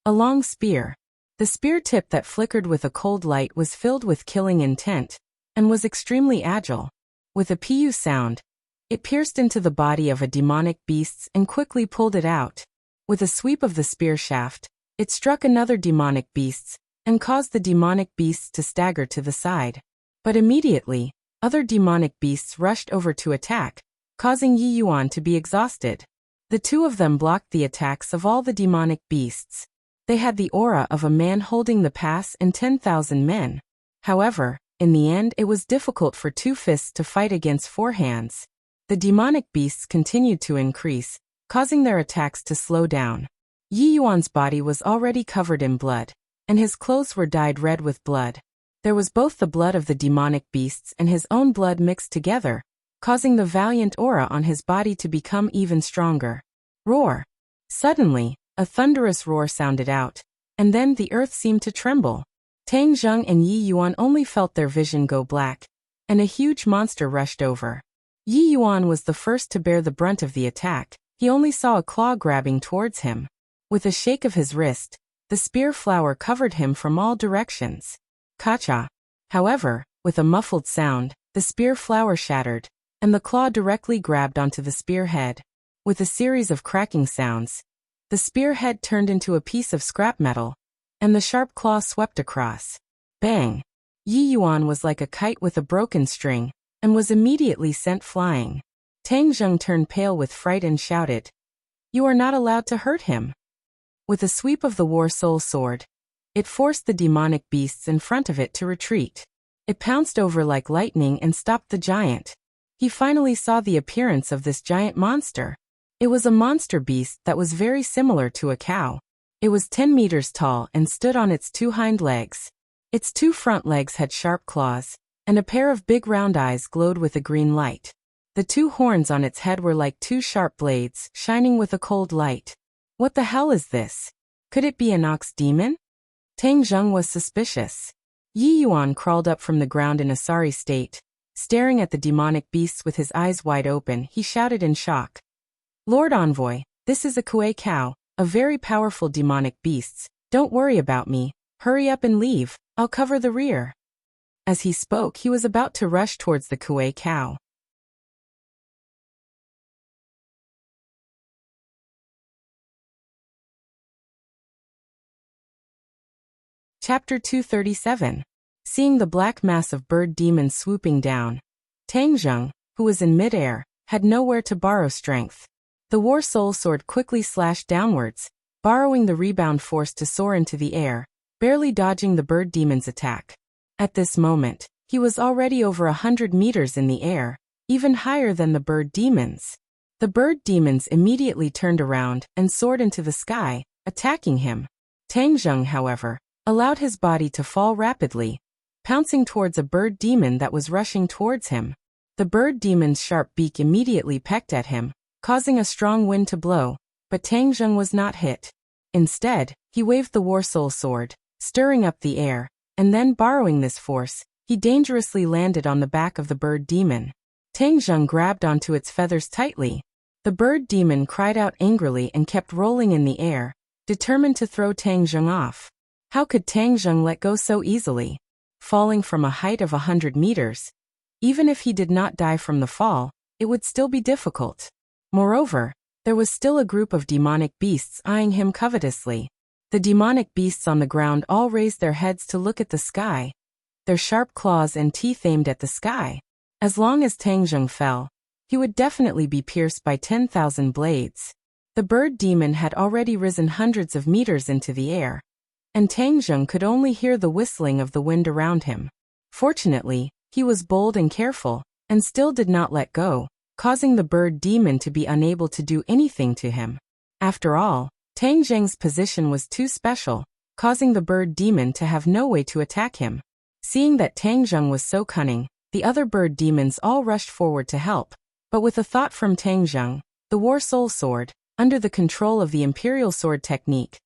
a long spear. The spear tip that flickered with a cold light was filled with killing intent, and was extremely agile. With a pu sound, it pierced into the body of a demonic beast and quickly pulled it out. With a sweep of the spear shaft, it struck another demonic beast, and caused the demonic beasts to stagger to the side. But immediately, other demonic beasts rushed over to attack, causing Yi Yuan to be exhausted. The two of them blocked the attacks of all the demonic beasts. They had the aura of a man holding the pass and 10,000 men. However, in the end it was difficult for two fists to fight against 4 hands. The demonic beasts continued to increase, causing their attacks to slow down. Yi Yuan's body was already covered in blood, and his clothes were dyed red with blood. There was both the blood of the demonic beasts and his own blood mixed together, causing the valiant aura on his body to become even stronger. Roar! Suddenly, a thunderous roar sounded out, and then the earth seemed to tremble. Tang Zheng and Yi Yuan only felt their vision go black, and a huge monster rushed over. Yi Yuan was the first to bear the brunt of the attack. He only saw a claw grabbing towards him. With a shake of his wrist, the spear flower covered him from all directions. Kacha. However, with a muffled sound, the spear flower shattered, and the claw directly grabbed onto the spearhead. With a series of cracking sounds, the spearhead turned into a piece of scrap metal, and the sharp claw swept across. Bang! Yi Yuan was like a kite with a broken string, and was immediately sent flying. Tang Zheng turned pale with fright and shouted, "You are not allowed to hurt him." With a sweep of the War Soul Sword, it forced the demonic beasts in front of it to retreat. It pounced over like lightning and stopped the giant. He finally saw the appearance of this giant monster. It was a monster beast that was very similar to a cow. It was 10 meters tall and stood on its 2 hind legs. Its 2 front legs had sharp claws, and a pair of big round eyes glowed with a green light. The 2 horns on its head were like 2 sharp blades, shining with a cold light. What the hell is this? Could it be an ox demon? Tang Zheng was suspicious. Yi Yuan crawled up from the ground in a sorry state. Staring at the demonic beasts with his eyes wide open, he shouted in shock, "Lord Envoy, this is a Kuei cow, a very powerful demonic beasts. Don't worry about me. Hurry up and leave. I'll cover the rear." As he spoke, he was about to rush towards the Kuei cow. Chapter 237. Seeing the black mass of bird demons swooping down, Tang Zheng, who was in midair, had nowhere to borrow strength. The War Soul Sword quickly slashed downwards, borrowing the rebound force to soar into the air, barely dodging the bird demon's attack. At this moment, he was already over 100 meters in the air, even higher than the bird demons. The bird demons immediately turned around and soared into the sky, attacking him. Tang Zheng, however, allowed his body to fall rapidly, pouncing towards a bird demon that was rushing towards him. The bird demon's sharp beak immediately pecked at him, causing a strong wind to blow, but Tang Zheng was not hit. Instead, he waved the War Soul Sword, stirring up the air, and then borrowing this force, he dangerously landed on the back of the bird demon. Tang Zheng grabbed onto its feathers tightly. The bird demon cried out angrily and kept rolling in the air, determined to throw Tang Zheng off. How could Tang Zheng let go so easily? Falling from a height of 100 meters. Even if he did not die from the fall, it would still be difficult. Moreover, there was still a group of demonic beasts eyeing him covetously. The demonic beasts on the ground all raised their heads to look at the sky, their sharp claws and teeth aimed at the sky. As long as Tang Zheng fell, he would definitely be pierced by 10,000 blades. The bird demon had already risen hundreds of meters into the air, and Tang Zheng could only hear the whistling of the wind around him. Fortunately, he was bold and careful, and still did not let go, causing the bird demon to be unable to do anything to him. After all, Tang Zheng's position was too special, causing the bird demon to have no way to attack him. Seeing that Tang Zheng was so cunning, the other bird demons all rushed forward to help. But with a thought from Tang Zheng, the War Soul Sword, under the control of the Imperial Sword technique,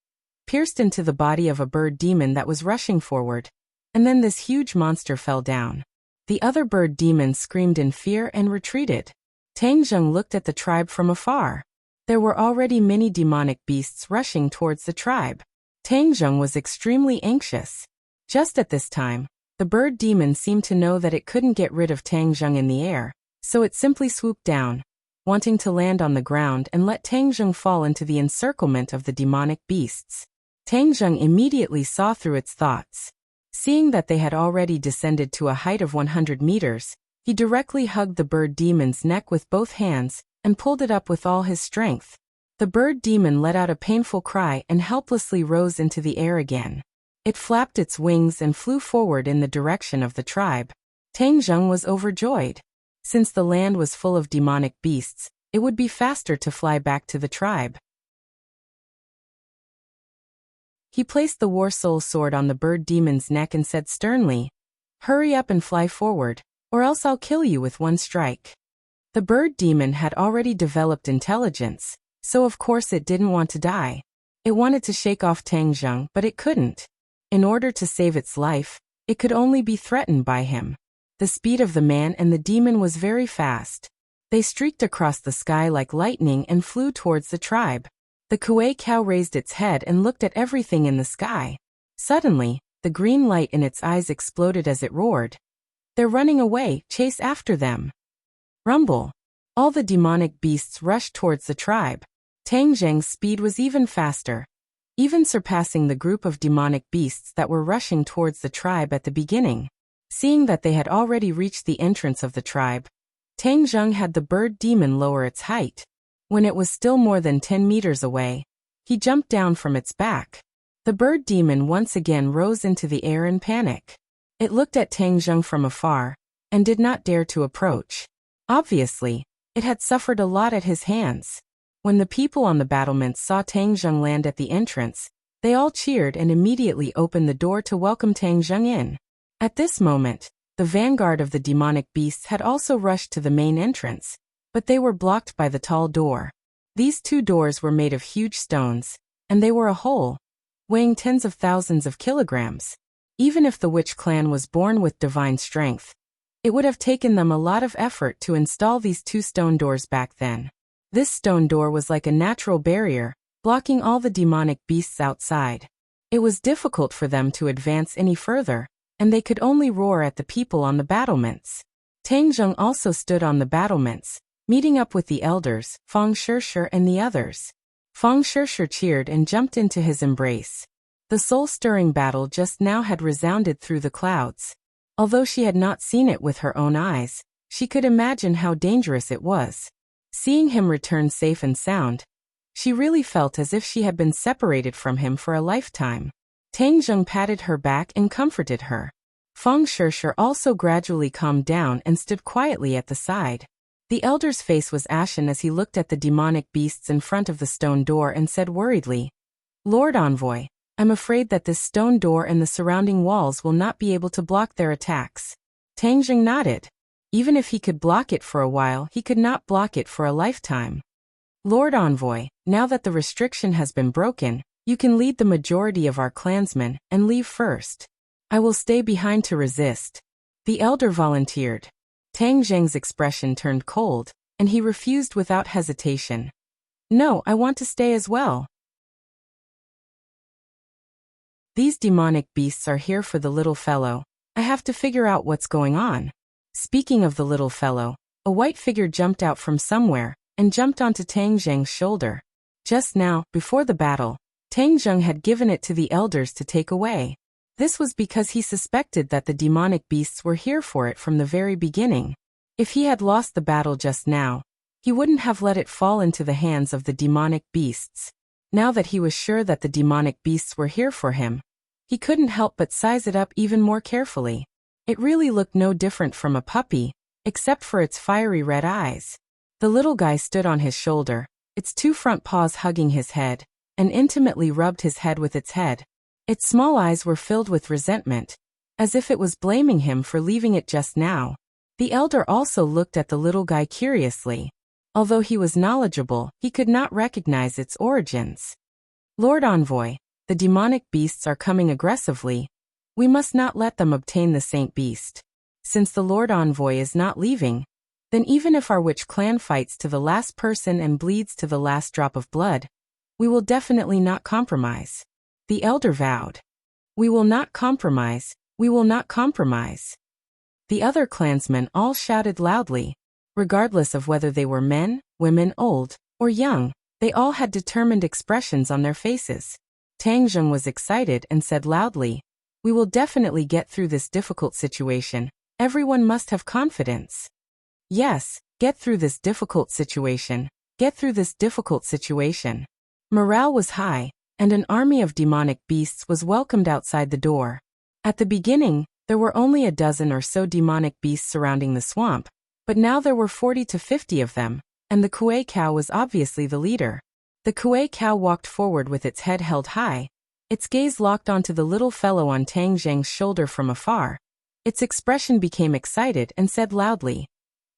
pierced into the body of a bird demon that was rushing forward, and then this huge monster fell down. The other bird demons screamed in fear and retreated. Tang Zheng looked at the tribe from afar. There were already many demonic beasts rushing towards the tribe. Tang Zheng was extremely anxious. Just at this time, the bird demon seemed to know that it couldn't get rid of Tang Zheng in the air, so it simply swooped down, wanting to land on the ground and let Tang Zheng fall into the encirclement of the demonic beasts. Tang Zheng immediately saw through its thoughts. Seeing that they had already descended to a height of 100 meters, he directly hugged the bird demon's neck with both hands and pulled it up with all his strength. The bird demon let out a painful cry and helplessly rose into the air again. It flapped its wings and flew forward in the direction of the tribe. Tang Zheng was overjoyed. Since the land was full of demonic beasts, it would be faster to fly back to the tribe. He placed the War Soul Sword on the bird demon's neck and said sternly, "Hurry up and fly forward, or else I'll kill you with one strike." The bird demon had already developed intelligence, so of course it didn't want to die. It wanted to shake off Tang Zheng, but it couldn't. In order to save its life, it could only be threatened by him. The speed of the man and the demon was very fast. They streaked across the sky like lightning and flew towards the tribe. The Kuei cow raised its head and looked at everything in the sky. Suddenly, the green light in its eyes exploded as it roared. They're running away, chase after them. Rumble. All the demonic beasts rushed towards the tribe. Tang Zheng's speed was even faster, even surpassing the group of demonic beasts that were rushing towards the tribe at the beginning. Seeing that they had already reached the entrance of the tribe, Tang Zheng had the bird demon lower its height. When it was still more than 10 meters away, he jumped down from its back. The bird demon once again rose into the air in panic. It looked at Tang Zheng from afar, and did not dare to approach. Obviously, it had suffered a lot at his hands. When the people on the battlements saw Tang Zheng land at the entrance, they all cheered and immediately opened the door to welcome Tang Zheng in. At this moment, the vanguard of the demonic beasts had also rushed to the main entrance, but they were blocked by the tall door. These two doors were made of huge stones, and they were a whole, weighing tens of thousands of kilograms. Even if the witch clan was born with divine strength, it would have taken them a lot of effort to install these two stone doors back then. This stone door was like a natural barrier, blocking all the demonic beasts outside. It was difficult for them to advance any further, and they could only roar at the people on the battlements. Tang Zheng also stood on the battlements, meeting up with the elders, Fang Shishir and the others. Fang Shishir cheered and jumped into his embrace. The soul-stirring battle just now had resounded through the clouds. Although she had not seen it with her own eyes, she could imagine how dangerous it was. Seeing him return safe and sound, she really felt as if she had been separated from him for a lifetime. Tang Zheng patted her back and comforted her. Fang Shishir also gradually calmed down and stood quietly at the side. The elder's face was ashen as he looked at the demonic beasts in front of the stone door and said worriedly, "Lord Envoy, I'm afraid that this stone door and the surrounding walls will not be able to block their attacks." Tang Zheng nodded. Even if he could block it for a while, he could not block it for a lifetime. "Lord Envoy, now that the restriction has been broken, you can lead the majority of our clansmen and leave first. I will stay behind to resist." The elder volunteered. Tang Zheng's expression turned cold, and he refused without hesitation. "No, I want to stay as well. These demonic beasts are here for the little fellow. I have to figure out what's going on." Speaking of the little fellow, a white figure jumped out from somewhere and jumped onto Tang Zheng's shoulder. Just now, before the battle, Tang Zheng had given it to the elders to take away. This was because he suspected that the demonic beasts were here for it from the very beginning. If he had lost the battle just now, he wouldn't have let it fall into the hands of the demonic beasts. Now that he was sure that the demonic beasts were here for him, he couldn't help but size it up even more carefully. It really looked no different from a puppy, except for its fiery red eyes. The little guy stood on his shoulder, its two front paws hugging his head, and intimately rubbed his head with its head. Its small eyes were filled with resentment, as if it was blaming him for leaving it just now. The elder also looked at the little guy curiously. Although he was knowledgeable, he could not recognize its origins. "Lord Envoy, the demonic beasts are coming aggressively. We must not let them obtain the Saint Beast. Since the Lord Envoy is not leaving, then even if our witch clan fights to the last person and bleeds to the last drop of blood, we will definitely not compromise." The elder vowed. "We will not compromise, we will not compromise." The other clansmen all shouted loudly. Regardless of whether they were men, women, old, or young, they all had determined expressions on their faces. Tang Zheng was excited and said loudly, "We will definitely get through this difficult situation. Everyone must have confidence." Yes, get through this difficult situation. Get through this difficult situation. Morale was high, and an army of demonic beasts was welcomed outside the door. At the beginning, there were only a dozen or so demonic beasts surrounding the swamp, but now there were 40 to 50 of them, and the Kuei cow was obviously the leader. The Kuei cow walked forward with its head held high, its gaze locked onto the little fellow on Tang Zheng's shoulder from afar. Its expression became excited and said loudly,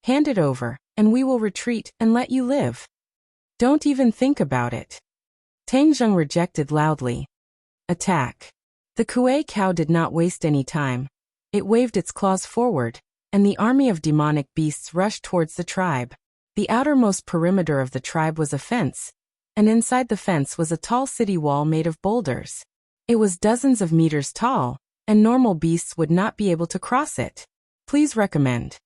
"Hand it over, and we will retreat and let you live. Don't even think about it." Tang Zheng rejected loudly. Attack. The Kuei cow did not waste any time. It waved its claws forward, and the army of demonic beasts rushed towards the tribe. The outermost perimeter of the tribe was a fence, and inside the fence was a tall city wall made of boulders. It was dozens of meters tall, and normal beasts would not be able to cross it. Please recommend.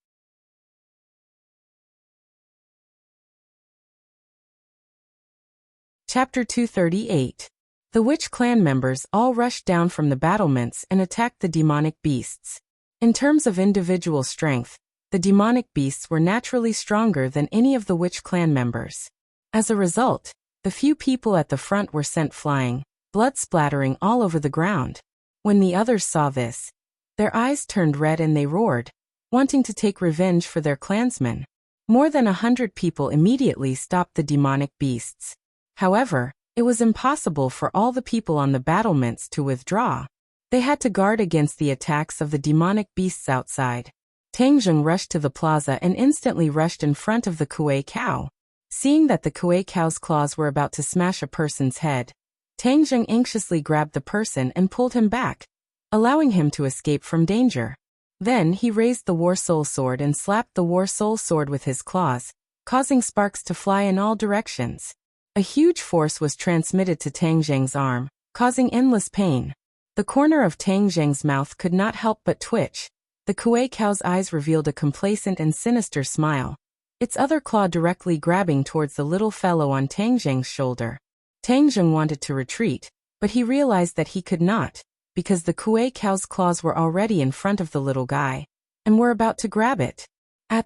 Chapter 238. The witch clan members all rushed down from the battlements and attacked the demonic beasts. In terms of individual strength, the demonic beasts were naturally stronger than any of the witch clan members. As a result, the few people at the front were sent flying, blood splattering all over the ground. When the others saw this, their eyes turned red and they roared, wanting to take revenge for their clansmen. More than 100 people immediately stopped the demonic beasts. However, it was impossible for all the people on the battlements to withdraw. They had to guard against the attacks of the demonic beasts outside. Tang Zheng rushed to the plaza and instantly rushed in front of the Kuei cow. Seeing that the Kuei cow's claws were about to smash a person's head, Tang Zheng anxiously grabbed the person and pulled him back, allowing him to escape from danger. Then he raised the War Soul Sword and slapped the War Soul Sword with his claws, causing sparks to fly in all directions. A huge force was transmitted to Tang Zheng's arm, causing endless pain. The corner of Tang Zheng's mouth could not help but twitch. The Kuei cow's eyes revealed a complacent and sinister smile, its other claw directly grabbing towards the little fellow on Tang Zheng's shoulder. Tang Zheng wanted to retreat, but he realized that he could not, because the Kuei cow's claws were already in front of the little guy, and were about to grab it.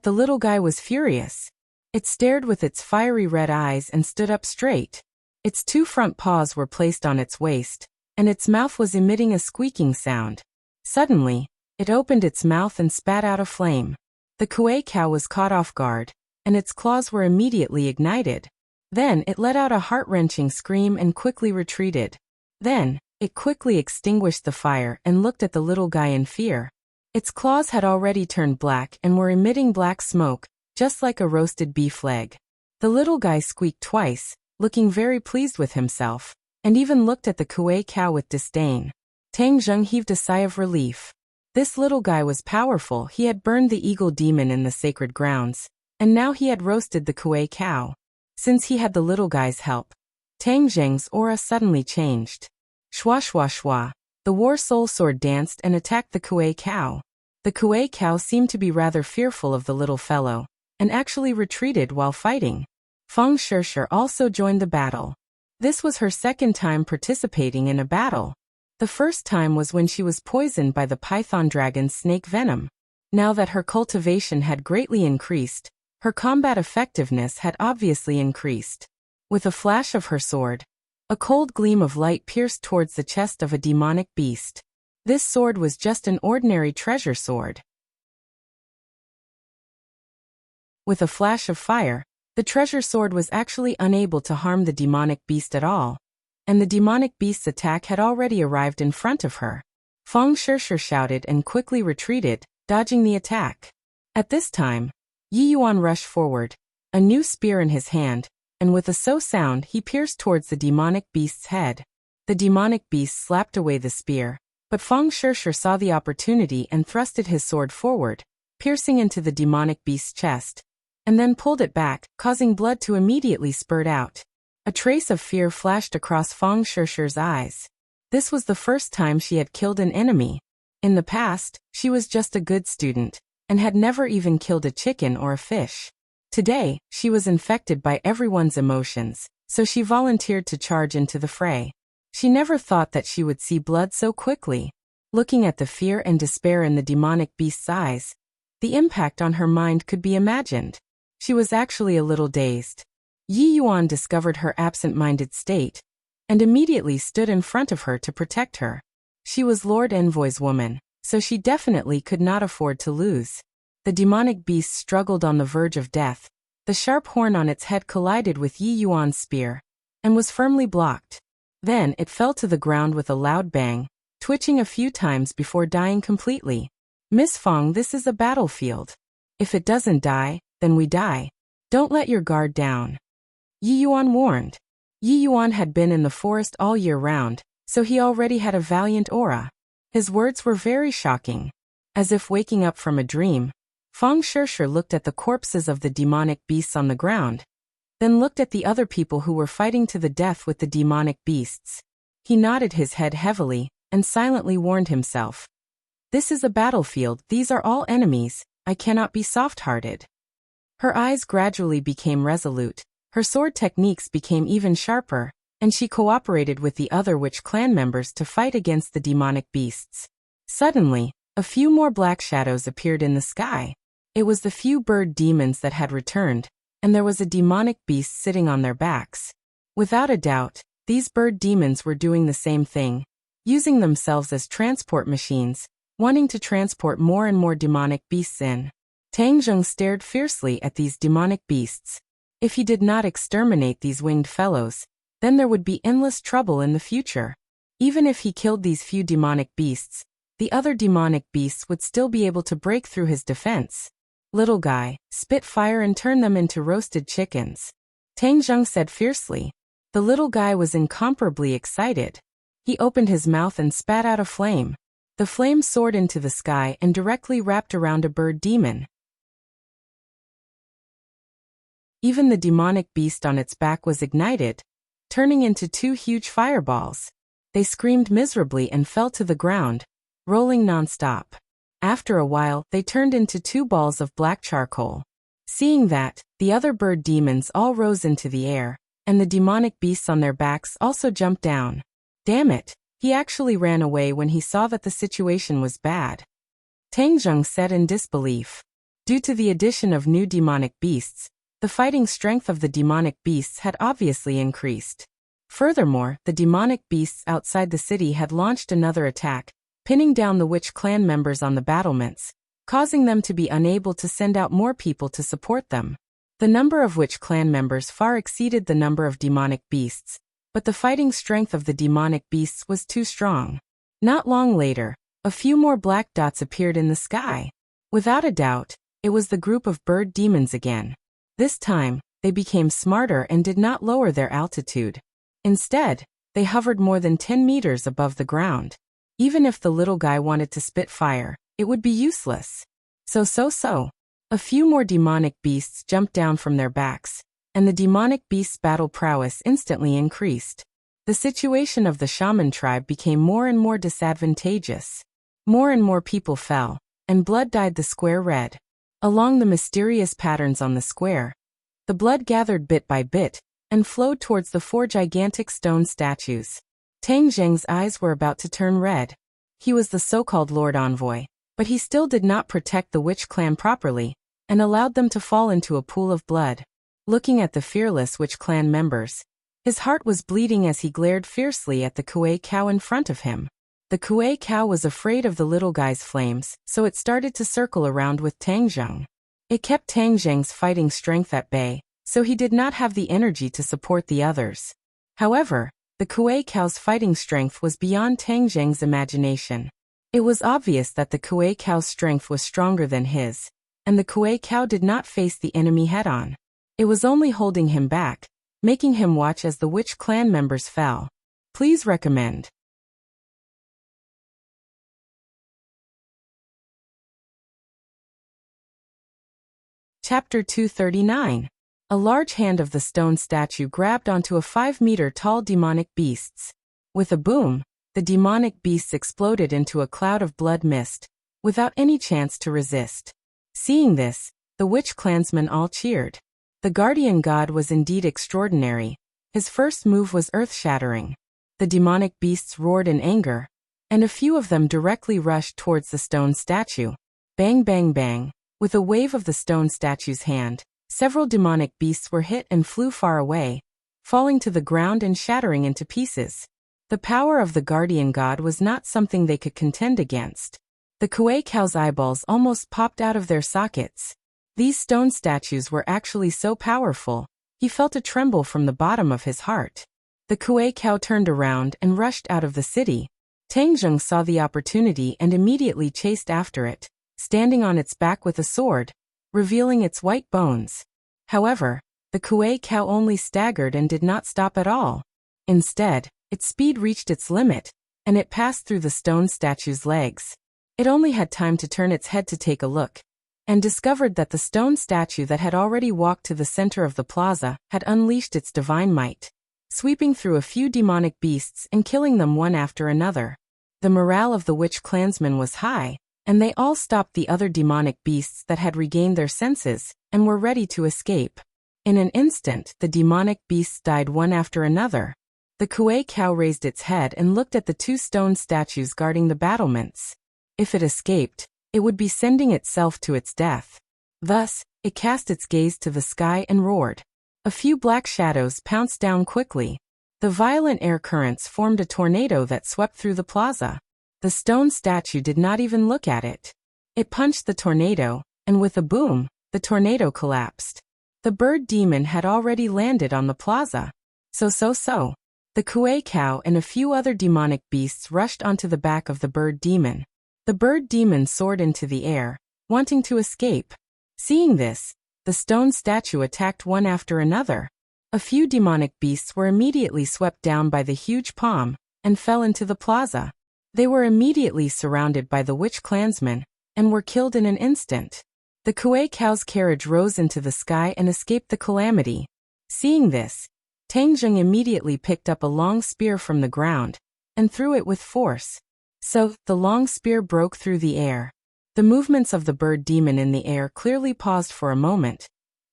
The little guy was furious. It stared with its fiery red eyes and stood up straight. Its two front paws were placed on its waist, and its mouth was emitting a squeaking sound. Suddenly, it opened its mouth and spat out a flame. The Kuei cow was caught off guard, and its claws were immediately ignited. Then it let out a heart-wrenching scream and quickly retreated. Then, it quickly extinguished the fire and looked at the little guy in fear. Its claws had already turned black and were emitting black smoke, just like a roasted beef leg. The little guy squeaked twice, looking very pleased with himself, and even looked at the Kuei cow with disdain. Tang Zheng heaved a sigh of relief. This little guy was powerful. He had burned the eagle demon in the sacred grounds, and now he had roasted the Kuei cow. Since he had the little guy's help, Tang Zheng's aura suddenly changed. Shwa shwa shwa. The War Soul Sword danced and attacked the Kuei cow. The Kuei cow seemed to be rather fearful of the little fellow, and actually retreated while fighting. Feng Shishir also joined the battle. This was her second time participating in a battle. The first time was when she was poisoned by the python dragon's snake venom. Now that her cultivation had greatly increased, her combat effectiveness had obviously increased. With a flash of her sword, a cold gleam of light pierced towards the chest of a demonic beast. This sword was just an ordinary treasure sword. With a flash of fire, the treasure sword was actually unable to harm the demonic beast at all, and the demonic beast's attack had already arrived in front of her. Feng Shishir shouted and quickly retreated, dodging the attack. At this time, Yi Yuan rushed forward, a new spear in his hand, and with a sound he pierced towards the demonic beast's head. The demonic beast slapped away the spear, but Feng Shishir saw the opportunity and thrusted his sword forward, piercing into the demonic beast's chest, and then pulled it back, causing blood to immediately spurt out. A trace of fear flashed across Feng Shishir's eyes. This was the first time she had killed an enemy. In the past, she was just a good student, and had never even killed a chicken or a fish. Today, she was infected by everyone's emotions, so she volunteered to charge into the fray. She never thought that she would see blood so quickly. Looking at the fear and despair in the demonic beast's eyes, the impact on her mind could be imagined. She was actually a little dazed. Yi Yuan discovered her absent-minded state, and immediately stood in front of her to protect her. She was Lord Envoy's woman, so she definitely could not afford to lose. The demonic beast struggled on the verge of death. The sharp horn on its head collided with Yi Yuan's spear, and was firmly blocked. Then it fell to the ground with a loud bang, twitching a few times before dying completely. Miss Feng, this is a battlefield. If it doesn't die, then we die. Don't let your guard down. Yi Yuan warned. Yi Yuan had been in the forest all year round, so he already had a valiant aura. His words were very shocking. As if waking up from a dream, Feng Shishir looked at the corpses of the demonic beasts on the ground, then looked at the other people who were fighting to the death with the demonic beasts. He nodded his head heavily, and silently warned himself. This is a battlefield, these are all enemies, I cannot be soft-hearted. Her eyes gradually became resolute, her sword techniques became even sharper, and she cooperated with the other witch clan members to fight against the demonic beasts. Suddenly, a few more black shadows appeared in the sky. It was the few bird demons that had returned, and there was a demonic beast sitting on their backs. Without a doubt, these bird demons were doing the same thing, using themselves as transport machines, wanting to transport more and more demonic beasts in. Tang Zheng stared fiercely at these demonic beasts. If he did not exterminate these winged fellows, then there would be endless trouble in the future. Even if he killed these few demonic beasts, the other demonic beasts would still be able to break through his defense. Little guy, spit fire and turn them into roasted chickens. Tang Zheng said fiercely. The little guy was incomparably excited. He opened his mouth and spat out a flame. The flame soared into the sky and directly wrapped around a bird demon. Even the demonic beast on its back was ignited, turning into two huge fireballs. They screamed miserably and fell to the ground, rolling non-stop. After a while, they turned into two balls of black charcoal. Seeing that, the other bird demons all rose into the air, and the demonic beasts on their backs also jumped down. Damn it, he actually ran away when he saw that the situation was bad. Tang Zheng said in disbelief. Due to the addition of new demonic beasts, the fighting strength of the demonic beasts had obviously increased. Furthermore, the demonic beasts outside the city had launched another attack, pinning down the witch clan members on the battlements, causing them to be unable to send out more people to support them. The number of witch clan members far exceeded the number of demonic beasts, but the fighting strength of the demonic beasts was too strong. Not long later, a few more black dots appeared in the sky. Without a doubt, it was the group of bird demons again. This time, they became smarter and did not lower their altitude. Instead, they hovered more than 10 meters above the ground. Even if the little guy wanted to spit fire, it would be useless. So. A few more demonic beasts jumped down from their backs, and the demonic beast's battle prowess instantly increased. The situation of the shaman tribe became more and more disadvantageous. More and more people fell, and blood dyed the square red. Along the mysterious patterns on the square, the blood gathered bit by bit, and flowed towards the four gigantic stone statues. Tang Zheng's eyes were about to turn red. He was the so-called Lord Envoy, but he still did not protect the witch clan properly, and allowed them to fall into a pool of blood. Looking at the fearless witch clan members, his heart was bleeding as he glared fiercely at the Kuei cow in front of him. The Kuei cow was afraid of the little guy's flames, so it started to circle around with Tang Zheng. It kept Tang Zheng's fighting strength at bay, so he did not have the energy to support the others. However, the Kuei cow's fighting strength was beyond Tang Zheng's imagination. It was obvious that the Kuei cow's strength was stronger than his, and the Kuei cow did not face the enemy head-on. It was only holding him back, making him watch as the witch clan members fell. Please recommend. Chapter 239. A large hand of the stone statue grabbed onto a 5-meter-tall demonic beasts. With a boom, the demonic beasts exploded into a cloud of blood mist, without any chance to resist. Seeing this, the witch clansmen all cheered. The guardian god was indeed extraordinary. His first move was earth-shattering. The demonic beasts roared in anger, and a few of them directly rushed towards the stone statue. Bang bang bang. With a wave of the stone statue's hand, several demonic beasts were hit and flew far away, falling to the ground and shattering into pieces. The power of the guardian god was not something they could contend against. The Kuei cow's eyeballs almost popped out of their sockets. These stone statues were actually so powerful, he felt a tremble from the bottom of his heart. The Kuei cow turned around and rushed out of the city. Tang Zheng saw the opportunity and immediately chased after it, standing on its back with a sword, revealing its white bones. However, The Kuei cow only staggered and did not stop at all. Instead, its speed reached its limit, and it passed through the stone statue's legs. It only had time to turn its head to take a look, and discovered that the stone statue that had already walked to the center of the plaza had unleashed its divine might, sweeping through a few demonic beasts and killing them one after another. The morale of the witch clansmen was high, and they all stopped the other demonic beasts that had regained their senses and were ready to escape. In an instant, the demonic beasts died one after another. The Kuei cow raised its head and looked at the two stone statues guarding the battlements. If it escaped, it would be sending itself to its death. Thus, it cast its gaze to the sky and roared. A few black shadows pounced down quickly. The violent air currents formed a tornado that swept through the plaza. The stone statue did not even look at it. It punched the tornado, and with a boom, the tornado collapsed. The bird demon had already landed on the plaza. So. The Kuei cow and a few other demonic beasts rushed onto the back of the bird demon. The bird demon soared into the air, wanting to escape. Seeing this, the stone statue attacked one after another. A few demonic beasts were immediately swept down by the huge palm and fell into the plaza. They were immediately surrounded by the witch clansmen and were killed in an instant. The Kuei cow's carriage rose into the sky and escaped the calamity. Seeing this, Tang Zheng immediately picked up a long spear from the ground and threw it with force. So, the long spear broke through the air. The movements of the bird demon in the air clearly paused for a moment.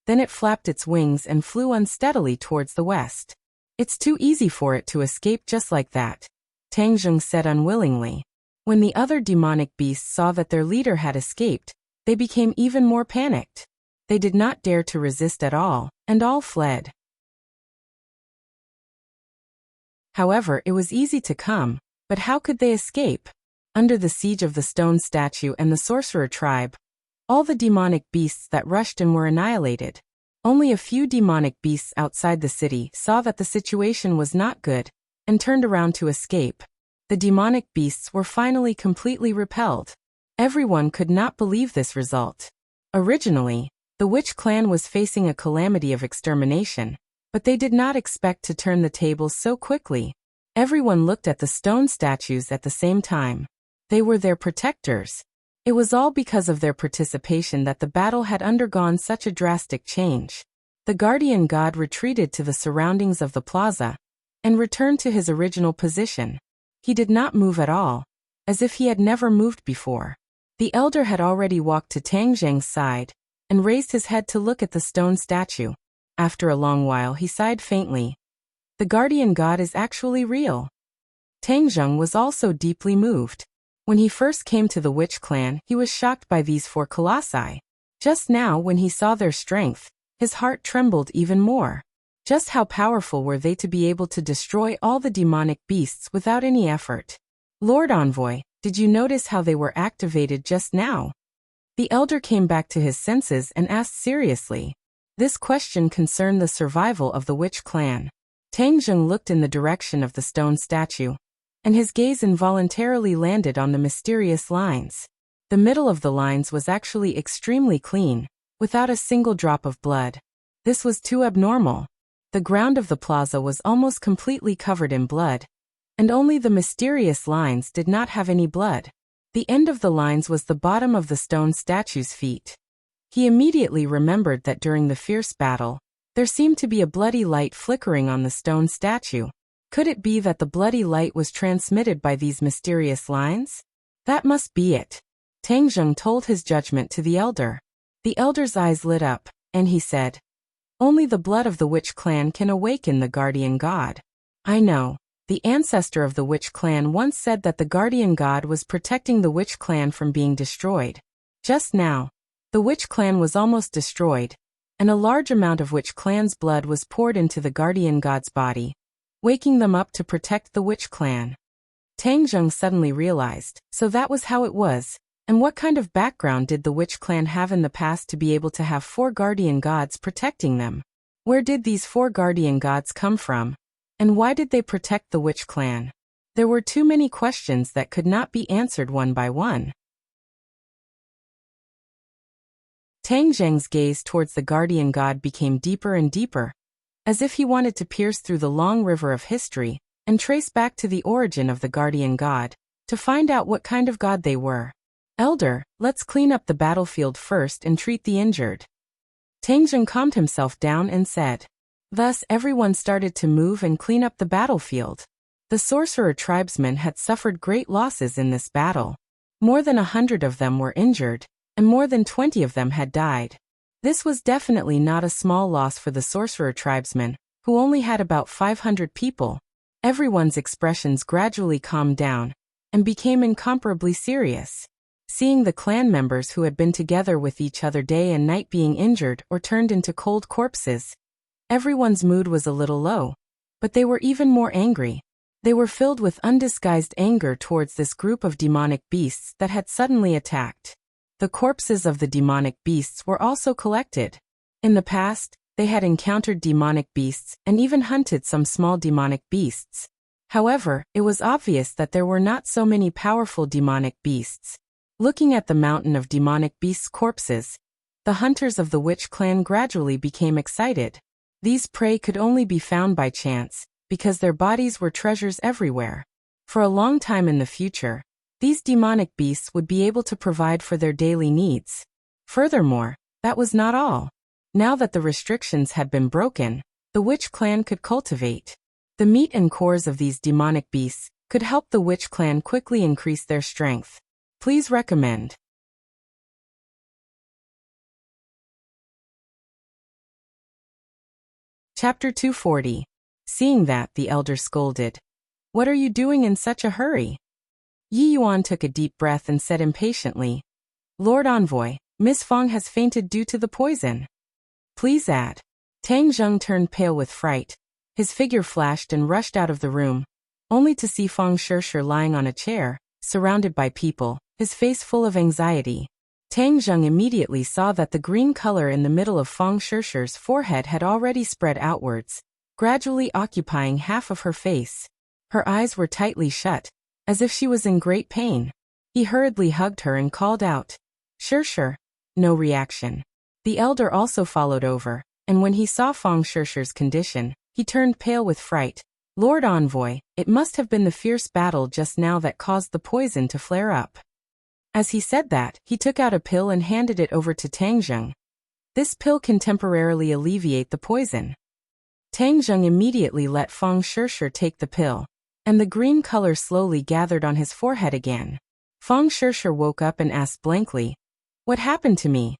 Then it flapped its wings and flew unsteadily towards the west. It's too easy for it to escape just like that, Tang Zheng said unwillingly. When the other demonic beasts saw that their leader had escaped, they became even more panicked. They did not dare to resist at all, and all fled. However, it was easy to come, but how could they escape? Under the siege of the stone statue and the sorcerer tribe, all the demonic beasts that rushed in were annihilated. Only a few demonic beasts outside the city saw that the situation was not good, and turned around to escape. The demonic beasts were finally completely repelled. Everyone could not believe this result. Originally, the witch clan was facing a calamity of extermination, but they did not expect to turn the tables so quickly. Everyone looked at the stone statues at the same time. They were their protectors. It was all because of their participation that the battle had undergone such a drastic change. The guardian god retreated to the surroundings of the plaza and returned to his original position. He did not move at all, as if he had never moved before. The elder had already walked to Tang Zheng's side and raised his head to look at the stone statue. After a long while he sighed faintly. The guardian god is actually real. Tang Zheng was also deeply moved. When he first came to the witch clan, he was shocked by these four colossi. Just now, when he saw their strength, his heart trembled even more. Just how powerful were they to be able to destroy all the demonic beasts without any effort? Lord Envoy, did you notice how they were activated just now? The elder came back to his senses and asked seriously. This question concerned the survival of the witch clan. Tang Zheng looked in the direction of the stone statue, and his gaze involuntarily landed on the mysterious lines. The middle of the lines was actually extremely clean, without a single drop of blood. This was too abnormal. The ground of the plaza was almost completely covered in blood, and only the mysterious lines did not have any blood. The end of the lines was the bottom of the stone statue's feet. He immediately remembered that during the fierce battle, there seemed to be a bloody light flickering on the stone statue. Could it be that the bloody light was transmitted by these mysterious lines? That must be it. Tang Zheng told his judgment to the elder. The elder's eyes lit up, and he said, "Only the blood of the witch clan can awaken the guardian god. I know. The ancestor of the witch clan once said that the guardian god was protecting the witch clan from being destroyed. Just now, the witch clan was almost destroyed, and a large amount of witch clan's blood was poured into the guardian god's body, waking them up to protect the witch clan." Tang Zheng suddenly realized, so that was how it was, and what kind of background did the witch clan have in the past to be able to have 4 guardian gods protecting them? Where did these 4 guardian gods come from? And why did they protect the witch clan? There were too many questions that could not be answered one by one. Tang Zheng's gaze towards the guardian god became deeper and deeper, as if he wanted to pierce through the long river of history and trace back to the origin of the guardian god, to find out what kind of god they were. Elder, let's clean up the battlefield first and treat the injured. Tang Zheng calmed himself down and said. Thus everyone started to move and clean up the battlefield. The sorcerer tribesmen had suffered great losses in this battle. More than 100 of them were injured, and more than 20 of them had died. This was definitely not a small loss for the sorcerer tribesmen, who only had about 500 people. Everyone's expressions gradually calmed down and became incomparably serious. Seeing the clan members who had been together with each other day and night being injured or turned into cold corpses, everyone's mood was a little low, but they were even more angry. They were filled with undisguised anger towards this group of demonic beasts that had suddenly attacked. The corpses of the demonic beasts were also collected. In the past, they had encountered demonic beasts and even hunted some small demonic beasts. However, it was obvious that there were not so many powerful demonic beasts. Looking at the mountain of demonic beasts' corpses, the hunters of the witch clan gradually became excited. These prey could only be found by chance, because their bodies were treasures everywhere. For a long time in the future, these demonic beasts would be able to provide for their daily needs. Furthermore, that was not all. Now that the restrictions had been broken, the witch clan could cultivate. The meat and cores of these demonic beasts could help the witch clan quickly increase their strength. Please recommend. Chapter 240. Seeing that, the elder scolded. What are you doing in such a hurry? Yi Yuan took a deep breath and said impatiently, Lord Envoy, Miss Fong has fainted due to the poison. Please add. Tang Zheng turned pale with fright. His figure flashed and rushed out of the room, only to see Fong Shirshir lying on a chair, surrounded by people, his face full of anxiety. Tang Zheng immediately saw that the green color in the middle of Fong Shirshir's forehead had already spread outwards, gradually occupying half of her face. Her eyes were tightly shut, as if she was in great pain. He hurriedly hugged her and called out, Shirshir. No reaction. The elder also followed over, and when he saw Fong Shirshir's condition, he turned pale with fright. Lord Envoy, it must have been the fierce battle just now that caused the poison to flare up. As he said that, he took out a pill and handed it over to Tang Zheng. This pill can temporarily alleviate the poison. Tang Zheng immediately let Fong Shirshir take the pill, and the green color slowly gathered on his forehead again. Fong Shirshir woke up and asked blankly, What happened to me?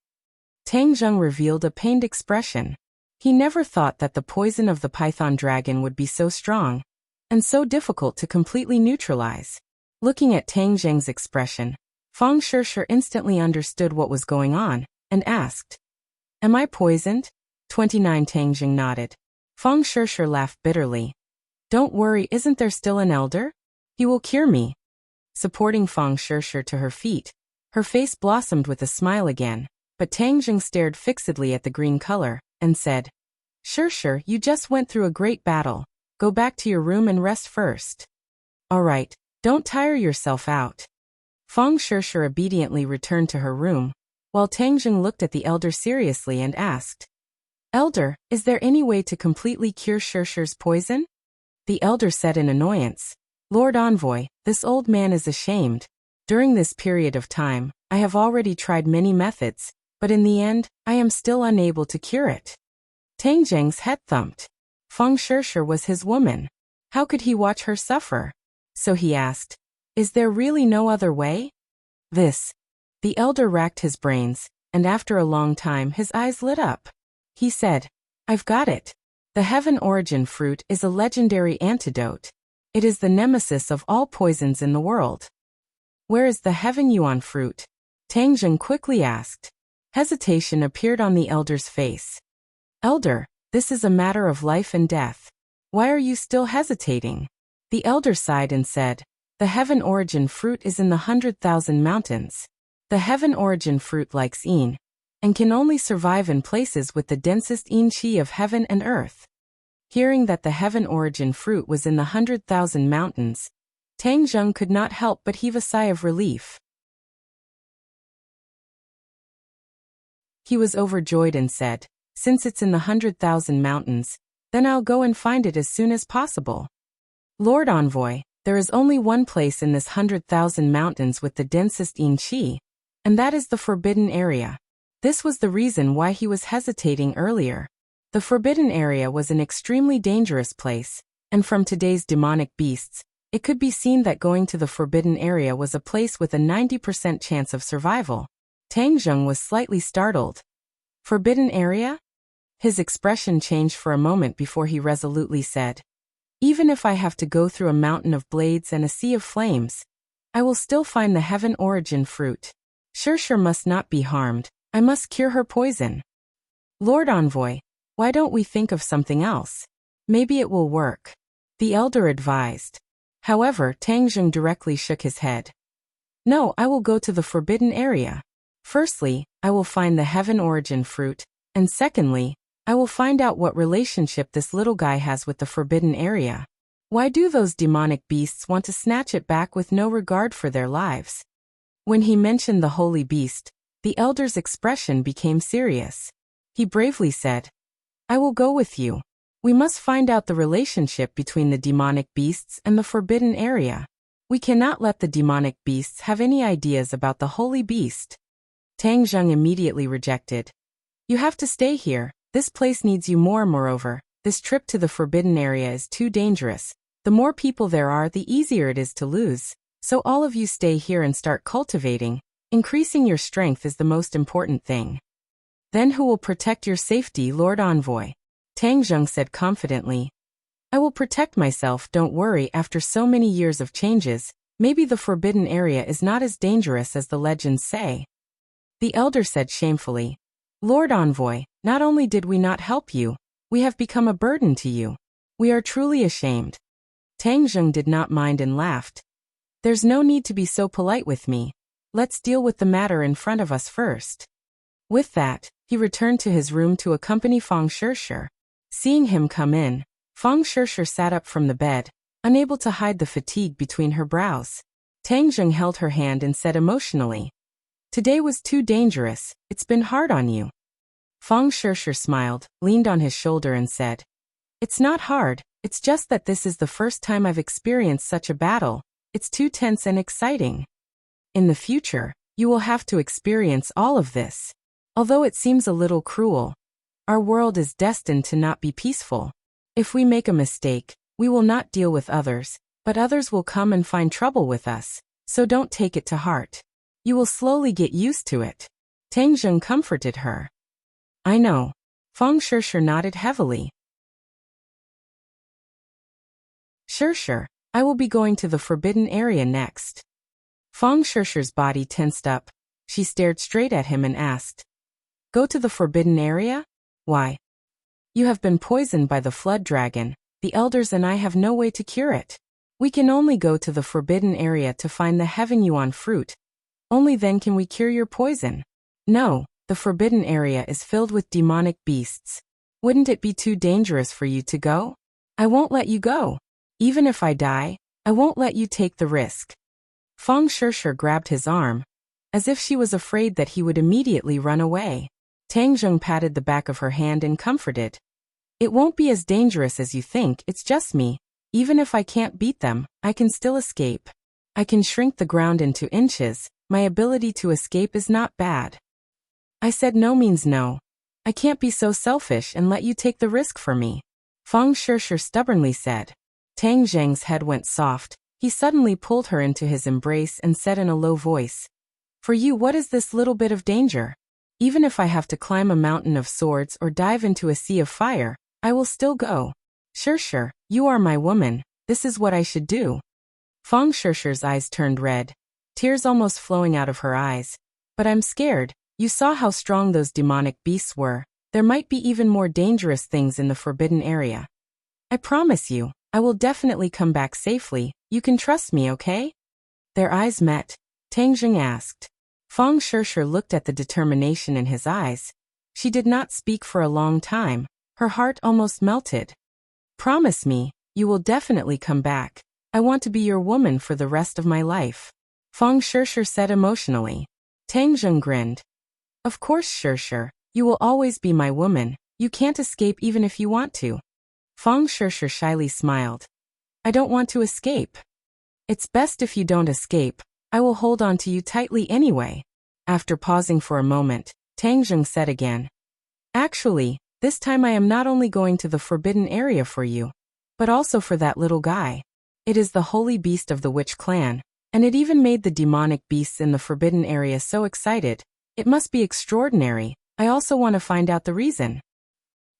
Tang Zheng revealed a pained expression. He never thought that the poison of the python dragon would be so strong, and so difficult to completely neutralize. Looking at Tang Zheng's expression, Fong Shirshir instantly understood what was going on, and asked, Am I poisoned? 29. Tang Zheng nodded. Fong Shirshir laughed bitterly. Don't worry, isn't there still an elder? He will cure me. Supporting Fong Shirshir to her feet, her face blossomed with a smile again, but Tang Zheng stared fixedly at the green color, and said, Shirshir, you just went through a great battle. Go back to your room and rest first. All right, don't tire yourself out. Fong Shirshir obediently returned to her room, while Tang Zheng looked at the elder seriously and asked, Elder, is there any way to completely cure Shirshir's poison? The elder said in annoyance, Lord Envoy, this old man is ashamed. During this period of time, I have already tried many methods, but in the end, I am still unable to cure it. Tang Zheng's head thumped. Fong Shirshir was his woman. How could he watch her suffer? So he asked, Is there really no other way? The elder racked his brains, and after a long time his eyes lit up. He said, I've got it. The Heaven Origin fruit is a legendary antidote. It is the nemesis of all poisons in the world. Where is the Heaven Yuan fruit? Tang Zheng quickly asked. Hesitation appeared on the elder's face. Elder, this is a matter of life and death. Why are you still hesitating? The elder sighed and said, The Heaven Origin fruit is in the 100,000 mountains. The Heaven Origin fruit likes yin, and can only survive in places with the densest yin qi of heaven and earth. Hearing that the Heaven Origin fruit was in the 100,000 mountains, Tang Zheng could not help but heave a sigh of relief. He was overjoyed and said, "Since it's in the 100,000 mountains, then I'll go and find it as soon as possible." "Lord Envoy, there is only one place in this 100,000 mountains with the densest yin qi, and that is the forbidden area." This was the reason why he was hesitating earlier. The forbidden area was an extremely dangerous place, and from today's demonic beasts, it could be seen that going to the forbidden area was a place with a 90% chance of survival. Tang Zheng was slightly startled. "Forbidden area?" His expression changed for a moment before he resolutely said, "Even if I have to go through a mountain of blades and a sea of flames, I will still find the heaven origin fruit. Shirshir must not be harmed. I must cure her poison." "Lord Envoy, why don't we think of something else? Maybe it will work," the elder advised. However, Tang Zheng directly shook his head. "No, I will go to the forbidden area. Firstly, I will find the heaven origin fruit, and secondly, I will find out what relationship this little guy has with the forbidden area. Why do those demonic beasts want to snatch it back with no regard for their lives?" When he mentioned the holy beast, the elder's expression became serious. He bravely said, "I will go with you. We must find out the relationship between the demonic beasts and the forbidden area. We cannot let the demonic beasts have any ideas about the holy beast." Tang Zheng immediately rejected. "You have to stay here. This place needs you more. Moreover, this trip to the forbidden area is too dangerous. The more people there are, the easier it is to lose. So all of you stay here and start cultivating. Increasing your strength is the most important thing." "Then who will protect your safety, Lord Envoy?" Tang Zheng said confidently. "I will protect myself, don't worry. After so many years of changes, maybe the forbidden area is not as dangerous as the legends say." The elder said shamefully, "Lord Envoy, not only did we not help you, we have become a burden to you. We are truly ashamed." Tang Zheng did not mind and laughed. "There's no need to be so polite with me. Let's deal with the matter in front of us first." With that, he returned to his room to accompany Fang Shirshir. Seeing him come in, Fang Shirshir sat up from the bed, unable to hide the fatigue between her brows. Tang Zheng held her hand and said emotionally, "Today was too dangerous. It's been hard on you." Fang Shirshir smiled, leaned on his shoulder and said, "It's not hard, it's just that this is the first time I've experienced such a battle. It's too tense and exciting. In the future, you will have to experience all of this. Although it seems a little cruel, our world is destined to not be peaceful. If we make a mistake, we will not deal with others, but others will come and find trouble with us, so don't take it to heart. You will slowly get used to it." Tang Zheng comforted her. "I know." Fang Shirshir nodded heavily. "Shirshir, I will be going to the forbidden area next." Fang Shirshir's body tensed up. She stared straight at him and asked, "Go to the forbidden area? Why?" "You have been poisoned by the flood dragon. The elders and I have no way to cure it. We can only go to the forbidden area to find the heaven yuan fruit. Only then can we cure your poison. No, the forbidden area is filled with demonic beasts. Wouldn't it be too dangerous for you to go? I won't let you go. Even if I die, I won't let you take the risk." Fang Shirshir grabbed his arm, as if she was afraid that he would immediately run away. Tang Zheng patted the back of her hand and comforted. "It won't be as dangerous as you think, it's just me. Even if I can't beat them, I can still escape. I can shrink the ground into inches. My ability to escape is not bad." "I said no means no. I can't be so selfish and let you take the risk for me," Fang Shirshir stubbornly said. Tang Zheng's head went soft. He suddenly pulled her into his embrace and said in a low voice, "For you, what is this little bit of danger? Even if I have to climb a mountain of swords or dive into a sea of fire, I will still go. Shirshir, you are my woman. This is what I should do." Fang Shirshir's eyes turned red, tears almost flowing out of her eyes. "But I'm scared. You saw how strong those demonic beasts were. There might be even more dangerous things in the forbidden area. I promise you, I will definitely come back safely. You can trust me, okay?" Their eyes met. Tang Zheng asked. Fang Shirshir looked at the determination in his eyes. She did not speak for a long time. Her heart almost melted. "Promise me, you will definitely come back. I want to be your woman for the rest of my life," Fang Shirshir said emotionally. Tang Zheng grinned. "Of course, Shirshir. You will always be my woman. You can't escape even if you want to. Feng Shishir shyly smiled. I don't want to escape. It's best if you don't escape. I will hold on to you tightly anyway. After pausing for a moment, Tang Zheng said again. Actually, this time I am not only going to the forbidden area for you, but also for that little guy. It is the holy beast of the witch clan, and it even made the demonic beasts in the forbidden area so excited. It must be extraordinary. I also want to find out the reason.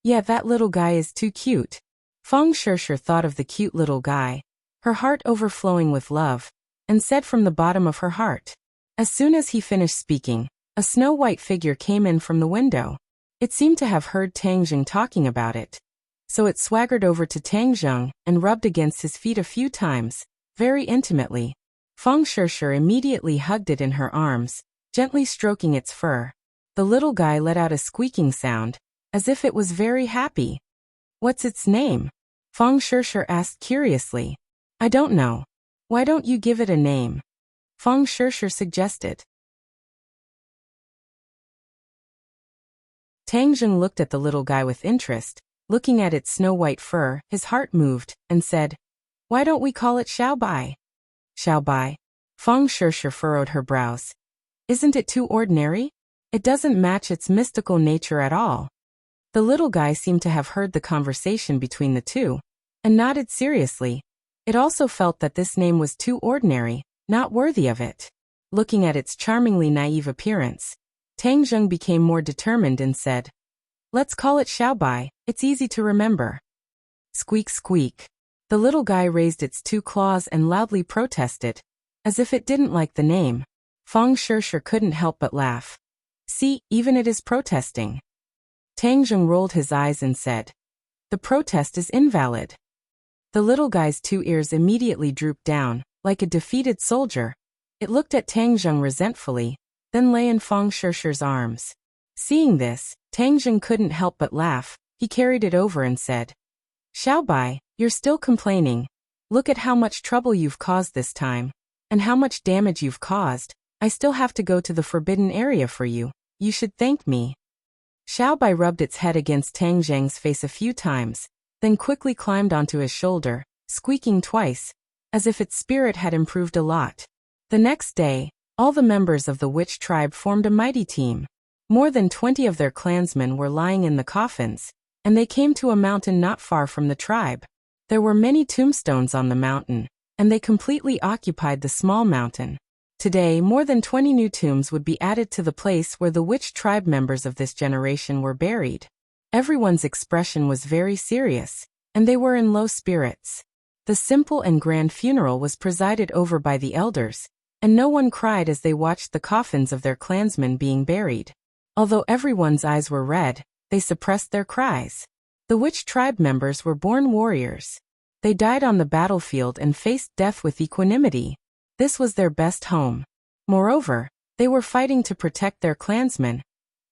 Yeah, that little guy is too cute. Feng Shishir thought of the cute little guy, her heart overflowing with love, and said from the bottom of her heart. As soon as he finished speaking, a snow-white figure came in from the window. It seemed to have heard Tang Zheng talking about it. So it swaggered over to Tang Zheng and rubbed against his feet a few times, very intimately. Feng Shishir immediately hugged it in her arms, gently stroking its fur. The little guy let out a squeaking sound, as if it was very happy. What's its name? Feng Shishir asked curiously. I don't know. Why don't you give it a name? Feng Shishir suggested. Tang Zheng looked at the little guy with interest. Looking at its snow-white fur, his heart moved, and said, Why don't we call it Xiaobai? Xiaobai? Feng Shishir furrowed her brows. Isn't it too ordinary? It doesn't match its mystical nature at all. The little guy seemed to have heard the conversation between the two, and nodded seriously. It also felt that this name was too ordinary, not worthy of it. Looking at its charmingly naive appearance, Tang Zheng became more determined and said, Let's call it Xiaobai, it's easy to remember. Squeak squeak. The little guy raised its two claws and loudly protested, as if it didn't like the name. Feng Shishir couldn't help but laugh. See, even it is protesting. Tang Zheng rolled his eyes and said, The protest is invalid. The little guy's two ears immediately drooped down, like a defeated soldier. It looked at Tang Zheng resentfully, then lay in Feng Shishir's arms. Seeing this, Tang Zheng couldn't help but laugh. He carried it over and said, Xiaobai, you're still complaining. Look at how much trouble you've caused this time, and how much damage you've caused. I still have to go to the forbidden area for you. You should thank me. Xiaobai rubbed its head against Tang Zheng's face a few times, then quickly climbed onto his shoulder, squeaking twice, as if its spirit had improved a lot. The next day, all the members of the witch tribe formed a mighty team. More than 20 of their clansmen were lying in the coffins, and they came to a mountain not far from the tribe. There were many tombstones on the mountain, and they completely occupied the small mountain. Today, more than 20 new tombs would be added to the place where the witch tribe members of this generation were buried. Everyone's expression was very serious, and they were in low spirits. The simple and grand funeral was presided over by the elders, and no one cried as they watched the coffins of their clansmen being buried. Although everyone's eyes were red, they suppressed their cries. The witch tribe members were born warriors. They died on the battlefield and faced death with equanimity. This was their best home. Moreover, they were fighting to protect their clansmen,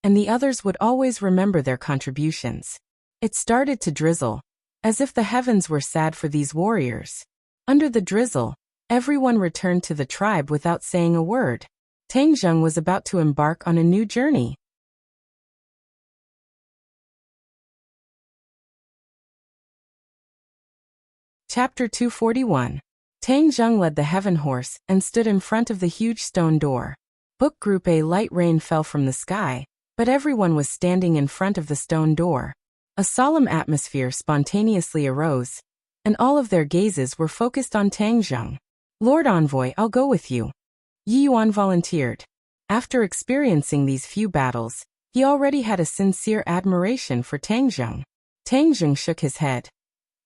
and the others would always remember their contributions. It started to drizzle, as if the heavens were sad for these warriors. Under the drizzle, everyone returned to the tribe without saying a word. Tang Zheng was about to embark on a new journey. Chapter 241. Tang Zheng led the heaven horse and stood in front of the huge stone door. Book Group A. Light rain fell from the sky, but everyone was standing in front of the stone door. A solemn atmosphere spontaneously arose, and all of their gazes were focused on Tang Zheng. Lord Envoy, I'll go with you. Yi Yuan volunteered. After experiencing these few battles, he already had a sincere admiration for Tang Zheng. Tang Zheng shook his head.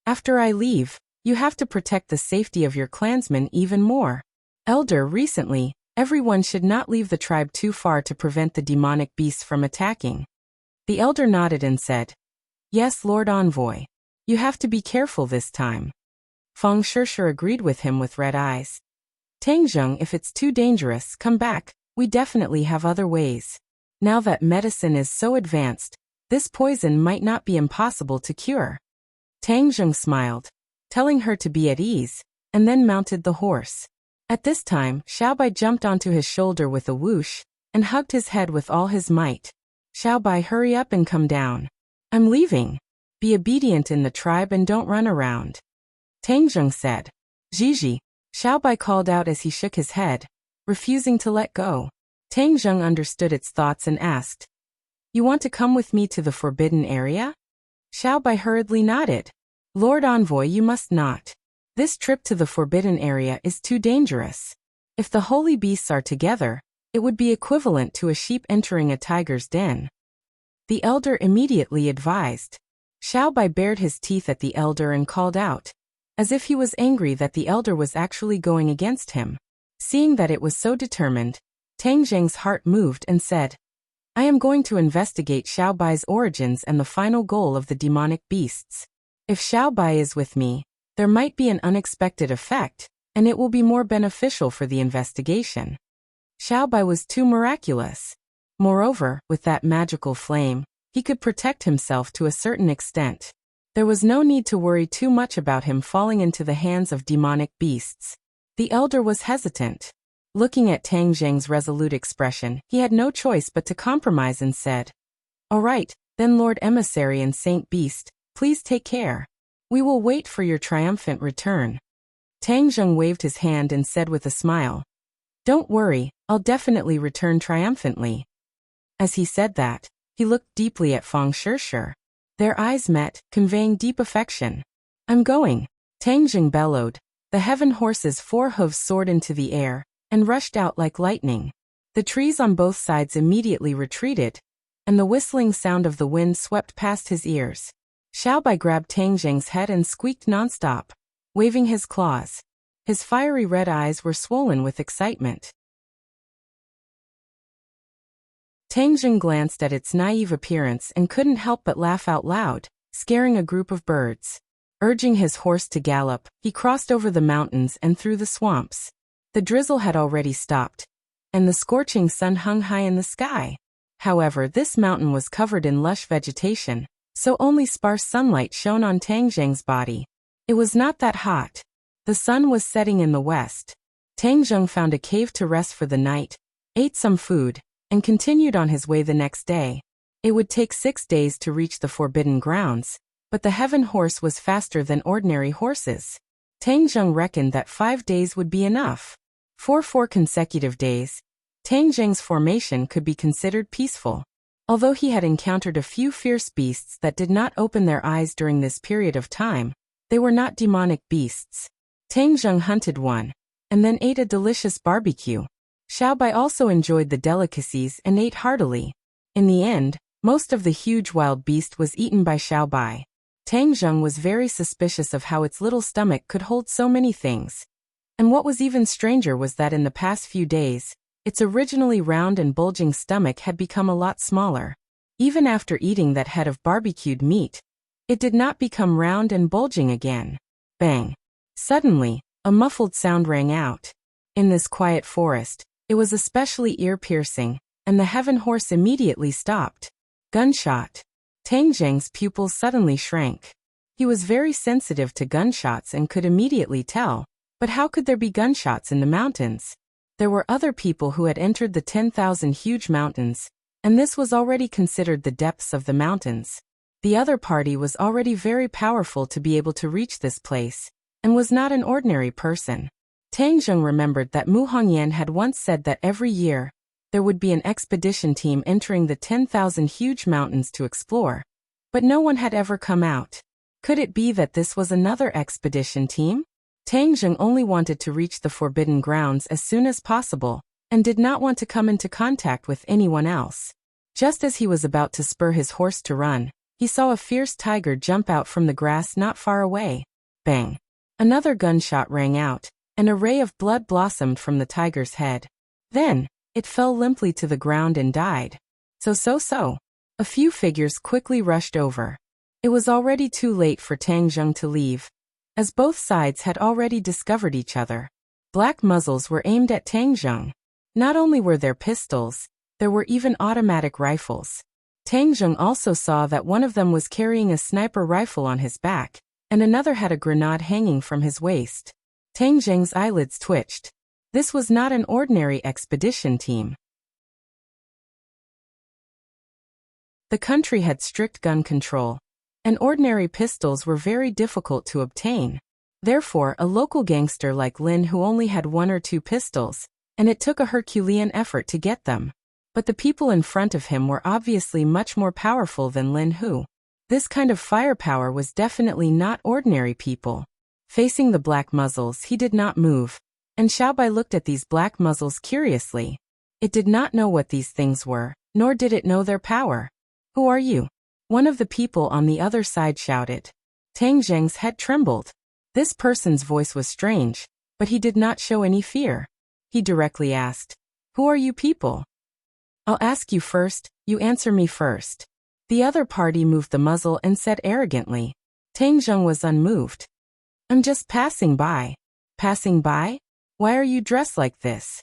After I leave, you have to protect the safety of your clansmen even more. Elder, recently, everyone should not leave the tribe too far to prevent the demonic beasts from attacking. The elder nodded and said, Yes, Lord Envoy. You have to be careful this time. Feng Shishir agreed with him with red eyes. Tang Zheng, if it's too dangerous, come back. We definitely have other ways. Now that medicine is so advanced, this poison might not be impossible to cure. Tang Zheng smiled, telling her to be at ease, and then mounted the horse. At this time, Xiaobai jumped onto his shoulder with a whoosh, and hugged his head with all his might. Xiaobai, hurry up and come down. I'm leaving. Be obedient in the tribe and don't run around. Tang Zheng said. Zhizhi, Xiaobai called out as he shook his head, refusing to let go. Tang Zheng understood its thoughts and asked, You want to come with me to the forbidden area? Xiaobai hurriedly nodded. Lord Envoy, you must not. This trip to the forbidden area is too dangerous. If the holy beasts are together, it would be equivalent to a sheep entering a tiger's den. The elder immediately advised. Xiaobai bared his teeth at the elder and called out, as if he was angry that the elder was actually going against him. Seeing that it was so determined, Tang Zheng's heart moved and said, I am going to investigate Xiaobai's origins and the final goal of the demonic beasts. If Xiaobai is with me, there might be an unexpected effect, and it will be more beneficial for the investigation. Xiaobai was too miraculous. Moreover, with that magical flame, he could protect himself to a certain extent. There was no need to worry too much about him falling into the hands of demonic beasts. The elder was hesitant. Looking at Tang Zheng's resolute expression, he had no choice but to compromise and said, All right, then Lord Emissary and Saint Beast, please take care. We will wait for your triumphant return. Tang Zheng waved his hand and said with a smile, Don't worry, I'll definitely return triumphantly. As he said that, he looked deeply at Feng Shishir. Their eyes met, conveying deep affection. I'm going. Tang Zheng bellowed. The heaven horse's 4 hooves soared into the air and rushed out like lightning. The trees on both sides immediately retreated, and the whistling sound of the wind swept past his ears. Xiaobai grabbed Tang Zheng's head and squeaked nonstop, waving his claws. His fiery red eyes were swollen with excitement. Tang Zheng glanced at its naive appearance and couldn't help but laugh out loud, scaring a group of birds. Urging his horse to gallop, he crossed over the mountains and through the swamps. The drizzle had already stopped, and the scorching sun hung high in the sky. However, this mountain was covered in lush vegetation, so only sparse sunlight shone on Tang Zheng's body. It was not that hot. The sun was setting in the west. Tang Zheng found a cave to rest for the night, ate some food, and continued on his way the next day. It would take 6 days to reach the forbidden grounds, but the heaven horse was faster than ordinary horses. Tang Zheng reckoned that 5 days would be enough. For 4 consecutive days, Tang Zheng's formation could be considered peaceful. Although he had encountered a few fierce beasts that did not open their eyes during this period of time, they were not demonic beasts. Tang Zheng hunted one, and then ate a delicious barbecue. Xiaobai also enjoyed the delicacies and ate heartily. In the end, most of the huge wild beast was eaten by Xiaobai. Tang Zheng was very suspicious of how its little stomach could hold so many things. And what was even stranger was that in the past few days, its originally round and bulging stomach had become a lot smaller. Even after eating that head of barbecued meat, it did not become round and bulging again. Bang! Suddenly, a muffled sound rang out. In this quiet forest, it was especially ear-piercing, and the heaven horse immediately stopped. Gunshot. Tang Zheng's pupils suddenly shrank. He was very sensitive to gunshots and could immediately tell, but how could there be gunshots in the mountains? There were other people who had entered the 10,000 huge mountains, and this was already considered the depths of the mountains. The other party was already very powerful to be able to reach this place, and was not an ordinary person. Tang Zheng remembered that Mu Hongyan had once said that every year, there would be an expedition team entering the 10,000 huge mountains to explore, but no one had ever come out. Could it be that this was another expedition team? Tang Zheng only wanted to reach the forbidden grounds as soon as possible, and did not want to come into contact with anyone else. Just as he was about to spur his horse to run, he saw a fierce tiger jump out from the grass not far away. Bang! Another gunshot rang out, and a ray of blood blossomed from the tiger's head. Then, it fell limply to the ground and died. So. A few figures quickly rushed over. It was already too late for Tang Zheng to leave, as both sides had already discovered each other. Black muzzles were aimed at Tang Zheng. Not only were there pistols, there were even automatic rifles. Tang Zheng also saw that one of them was carrying a sniper rifle on his back, and another had a grenade hanging from his waist. Tang Zheng's eyelids twitched. This was not an ordinary expedition team. The country had strict gun control, and ordinary pistols were very difficult to obtain. Therefore, a local gangster like Lin Hu only had 1 or 2 pistols, and it took a Herculean effort to get them. But the people in front of him were obviously much more powerful than Lin Hu. This kind of firepower was definitely not ordinary people. Facing the black muzzles, he did not move, and Xiaobai looked at these black muzzles curiously. It did not know what these things were, nor did it know their power. "Who are you?" one of the people on the other side shouted. Tang Zheng's head trembled. This person's voice was strange, but he did not show any fear. He directly asked, "Who are you people?" "I'll ask you first, you answer me first." The other party moved the muzzle and said arrogantly. Tang Zheng was unmoved. "I'm just passing by." "Passing by? Why are you dressed like this?"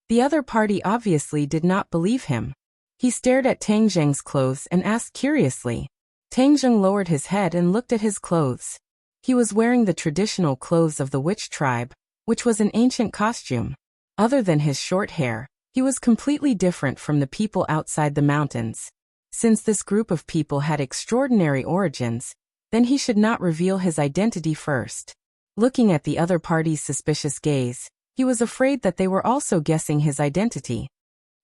The other party obviously did not believe him. He stared at Tang Zheng's clothes and asked curiously. Tang Zheng lowered his head and looked at his clothes. He was wearing the traditional clothes of the witch tribe, which was an ancient costume. Other than his short hair, he was completely different from the people outside the mountains. Since this group of people had extraordinary origins, then he should not reveal his identity first. Looking at the other party's suspicious gaze, he was afraid that they were also guessing his identity.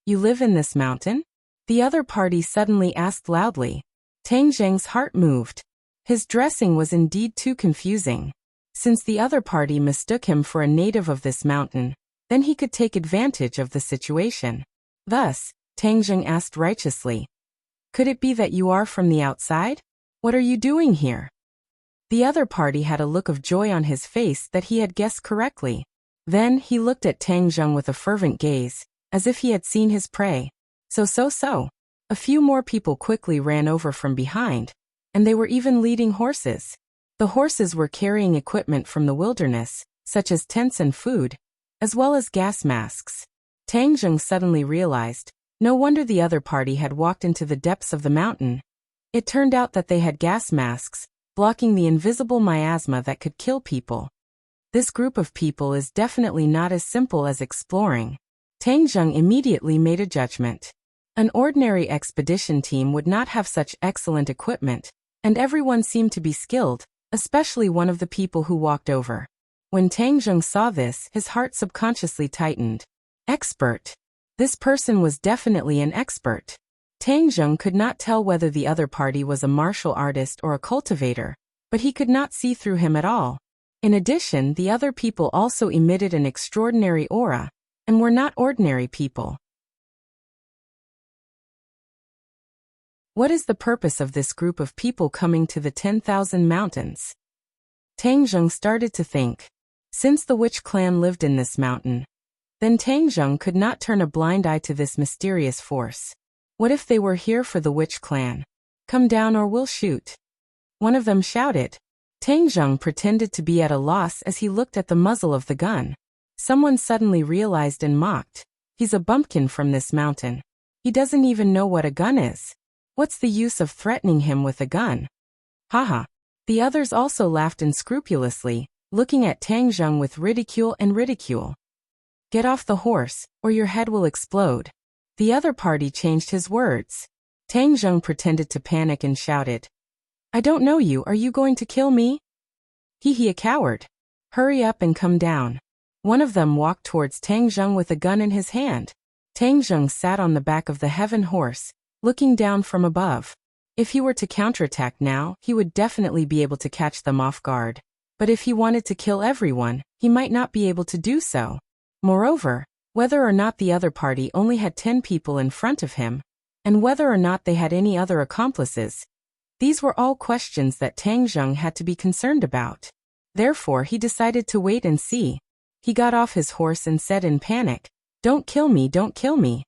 "You live in this mountain?" The other party suddenly asked loudly. Tang Zheng's heart moved. His dressing was indeed too confusing. Since the other party mistook him for a native of this mountain, then he could take advantage of the situation. Thus, Tang Zheng asked righteously, "Could it be that you are from the outside? What are you doing here?" The other party had a look of joy on his face that he had guessed correctly. Then he looked at Tang Zheng with a fervent gaze, as if he had seen his prey. So. A few more people quickly ran over from behind, and they were even leading horses. The horses were carrying equipment from the wilderness, such as tents and food, as well as gas masks. Tang Zheng suddenly realized, no wonder the other party had walked into the depths of the mountain. It turned out that they had gas masks, blocking the invisible miasma that could kill people. This group of people is definitely not as simple as exploring. Tang Zheng immediately made a judgment. An ordinary expedition team would not have such excellent equipment, and everyone seemed to be skilled, especially one of the people who walked over. When Tang Zheng saw this, his heart subconsciously tightened. Expert. This person was definitely an expert. Tang Zheng could not tell whether the other party was a martial artist or a cultivator, but he could not see through him at all. In addition, the other people also emitted an extraordinary aura, and were not ordinary people. What is the purpose of this group of people coming to the 10,000 mountains? Tang Zheng started to think. Since the witch clan lived in this mountain, then Tang Zheng could not turn a blind eye to this mysterious force. What if they were here for the witch clan? "Come down or we'll shoot," one of them shouted. Tang Zheng pretended to be at a loss as he looked at the muzzle of the gun. Someone suddenly realized and mocked. "He's a bumpkin from this mountain. He doesn't even know what a gun is. What's the use of threatening him with a gun?" Haha. The others also laughed unscrupulously, looking at Tang Zheng with ridicule. "Get off the horse, or your head will explode." The other party changed his words. Tang Zheng pretended to panic and shouted, "I don't know you, are you going to kill me?" He a coward. Hurry up and come down." One of them walked towards Tang Zheng with a gun in his hand. Tang Zheng sat on the back of the heaven horse, looking down from above. If he were to counterattack now, he would definitely be able to catch them off guard. But if he wanted to kill everyone, he might not be able to do so. Moreover, whether or not the other party only had 10 people in front of him, and whether or not they had any other accomplices, these were all questions that Tang Zheng had to be concerned about. Therefore, he decided to wait and see. He got off his horse and said in panic, "Don't kill me, don't kill me."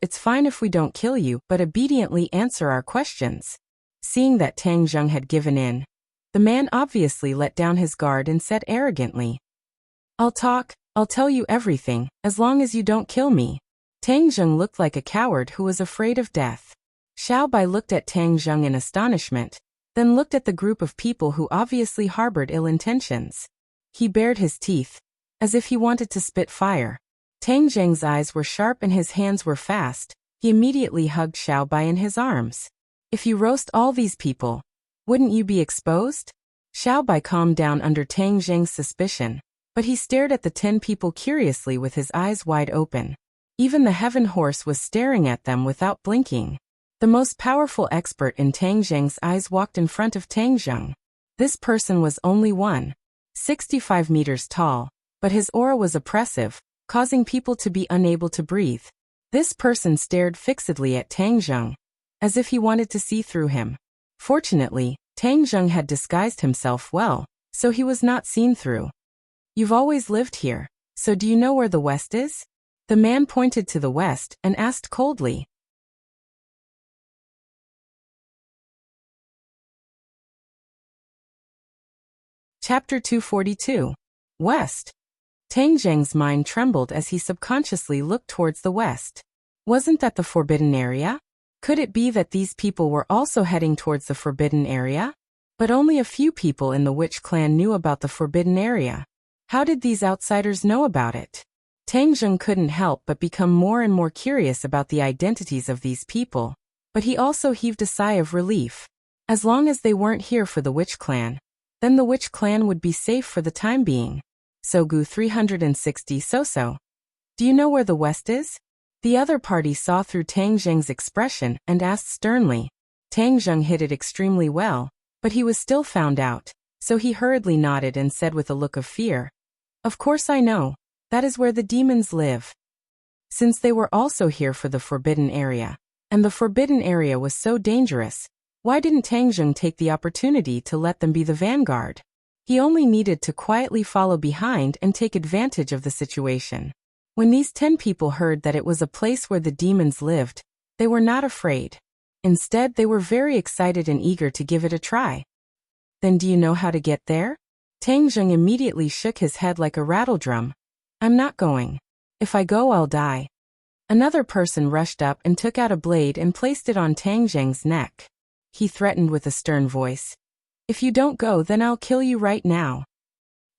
It's fine if we don't kill you, but obediently answer our questions." Seeing that Tang Zheng had given in, the man obviously let down his guard and said arrogantly, I'll tell you everything, as long as you don't kill me." Tang Zheng looked like a coward who was afraid of death. Xiao Bai looked at Tang Zheng in astonishment, then looked at the group of people who obviously harbored ill intentions. He bared his teeth, as if he wanted to spit fire. Tang Zheng's eyes were sharp and his hands were fast, He immediately hugged Xiaobai in his arms. If you roast all these people, wouldn't you be exposed? Xiaobai calmed down under Tang Zheng's suspicion, but he stared at the 10 people curiously with his eyes wide open. Even the heaven horse was staring at them without blinking. The most powerful expert in Tang Zheng's eyes walked in front of Tang Zheng. This person was only 1.65 meters tall, but his aura was oppressive, causing people to be unable to breathe. This person stared fixedly at Tang Zheng, as if he wanted to see through him. Fortunately, Tang Zheng had disguised himself well, so he was not seen through. You've always lived here, so do you know where the west is? The man pointed to the west and asked coldly. Chapter 242. West. Tang Zheng's mind trembled as he subconsciously looked towards the west. Wasn't that the forbidden area? Could it be that these people were also heading towards the forbidden area? But only a few people in the Witch clan knew about the forbidden area. How did these outsiders know about it? Tang Zheng couldn't help but become more and more curious about the identities of these people, but he also heaved a sigh of relief. As long as they weren't here for the Witch clan, then the Witch clan would be safe for the time being. Sogu 360 So. Do you know where the west is? The other party saw through Tang Zheng's expression and asked sternly. Tang Zheng hid it extremely well, but he was still found out, so he hurriedly nodded and said with a look of fear, "Of course I know. That is where the demons live." Since they were also here for the forbidden area, and the forbidden area was so dangerous, why didn't Tang Zheng take the opportunity to let them be the vanguard? He only needed to quietly follow behind and take advantage of the situation. When these 10 people heard that it was a place where the demons lived, they were not afraid. Instead, they were very excited and eager to give it a try. Then do you know how to get there? Tang Zheng immediately shook his head like a rattledrum. I'm not going. If I go, I'll die. Another person rushed up and took out a blade and placed it on Tang Zheng's neck. He threatened with a stern voice. If you don't go, then I'll kill you right now.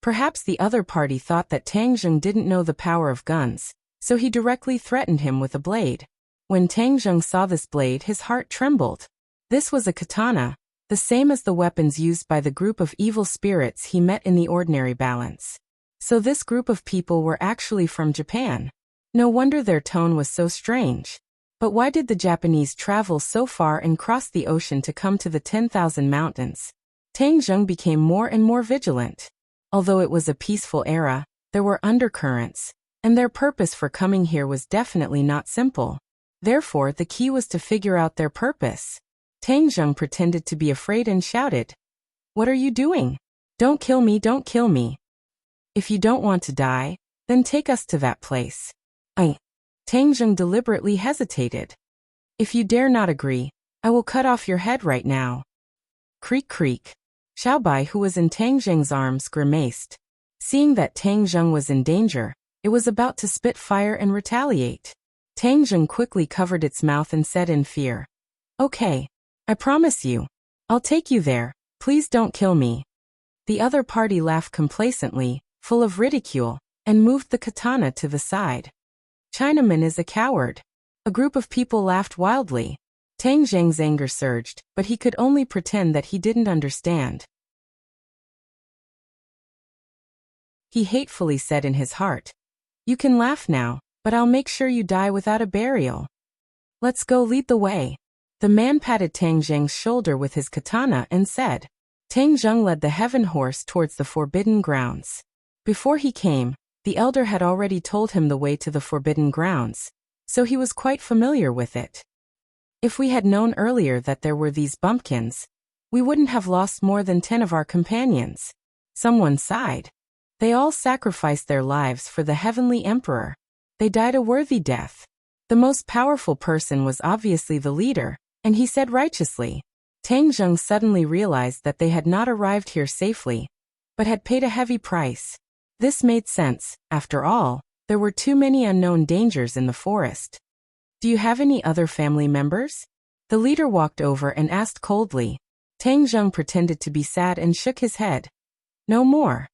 Perhaps the other party thought that Tang Zheng didn't know the power of guns, so he directly threatened him with a blade. When Tang Zheng saw this blade, his heart trembled. This was a katana, the same as the weapons used by the group of evil spirits he met in the ordinary balance. So this group of people were actually from Japan. No wonder their tone was so strange. But why did the Japanese travel so far and cross the ocean to come to the 10,000 mountains? Tang Zheng became more and more vigilant. Although it was a peaceful era, there were undercurrents, and their purpose for coming here was definitely not simple. Therefore, the key was to figure out their purpose. Tang Zheng pretended to be afraid and shouted, "What are you doing? Don't kill me, don't kill me. If you don't want to die, then take us to that place." Tang Zheng deliberately hesitated. "If you dare not agree, I will cut off your head right now." Creak creak. Xiaobai, who was in Tang Zheng's arms, grimaced. Seeing that Tang Zheng was in danger, it was about to spit fire and retaliate. Tang Zheng quickly covered its mouth and said in fear, "Okay, I promise you. I'll take you there. Please don't kill me." The other party laughed complacently, full of ridicule, and moved the katana to the side. Chinaman is a coward. A group of people laughed wildly. Tang Zheng's anger surged, but he could only pretend that he didn't understand. He hatefully said in his heart, "You can laugh now, but I'll make sure you die without a burial. Let's go, lead the way." The man patted Tang Zheng's shoulder with his katana and said. Tang Zheng led the heaven horse towards the forbidden grounds. Before he came, the elder had already told him the way to the forbidden grounds, so he was quite familiar with it. If we had known earlier that there were these bumpkins, we wouldn't have lost more than 10 of our companions. Someone sighed. They all sacrificed their lives for the heavenly emperor. They died a worthy death. The most powerful person was obviously the leader, and he said righteously. Tang Zheng suddenly realized that they had not arrived here safely, but had paid a heavy price. This made sense. After all, there were too many unknown dangers in the forest. "Do you have any other family members?" The leader walked over and asked coldly. Tang Zheng pretended to be sad and shook his head. "No more."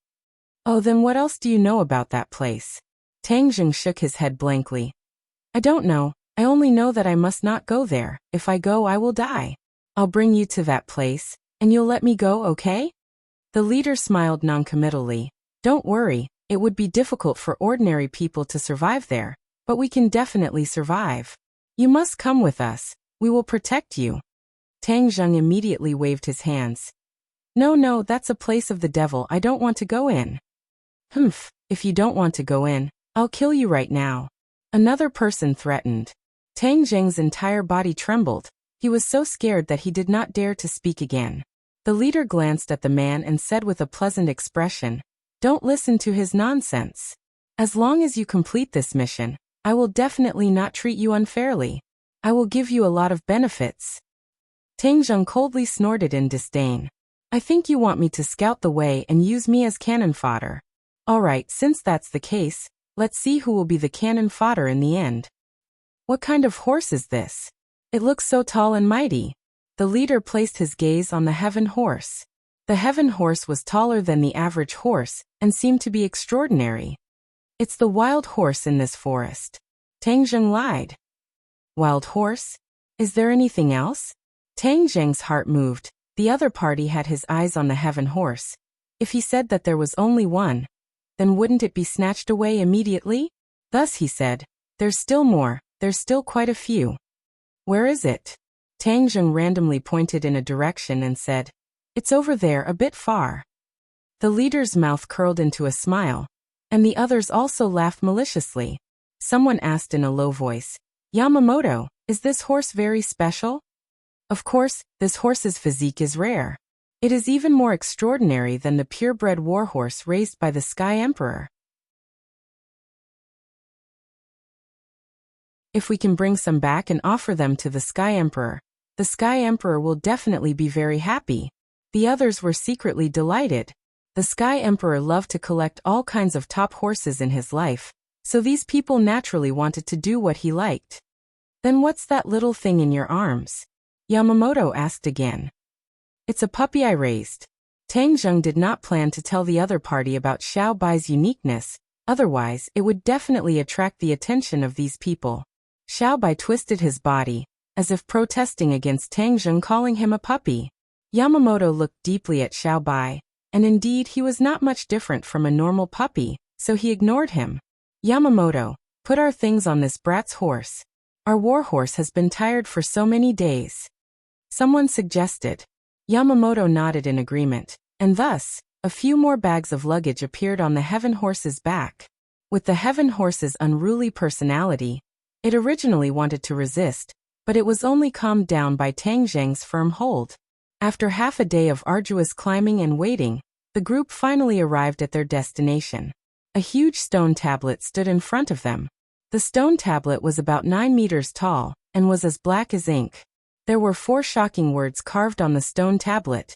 "Oh, then what else do you know about that place?" Tang Zheng shook his head blankly. "I don't know, I only know that I must not go there. If I go, I will die. I'll bring you to that place, and you'll let me go, okay? The leader smiled noncommittally. Don't worry, it would be difficult for ordinary people to survive there, but we can definitely survive. You must come with us. We will protect you. Tang Zheng immediately waved his hands. No, that's a place of the devil. I don't want to go in. Humph, if you don't want to go in, I'll kill you right now. Another person threatened. Tang Zheng's entire body trembled. He was so scared that he did not dare to speak again. The leader glanced at the man and said with a pleasant expression, "Don't listen to his nonsense. As long as you complete this mission, I will definitely not treat you unfairly. I will give you a lot of benefits." Tang Zheng coldly snorted in disdain. "I think you want me to scout the way and use me as cannon fodder. All right, since that's the case, let's see who will be the cannon fodder in the end." "What kind of horse is this? It looks so tall and mighty." The leader placed his gaze on the heaven horse. The heaven horse was taller than the average horse and seemed to be extraordinary. "It's the wild horse in this forest." Tang Zheng lied. "Wild horse? Is there anything else?" Tang Zheng's heart moved. The other party had his eyes on the heaven horse. If he said that there was only one, then wouldn't it be snatched away immediately? Thus he said, "There's still more, there's still quite a few." "Where is it?" Tang Zheng randomly pointed in a direction and said, "It's over there a bit far." The leader's mouth curled into a smile, and the others also laughed maliciously. Someone asked in a low voice, "Yamamoto, is this horse very special?" "Of course, this horse's physique is rare. It is even more extraordinary than the purebred warhorse raised by the Sky Emperor. If we can bring some back and offer them to the Sky Emperor, the Sky Emperor will definitely be very happy." The others were secretly delighted. The Sky Emperor loved to collect all kinds of top horses in his life, so these people naturally wanted to do what he liked. "Then what's that little thing in your arms?" Yamamoto asked again. "It's a puppy I raised." Tang Zheng did not plan to tell the other party about Xiao Bai's uniqueness, otherwise it would definitely attract the attention of these people. Xiao Bai twisted his body, as if protesting against Tang Zheng calling him a puppy. Yamamoto looked deeply at Xiao Bai, and indeed he was not much different from a normal puppy, so he ignored him. "Yamamoto, put our things on this brat's horse. Our war horse has been tired for so many days," someone suggested. Yamamoto nodded in agreement, and thus, a few more bags of luggage appeared on the heaven horse's back. With the heaven horse's unruly personality, it originally wanted to resist, but it was only calmed down by Tang Zheng's firm hold. After half a day of arduous climbing and waiting, the group finally arrived at their destination. A huge stone tablet stood in front of them. The stone tablet was about 9 meters tall and was as black as ink. There were 4 shocking words carved on the stone tablet.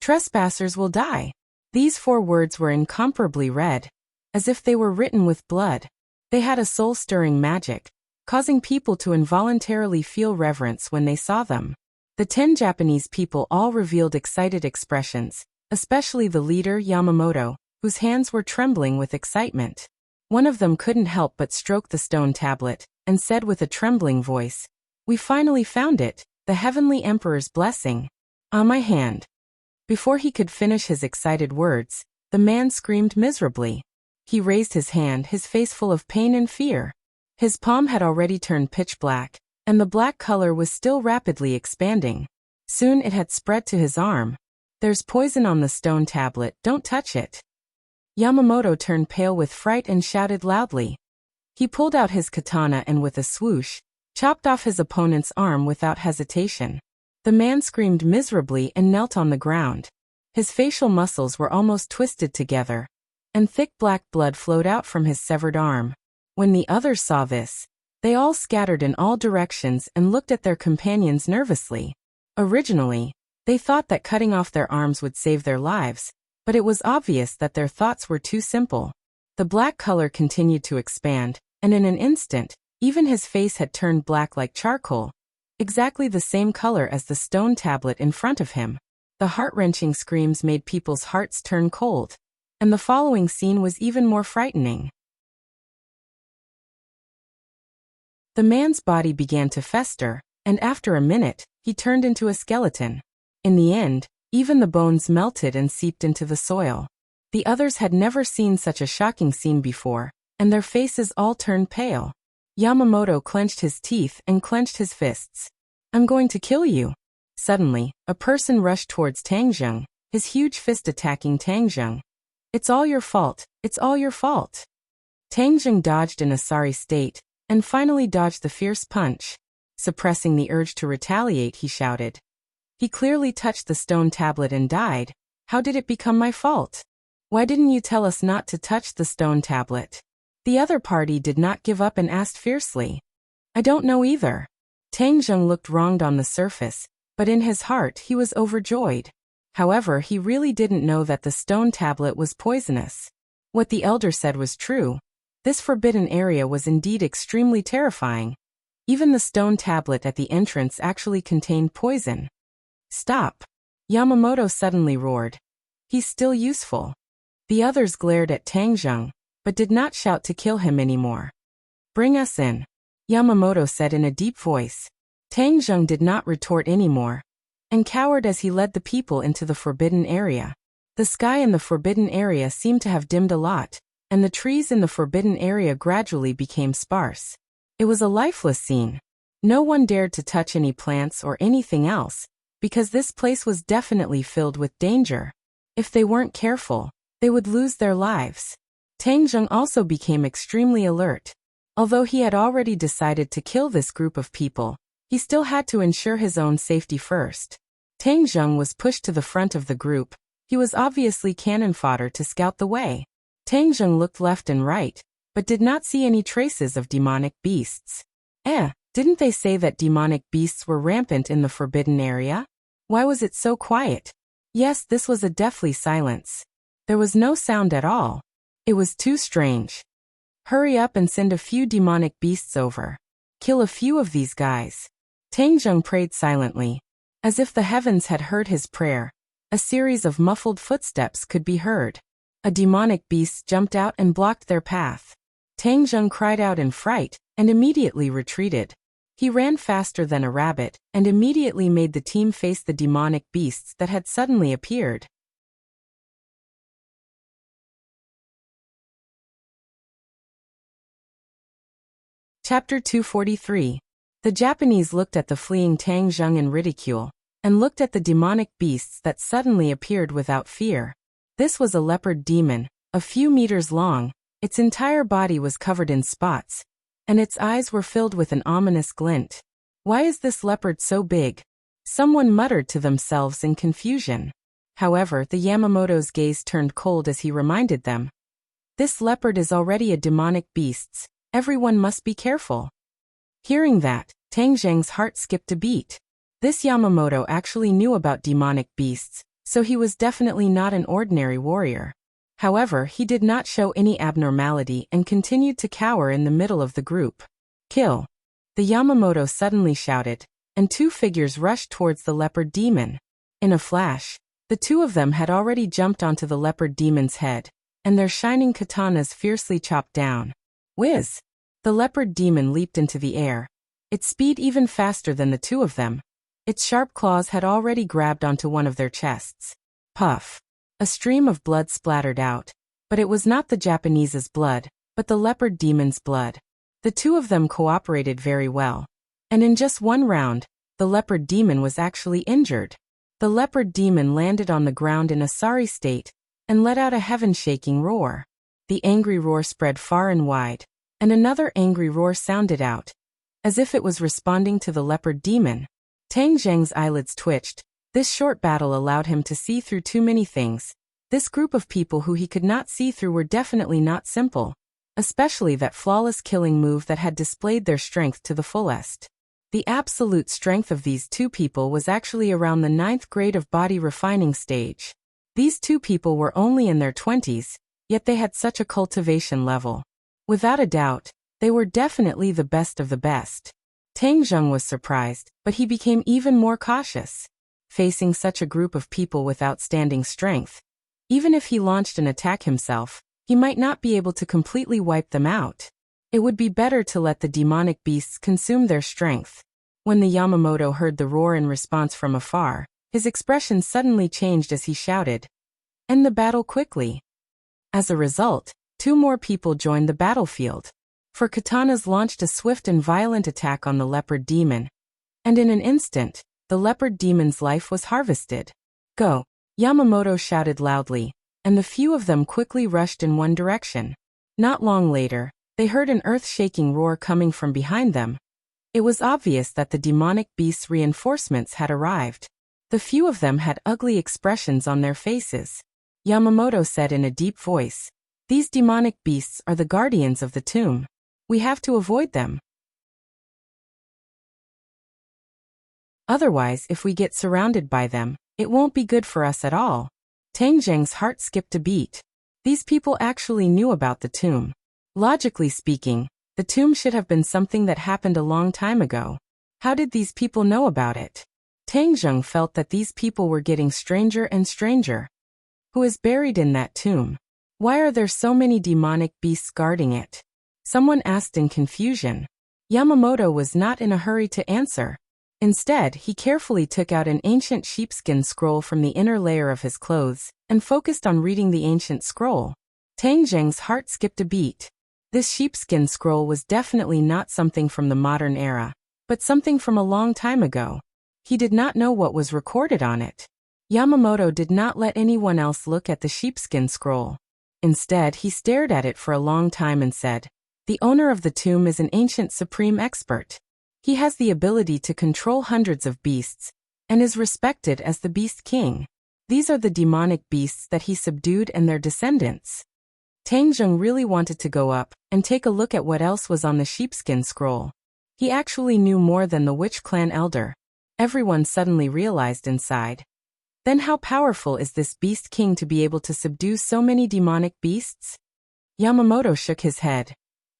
"Trespassers will die." These 4 words were incomparably red, as if they were written with blood. They had a soul-stirring magic, causing people to involuntarily feel reverence when they saw them. The 10 Japanese people all revealed excited expressions, especially the leader Yamamoto, whose hands were trembling with excitement. One of them couldn't help but stroke the stone tablet, and said with a trembling voice, "We finally found it, the Heavenly Emperor's blessing. On my hand." Before he could finish his excited words, the man screamed miserably. He raised his hand, his face full of pain and fear. His palm had already turned pitch black, and the black color was still rapidly expanding. Soon it had spread to his arm. "There's poison on the stone tablet, don't touch it." Yamamoto turned pale with fright and shouted loudly. He pulled out his katana and with a swoosh, chopped off his opponent's arm without hesitation. The man screamed miserably and knelt on the ground. His facial muscles were almost twisted together, and thick black blood flowed out from his severed arm. When the others saw this, they all scattered in all directions and looked at their companions nervously. Originally, they thought that cutting off their arms would save their lives, but it was obvious that their thoughts were too simple. The black color continued to expand, and in an instant, even his face had turned black like charcoal, exactly the same color as the stone tablet in front of him. The heart-wrenching screams made people's hearts turn cold, and the following scene was even more frightening. The man's body began to fester, and after a minute, he turned into a skeleton. In the end, even the bones melted and seeped into the soil. The others had never seen such a shocking scene before, and their faces all turned pale. Yamamoto clenched his teeth and clenched his fists. "I'm going to kill you." Suddenly, a person rushed towards Tang Zheng, his huge fist attacking Tang Zheng. "It's all your fault, it's all your fault." Tang Zheng dodged in a sorry state, and finally dodged the fierce punch. Suppressing the urge to retaliate, he shouted. "He clearly touched the stone tablet and died. How did it become my fault? Why didn't you tell us not to touch the stone tablet?" The other party did not give up and asked fiercely. "I don't know either." Tang Zheng looked wronged on the surface, but in his heart he was overjoyed. However, he really didn't know that the stone tablet was poisonous. What the elder said was true. This forbidden area was indeed extremely terrifying. Even the stone tablet at the entrance actually contained poison. "Stop!" Yamamoto suddenly roared. "He's still useful." The others glared at Tang Zheng, but did not shout to kill him anymore. "Bring us in," Yamamoto said in a deep voice. Tang Zheng did not retort anymore, and cowered as he led the people into the forbidden area. The sky in the forbidden area seemed to have dimmed a lot, and the trees in the forbidden area gradually became sparse. It was a lifeless scene. No one dared to touch any plants or anything else, because this place was definitely filled with danger. If they weren't careful, they would lose their lives. Tang Zheng also became extremely alert. Although he had already decided to kill this group of people, he still had to ensure his own safety first. Tang Zheng was pushed to the front of the group. He was obviously cannon fodder to scout the way. Tang Zheng looked left and right, but did not see any traces of demonic beasts. Didn't they say that demonic beasts were rampant in the forbidden area? Why was it so quiet? Yes, this was a deathly silence. There was no sound at all. It was too strange. "Hurry up and send a few demonic beasts over. Kill a few of these guys." Tang Zheng prayed silently. As if the heavens had heard his prayer, a series of muffled footsteps could be heard. A demonic beast jumped out and blocked their path. Tang Zheng cried out in fright, and immediately retreated. He ran faster than a rabbit, and immediately made the team face the demonic beasts that had suddenly appeared. Chapter 243. The Japanese looked at the fleeing Tang Zheng in ridicule, and looked at the demonic beasts that suddenly appeared without fear. This was a leopard demon, a few meters long. Its entire body was covered in spots, and its eyes were filled with an ominous glint. "Why is this leopard so big?" someone muttered to themselves in confusion. However, the Yamamoto's gaze turned cold as he reminded them. "This leopard is already a demonic beast. Everyone must be careful." Hearing that, Tang Zheng's heart skipped a beat. This Yamamoto actually knew about demonic beasts, so he was definitely not an ordinary warrior. However, he did not show any abnormality and continued to cower in the middle of the group. "Kill!" the Yamamoto suddenly shouted, and two figures rushed towards the leopard demon. In a flash, the two of them had already jumped onto the leopard demon's head, and their shining katanas fiercely chopped down. Whiz! The leopard demon leaped into the air, its speed even faster than the two of them. Its sharp claws had already grabbed onto one of their chests. Puff! A stream of blood splattered out, but it was not the Japanese's blood, but the leopard demon's blood. The two of them cooperated very well, and in just one round, the leopard demon was actually injured. The leopard demon landed on the ground in a sorry state, and let out a heaven-shaking roar. The angry roar spread far and wide, and another angry roar sounded out, as if it was responding to the leopard demon. Tang Zheng's eyelids twitched. This short battle allowed him to see through too many things. This group of people who he could not see through were definitely not simple, especially that flawless killing move that had displayed their strength to the fullest. The absolute strength of these two people was actually around the 9th grade of body refining stage. These two people were only in their 20s, yet they had such a cultivation level. Without a doubt, they were definitely the best of the best. Tang Zheng was surprised, but he became even more cautious. Facing such a group of people with outstanding strength, even if he launched an attack himself, he might not be able to completely wipe them out. It would be better to let the demonic beasts consume their strength. When the Yamamoto heard the roar in response from afar, his expression suddenly changed as he shouted, "End the battle quickly." As a result, 2 more people joined the battlefield. For katanas launched a swift and violent attack on the leopard demon. And in an instant, the leopard demon's life was harvested. "Go!" Yamamoto shouted loudly, and the few of them quickly rushed in one direction. Not long later, they heard an earth-shaking roar coming from behind them. It was obvious that the demonic beast's reinforcements had arrived. The few of them had ugly expressions on their faces. Yamamoto said in a deep voice, "These demonic beasts are the guardians of the tomb. We have to avoid them. Otherwise, if we get surrounded by them, it won't be good for us at all." Tang Zheng's heart skipped a beat. These people actually knew about the tomb. Logically speaking, the tomb should have been something that happened a long time ago. How did these people know about it? Tang Zheng felt that these people were getting stranger and stranger. Who is buried in that tomb? Why are there so many demonic beasts guarding it? Someone asked in confusion. Yamamoto was not in a hurry to answer. Instead, he carefully took out an ancient sheepskin scroll from the inner layer of his clothes and focused on reading the ancient scroll. Tang Zheng's heart skipped a beat. This sheepskin scroll was definitely not something from the modern era, but something from a long time ago. He did not know what was recorded on it. Yamamoto did not let anyone else look at the sheepskin scroll. Instead, he stared at it for a long time and said, "The owner of the tomb is an ancient supreme expert. He has the ability to control hundreds of beasts, and is respected as the Beast King. These are the demonic beasts that he subdued and their descendants." Tang Zheng really wanted to go up and take a look at what else was on the sheepskin scroll. He actually knew more than the witch clan elder. Everyone suddenly realized inside. Then how powerful is this Beast King to be able to subdue so many demonic beasts? Yamamoto shook his head.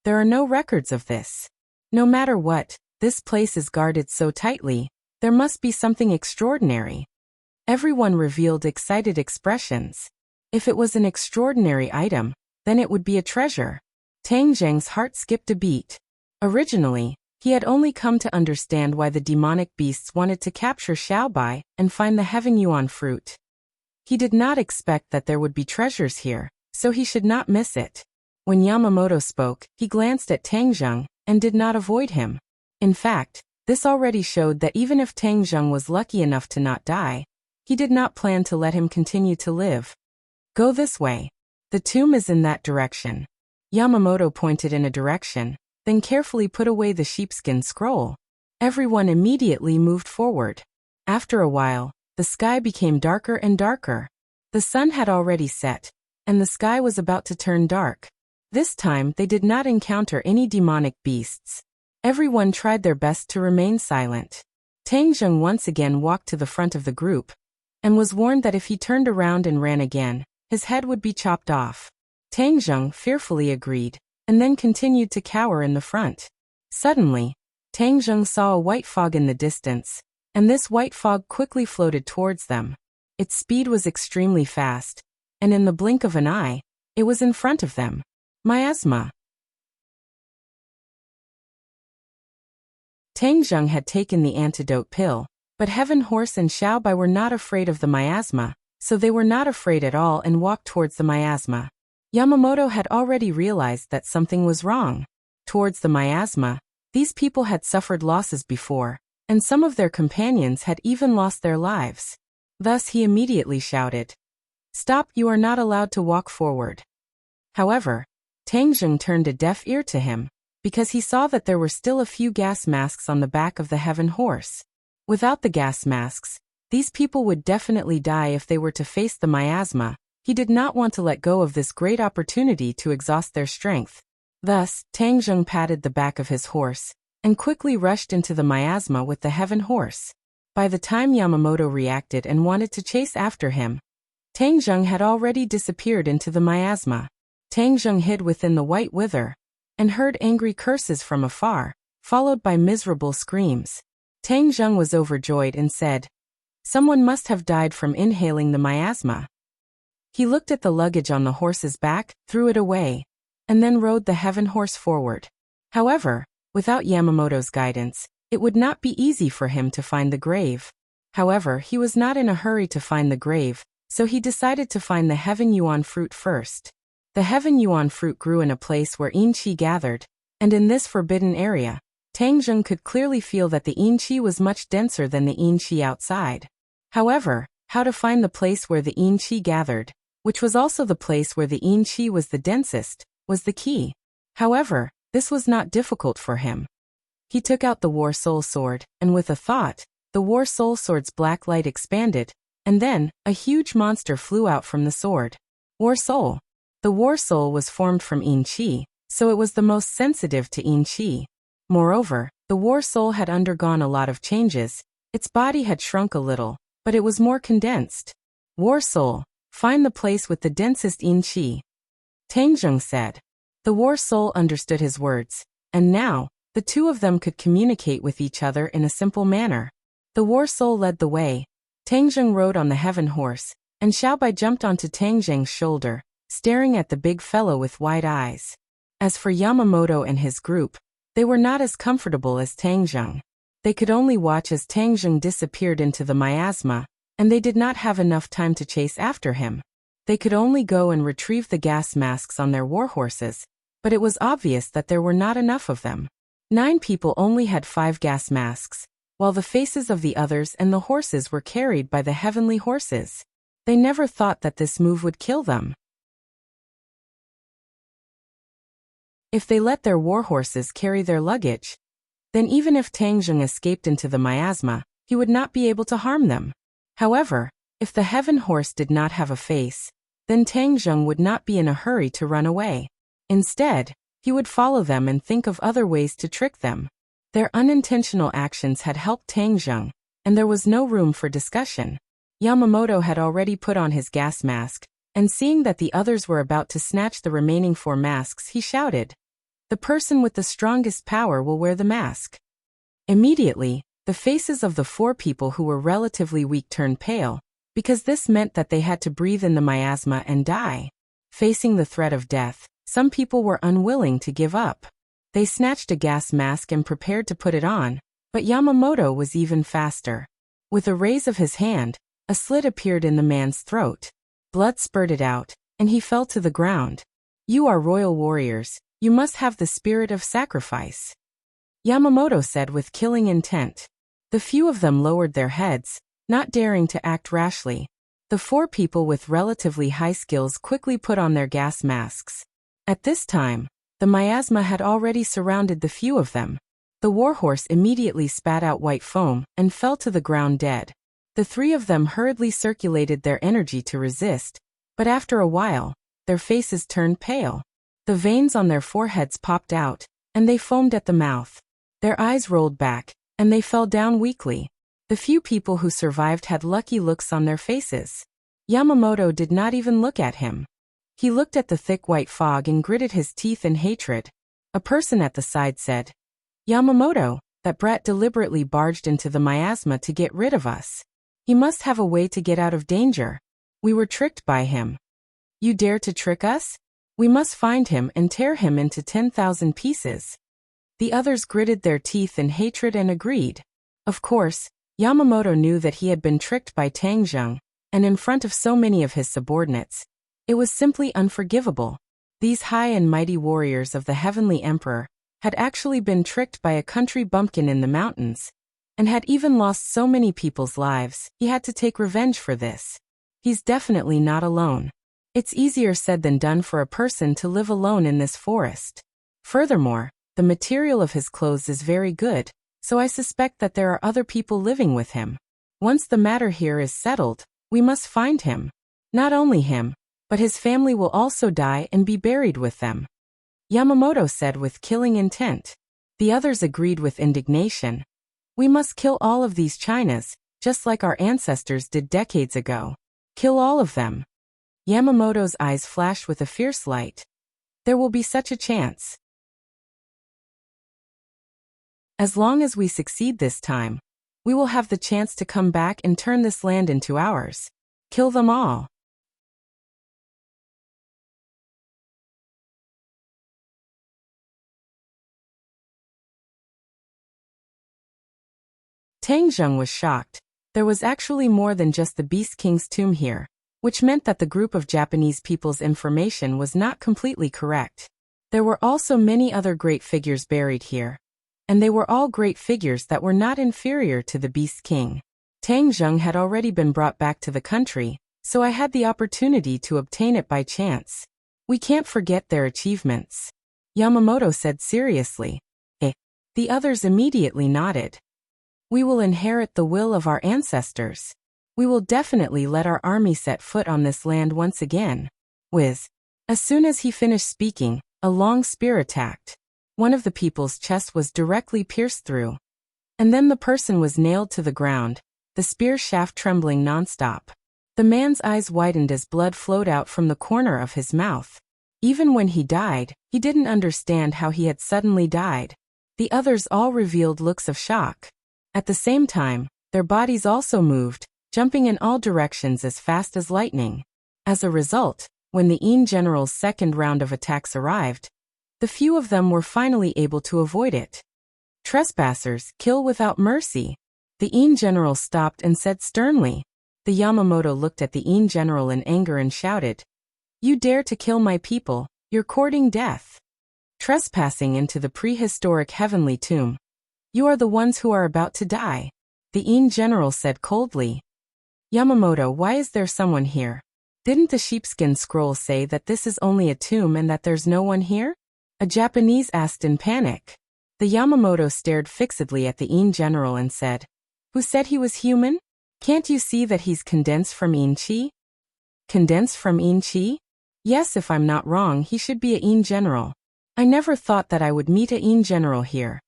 There are no records of this. No matter what, this place is guarded so tightly, there must be something extraordinary. Everyone revealed excited expressions. If it was an extraordinary item, then it would be a treasure. Tang Zheng's heart skipped a beat. Originally, he had only come to understand why the demonic beasts wanted to capture Xiaobai and find the Heaven Yuan fruit. He did not expect that there would be treasures here, so he should not miss it. When Yamamoto spoke, he glanced at Tang Zheng and did not avoid him. In fact, this already showed that even if Tang Zheng was lucky enough to not die, he did not plan to let him continue to live. "Go this way. The tomb is in that direction." Yamamoto pointed in a direction, then carefully put away the sheepskin scroll. Everyone immediately moved forward. After a while, the sky became darker and darker. The sun had already set, and the sky was about to turn dark. This time they did not encounter any demonic beasts. Everyone tried their best to remain silent. Tang Zheng once again walked to the front of the group, and was warned that if he turned around and ran again, his head would be chopped off. Tang Zheng fearfully agreed, and then continued to cower in the front. Suddenly, Tang Zheng saw a white fog in the distance, and this white fog quickly floated towards them. Its speed was extremely fast, and in the blink of an eye, it was in front of them. Miasma. Tang Zheng had taken the antidote pill, but Heaven Horse and Xiaobai were not afraid of the miasma, so they were not afraid at all and walked towards the miasma. Yamamoto had already realized that something was wrong. Towards the miasma, these people had suffered losses before, and some of their companions had even lost their lives. Thus he immediately shouted, "Stop, you are not allowed to walk forward." However, Tang Zheng turned a deaf ear to him, because he saw that there were still a few gas masks on the back of the Heaven Horse. Without the gas masks, these people would definitely die if they were to face the miasma. He did not want to let go of this great opportunity to exhaust their strength. Thus, Tang Zheng patted the back of his horse, and quickly rushed into the miasma with the Heaven Horse. By the time Yamamoto reacted and wanted to chase after him, Tang Zheng had already disappeared into the miasma. Tang Zheng hid within the white wither, and heard angry curses from afar, followed by miserable screams. Tang Zheng was overjoyed and said, "Someone must have died from inhaling the miasma." He looked at the luggage on the horse's back, threw it away, and then rode the Heaven Horse forward. However, without Yamamoto's guidance, it would not be easy for him to find the grave. However, he was not in a hurry to find the grave, so he decided to find the Heaven Yuan fruit first. The Heaven Yuan fruit grew in a place where Yin-Chi gathered, and in this forbidden area, Tang Zheng could clearly feel that the Yin-Chi was much denser than the Yin-Chi outside. However, how to find the place where the Yin-Chi gathered, which was also the place where the Yin-Chi was the densest, was the key. However, this was not difficult for him. He took out the War Soul Sword, and with a thought, the War Soul Sword's black light expanded, and then, a huge monster flew out from the sword. War Soul. The War Soul was formed from Yin-Chi, so it was the most sensitive to Yin-Chi. Moreover, the War Soul had undergone a lot of changes. Its body had shrunk a little, but it was more condensed. War Soul, find the place with the densest Yin-Chi. Tang Zheng said. The War Soul understood his words, and now, the two of them could communicate with each other in a simple manner. The War Soul led the way. Tang Zheng rode on the Heaven Horse, and Xiaobai jumped onto Tang Zheng's shoulder, staring at the big fellow with wide eyes. As for Yamamoto and his group, they were not as comfortable as Tang Zheng. They could only watch as Tang Zheng disappeared into the miasma, and they did not have enough time to chase after him. They could only go and retrieve the gas masks on their war horses, but it was obvious that there were not enough of them. 9 people only had 5 gas masks, while the faces of the others and the horses were carried by the heavenly horses. They never thought that this move would kill them. If they let their war horses carry their luggage, then even if Tang Zheng escaped into the miasma, he would not be able to harm them. However, if the Heaven Horse did not have a face, then Tang Zheng would not be in a hurry to run away. Instead, he would follow them and think of other ways to trick them. Their unintentional actions had helped Tang Zheng, and there was no room for discussion. Yamamoto had already put on his gas mask, and seeing that the others were about to snatch the remaining 4 masks, he shouted, "The person with the strongest power will wear the mask." Immediately, the faces of the 4 people who were relatively weak turned pale, because this meant that they had to breathe in the miasma and die. Facing the threat of death, some people were unwilling to give up. They snatched a gas mask and prepared to put it on, but Yamamoto was even faster. With a raise of his hand, a slit appeared in the man's throat. Blood spurted out, and he fell to the ground. "You are royal warriors, you must have the spirit of sacrifice," Yamamoto said with killing intent. The few of them lowered their heads, not daring to act rashly. The 4 people with relatively high skills quickly put on their gas masks. At this time, the miasma had already surrounded the few of them. The warhorse immediately spat out white foam and fell to the ground dead. The 3 of them hurriedly circulated their energy to resist, but after a while, their faces turned pale. The veins on their foreheads popped out, and they foamed at the mouth. Their eyes rolled back, and they fell down weakly. The few people who survived had lucky looks on their faces. Yamamoto did not even look at him. He looked at the thick white fog and gritted his teeth in hatred. A person at the side said, "Yamamoto, that brat deliberately barged into the miasma to get rid of us. He must have a way to get out of danger. We were tricked by him." "You dare to trick us? We must find him and tear him into 10,000 pieces." The others gritted their teeth in hatred and agreed. Of course, Yamamoto knew that he had been tricked by Tang Zheng, and in front of so many of his subordinates, it was simply unforgivable. These high and mighty warriors of the Heavenly Emperor had actually been tricked by a country bumpkin in the mountains, and had even lost so many people's lives. He had to take revenge for this. He's definitely not alone. It's easier said than done for a person to live alone in this forest. Furthermore, the material of his clothes is very good, so I suspect that there are other people living with him. Once the matter here is settled, we must find him. Not only him, but his family will also die and be buried with them," Yamamoto said with killing intent. The others agreed with indignation. "We must kill all of these Chinas, just like our ancestors did decades ago. Kill all of them." Yamamoto's eyes flashed with a fierce light. "There will be such a chance. As long as we succeed this time, we will have the chance to come back and turn this land into ours. Kill them all." Tang Zheng was shocked. There was actually more than just the Beast King's tomb here, which meant that the group of Japanese people's information was not completely correct. There were also many other great figures buried here, and they were all great figures that were not inferior to the Beast King. Tang Zheng had already been brought back to the country, so I had the opportunity to obtain it by chance. We can't forget their achievements, Yamamoto said seriously. The others immediately nodded. We will inherit the will of our ancestors. We will definitely let our army set foot on this land once again. Whiz. As soon as he finished speaking, a long spear attacked. One of the people's chest was directly pierced through. And then the person was nailed to the ground, the spear shaft trembling nonstop. The man's eyes widened as blood flowed out from the corner of his mouth. Even when he died, he didn't understand how he had suddenly died. The others all revealed looks of shock. At the same time, their bodies also moved, jumping in all directions as fast as lightning. As a result, when the Yin general's second round of attacks arrived, the few of them were finally able to avoid it. Trespassers, kill without mercy. The Yin general stopped and said sternly. The Yamamoto looked at the Yin general in anger and shouted, "You dare to kill my people, you're courting death. Trespassing into the prehistoric heavenly tomb. You are the ones who are about to die," the Yin general said coldly. "Yamamoto, why is there someone here? Didn't the sheepskin scroll say that this is only a tomb and that there's no one here?" A Japanese asked in panic. The Yamamoto stared fixedly at the Yin general and said, "Who said he was human? Can't you see that he's condensed from Yin Chi?" Condensed from Yin Chi? Yes, if I'm not wrong, he should be a Yin general. I never thought that I would meet a Yin general here.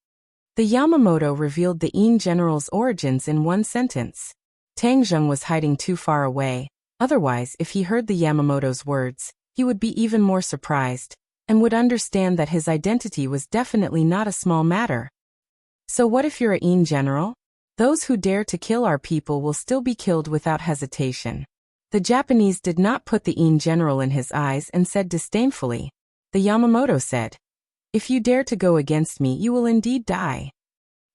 The Yamamoto revealed the Yin general's origins in one sentence. Tang Zheng was hiding too far away. Otherwise, if he heard the Yamamoto's words, he would be even more surprised, and would understand that his identity was definitely not a small matter. So what if you're a Yin general? Those who dare to kill our people will still be killed without hesitation. The Japanese did not put the Yin general in his eyes and said disdainfully. The Yamamoto said, "If you dare to go against me, you will indeed die."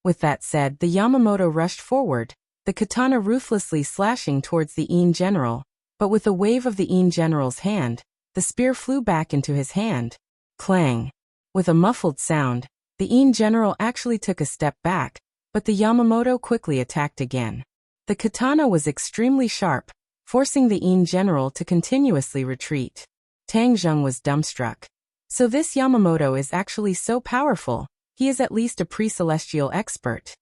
With that said, the Yamamoto rushed forward, the katana ruthlessly slashing towards the Yin general, but with a wave of the Yin general's hand, the spear flew back into his hand. Clang! With a muffled sound, the Yin general actually took a step back, but the Yamamoto quickly attacked again. The katana was extremely sharp, forcing the Yin general to continuously retreat. Tang Zheng was dumbstruck. So this Yamamoto is actually so powerful, he is at least a pre-celestial expert.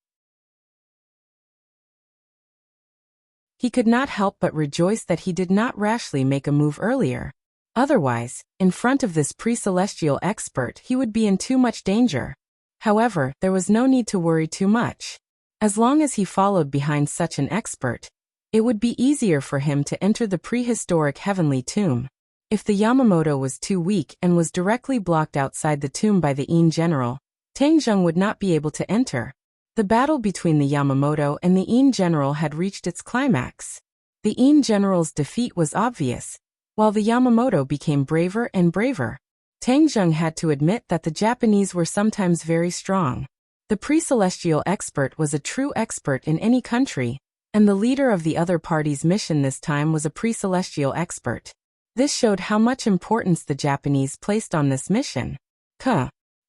He could not help but rejoice that he did not rashly make a move earlier. Otherwise, in front of this pre-celestial expert he would be in too much danger. However, there was no need to worry too much. As long as he followed behind such an expert, it would be easier for him to enter the prehistoric heavenly tomb. If the Yamamoto was too weak and was directly blocked outside the tomb by the Yin general, Tang Zheng would not be able to enter. The battle between the Yamamoto and the Yin general had reached its climax. The Yin general's defeat was obvious, while the Yamamoto became braver and braver. Tang Zheng had to admit that the Japanese were sometimes very strong. The pre-celestial expert was a true expert in any country, and the leader of the other party's mission this time was a pre-celestial expert. This showed how much importance the Japanese placed on this mission.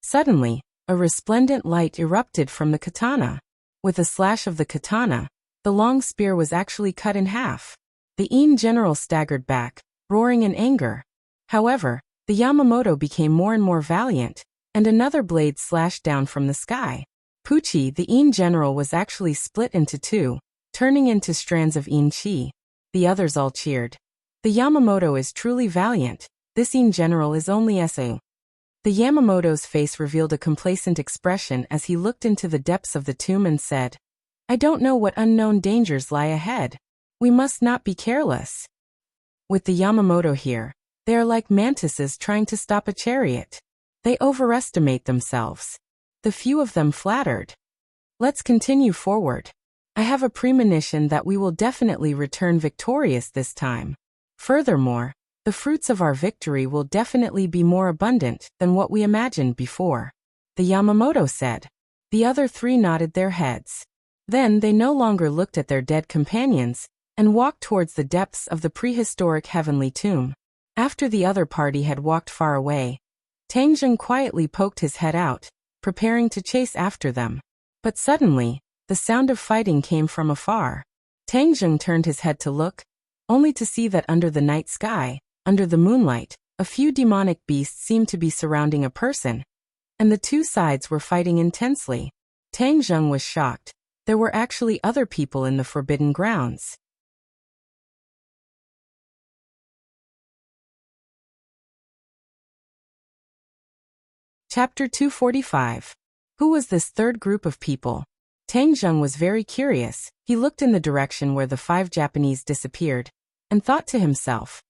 Suddenly, a resplendent light erupted from the katana. With a slash of the katana, the long spear was actually cut in half. The Yin general staggered back, roaring in anger. However, the Yamamoto became more and more valiant, and another blade slashed down from the sky. Pucci, the Yin general, was actually split into two, turning into strands of Yin Chi. The others all cheered. The Yamamoto is truly valiant. This Yin general is only S.A. The Yamamoto's face revealed a complacent expression as he looked into the depths of the tomb and said, "I don't know what unknown dangers lie ahead. We must not be careless." With the Yamamoto here, they are like mantises trying to stop a chariot. They overestimate themselves. The few of them flattered. Let's continue forward. I have a premonition that we will definitely return victorious this time. Furthermore, the fruits of our victory will definitely be more abundant than what we imagined before, the Yamamoto said. The other three nodded their heads. Then they no longer looked at their dead companions and walked towards the depths of the prehistoric heavenly tomb. After the other party had walked far away, Tang Zheng quietly poked his head out, preparing to chase after them. But suddenly, the sound of fighting came from afar. Tang Zheng turned his head to look, only to see that under the night sky, under the moonlight, a few demonic beasts seemed to be surrounding a person, and the two sides were fighting intensely. Tang Zheng was shocked. There were actually other people in the forbidden grounds. Chapter 245. Who was this third group of people? Tang Zheng was very curious. He looked in the direction where the 5 Japanese disappeared, and thought to himself,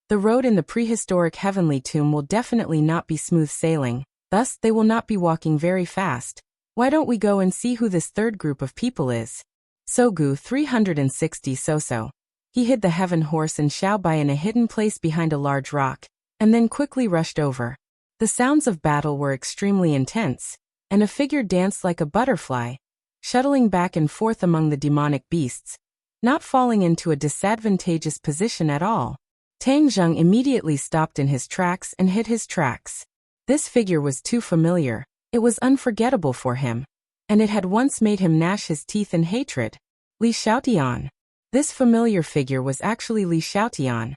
the road in the prehistoric heavenly tomb will definitely not be smooth sailing, thus they will not be walking very fast. Why don't we go and see who this third group of people is? Sogu 360 So. He hid the heaven horse and Xiaobai in a hidden place behind a large rock, and then quickly rushed over. The sounds of battle were extremely intense, and a figure danced like a butterfly, shuttling back and forth among the demonic beasts, not falling into a disadvantageous position at all. Tang Zheng immediately stopped in his tracks and hid his tracks. This figure was too familiar, it was unforgettable for him, and it had once made him gnash his teeth in hatred. Li Xiaotian. This familiar figure was actually Li Xiaotian.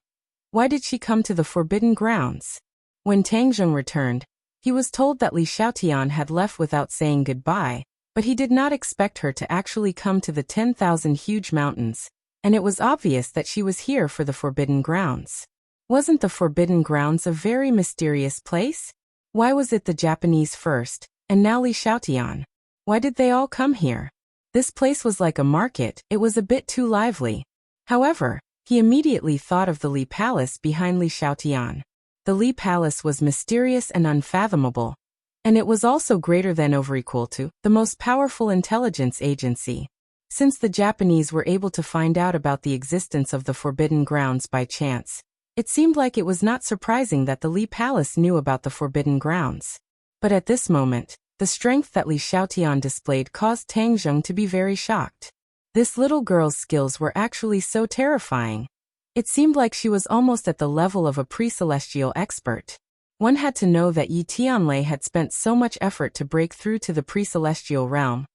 Why did she come to the forbidden grounds? When Tang Zheng returned, he was told that Li Xiaotian had left without saying goodbye, but he did not expect her to actually come to the 10,000 huge mountains, and it was obvious that she was here for the forbidden grounds. Wasn't the forbidden grounds a very mysterious place? Why was it the Japanese first, and now Li Xiaotian? Why did they all come here? This place was like a market, it was a bit too lively. However, he immediately thought of the Li Palace behind Li Xiaotian. The Li Palace was mysterious and unfathomable, and it was also greater than or equal to the most powerful intelligence agency. Since the Japanese were able to find out about the existence of the forbidden grounds by chance, it seemed like it was not surprising that the Li Palace knew about the forbidden grounds. But at this moment, the strength that Li Xiaotian displayed caused Tang Zheng to be very shocked. This little girl's skills were actually so terrifying. It seemed like she was almost at the level of a pre-celestial expert. One had to know that Yi Tianlei had spent so much effort to break through to the pre-celestial realm.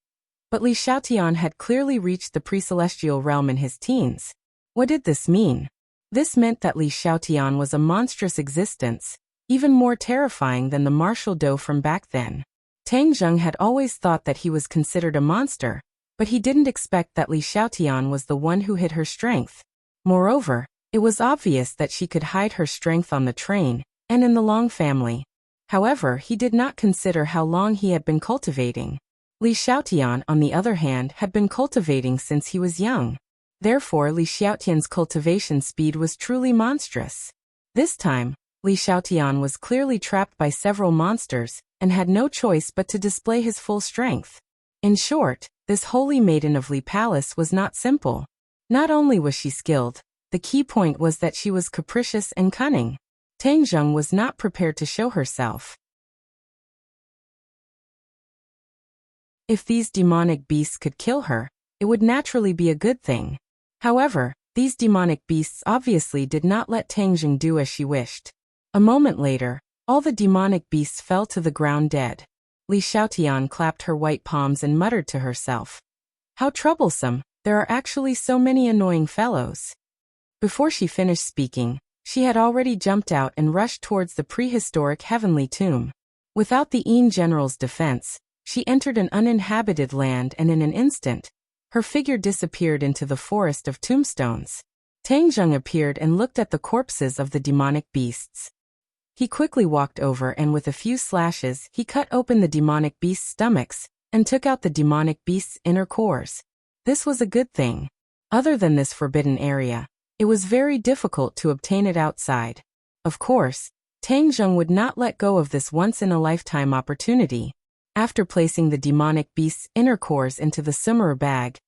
But Li Xiaotian had clearly reached the pre-celestial realm in his teens. What did this mean? This meant that Li Xiaotian was a monstrous existence, even more terrifying than the martial doe from back then. Tang Zheng had always thought that he was considered a monster, but he didn't expect that Li Xiaotian was the one who hid her strength. Moreover, it was obvious that she could hide her strength on the train, and in the Long family. However, he did not consider how long he had been cultivating. Li Xiaotian, on the other hand, had been cultivating since he was young. Therefore, Li Xiaotian's cultivation speed was truly monstrous. This time, Li Xiaotian was clearly trapped by several monsters, and had no choice but to display his full strength. In short, this holy maiden of Li Palace was not simple. Not only was she skilled, the key point was that she was capricious and cunning. Tang Zheng was not prepared to show herself. If these demonic beasts could kill her, it would naturally be a good thing. However, these demonic beasts obviously did not let Tang Zheng do as she wished. A moment later, all the demonic beasts fell to the ground dead. Li Xiaotian clapped her white palms and muttered to herself, "How troublesome, there are actually so many annoying fellows." Before she finished speaking, she had already jumped out and rushed towards the prehistoric heavenly tomb. Without the Yin general's defense, she entered an uninhabited land and in an instant, her figure disappeared into the forest of tombstones. Tang Zheng appeared and looked at the corpses of the demonic beasts. He quickly walked over and with a few slashes he cut open the demonic beasts' stomachs and took out the demonic beasts' inner cores. This was a good thing. Other than this forbidden area, it was very difficult to obtain it outside. Of course, Tang Zheng would not let go of this once-in-a-lifetime opportunity. After placing the demonic beast's inner cores into the sumeru bag,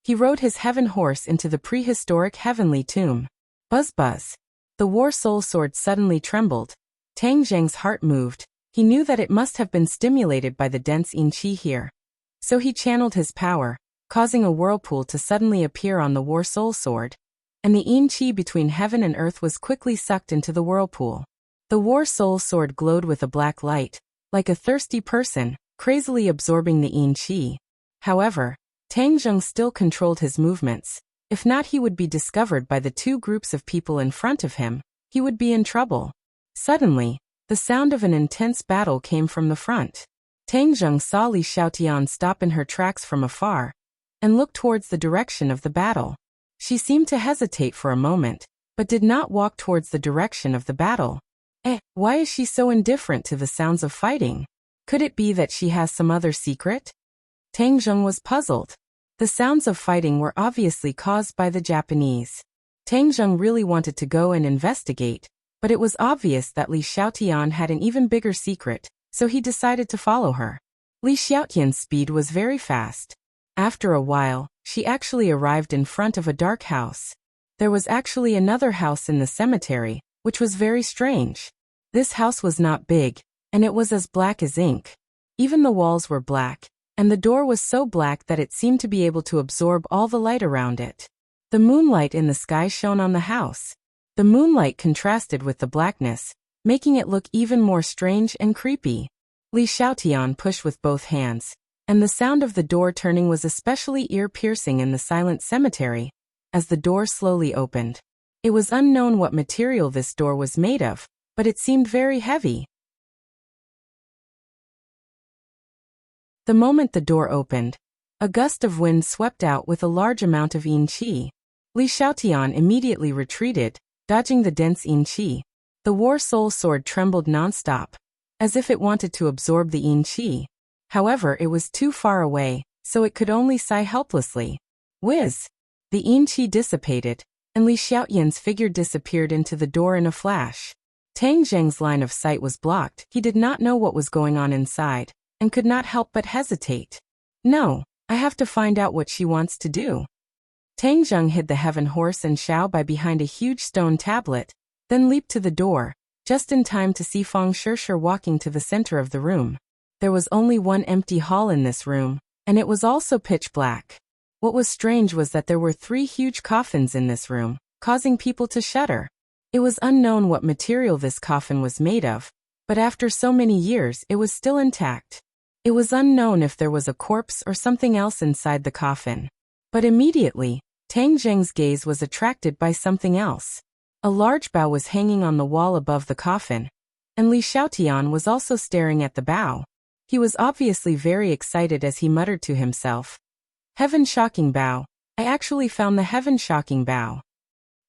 he rode his heaven horse into the prehistoric heavenly tomb. Buzz buzz. The war soul sword suddenly trembled. Tang Zheng's heart moved. He knew that it must have been stimulated by the dense yin qi here. So he channeled his power, causing a whirlpool to suddenly appear on the war soul sword, and the yin qi between heaven and earth was quickly sucked into the whirlpool. The war soul sword glowed with a black light, like a thirsty person, crazily absorbing the yin qi. However, Tang Zheng still controlled his movements. If not, he would be discovered by the two groups of people in front of him. He would be in trouble. Suddenly, the sound of an intense battle came from the front. Tang Zheng saw Li Xiaotian stop in her tracks from afar and look towards the direction of the battle. She seemed to hesitate for a moment, but did not walk towards the direction of the battle. Why is she so indifferent to the sounds of fighting? Could it be that she has some other secret? Tang Zheng was puzzled. The sounds of fighting were obviously caused by the Japanese. Tang Zheng really wanted to go and investigate, but it was obvious that Li Xiaotian had an even bigger secret, so he decided to follow her. Li Xiaotian's speed was very fast. After a while, she actually arrived in front of a dark house. There was actually another house in the cemetery, which was very strange. This house was not big, and it was as black as ink. Even the walls were black, and the door was so black that it seemed to be able to absorb all the light around it. The moonlight in the sky shone on the house. The moonlight contrasted with the blackness, making it look even more strange and creepy. Li Xiaotian pushed with both hands, and the sound of the door turning was especially ear-piercing in the silent cemetery, as the door slowly opened. It was unknown what material this door was made of, but it seemed very heavy. The moment the door opened, a gust of wind swept out with a large amount of yin qi. Li Xiaotian immediately retreated, dodging the dense yin qi. The war soul sword trembled non-stop, as if it wanted to absorb the yin qi. However, it was too far away, so it could only sigh helplessly. Whiz! The yin qi dissipated, and Li Xiaotian's figure disappeared into the door in a flash. Tang Zheng's line of sight was blocked. He did not know what was going on inside, and could not help but hesitate. No, I have to find out what she wants to do. Tang Zheng hid the heaven horse and Xiao by behind a huge stone tablet, then leaped to the door, just in time to see Feng Shishir walking to the center of the room. There was only one empty hall in this room, and it was also pitch black. What was strange was that there were 3 huge coffins in this room, causing people to shudder. It was unknown what material this coffin was made of, but after so many years it was still intact. It was unknown if there was a corpse or something else inside the coffin. But immediately, Tang Zheng's gaze was attracted by something else. A large bow was hanging on the wall above the coffin, and Li Xiaotian was also staring at the bow. He was obviously very excited as he muttered to himself, "Heaven-shocking bow. I actually found the heaven-shocking bow."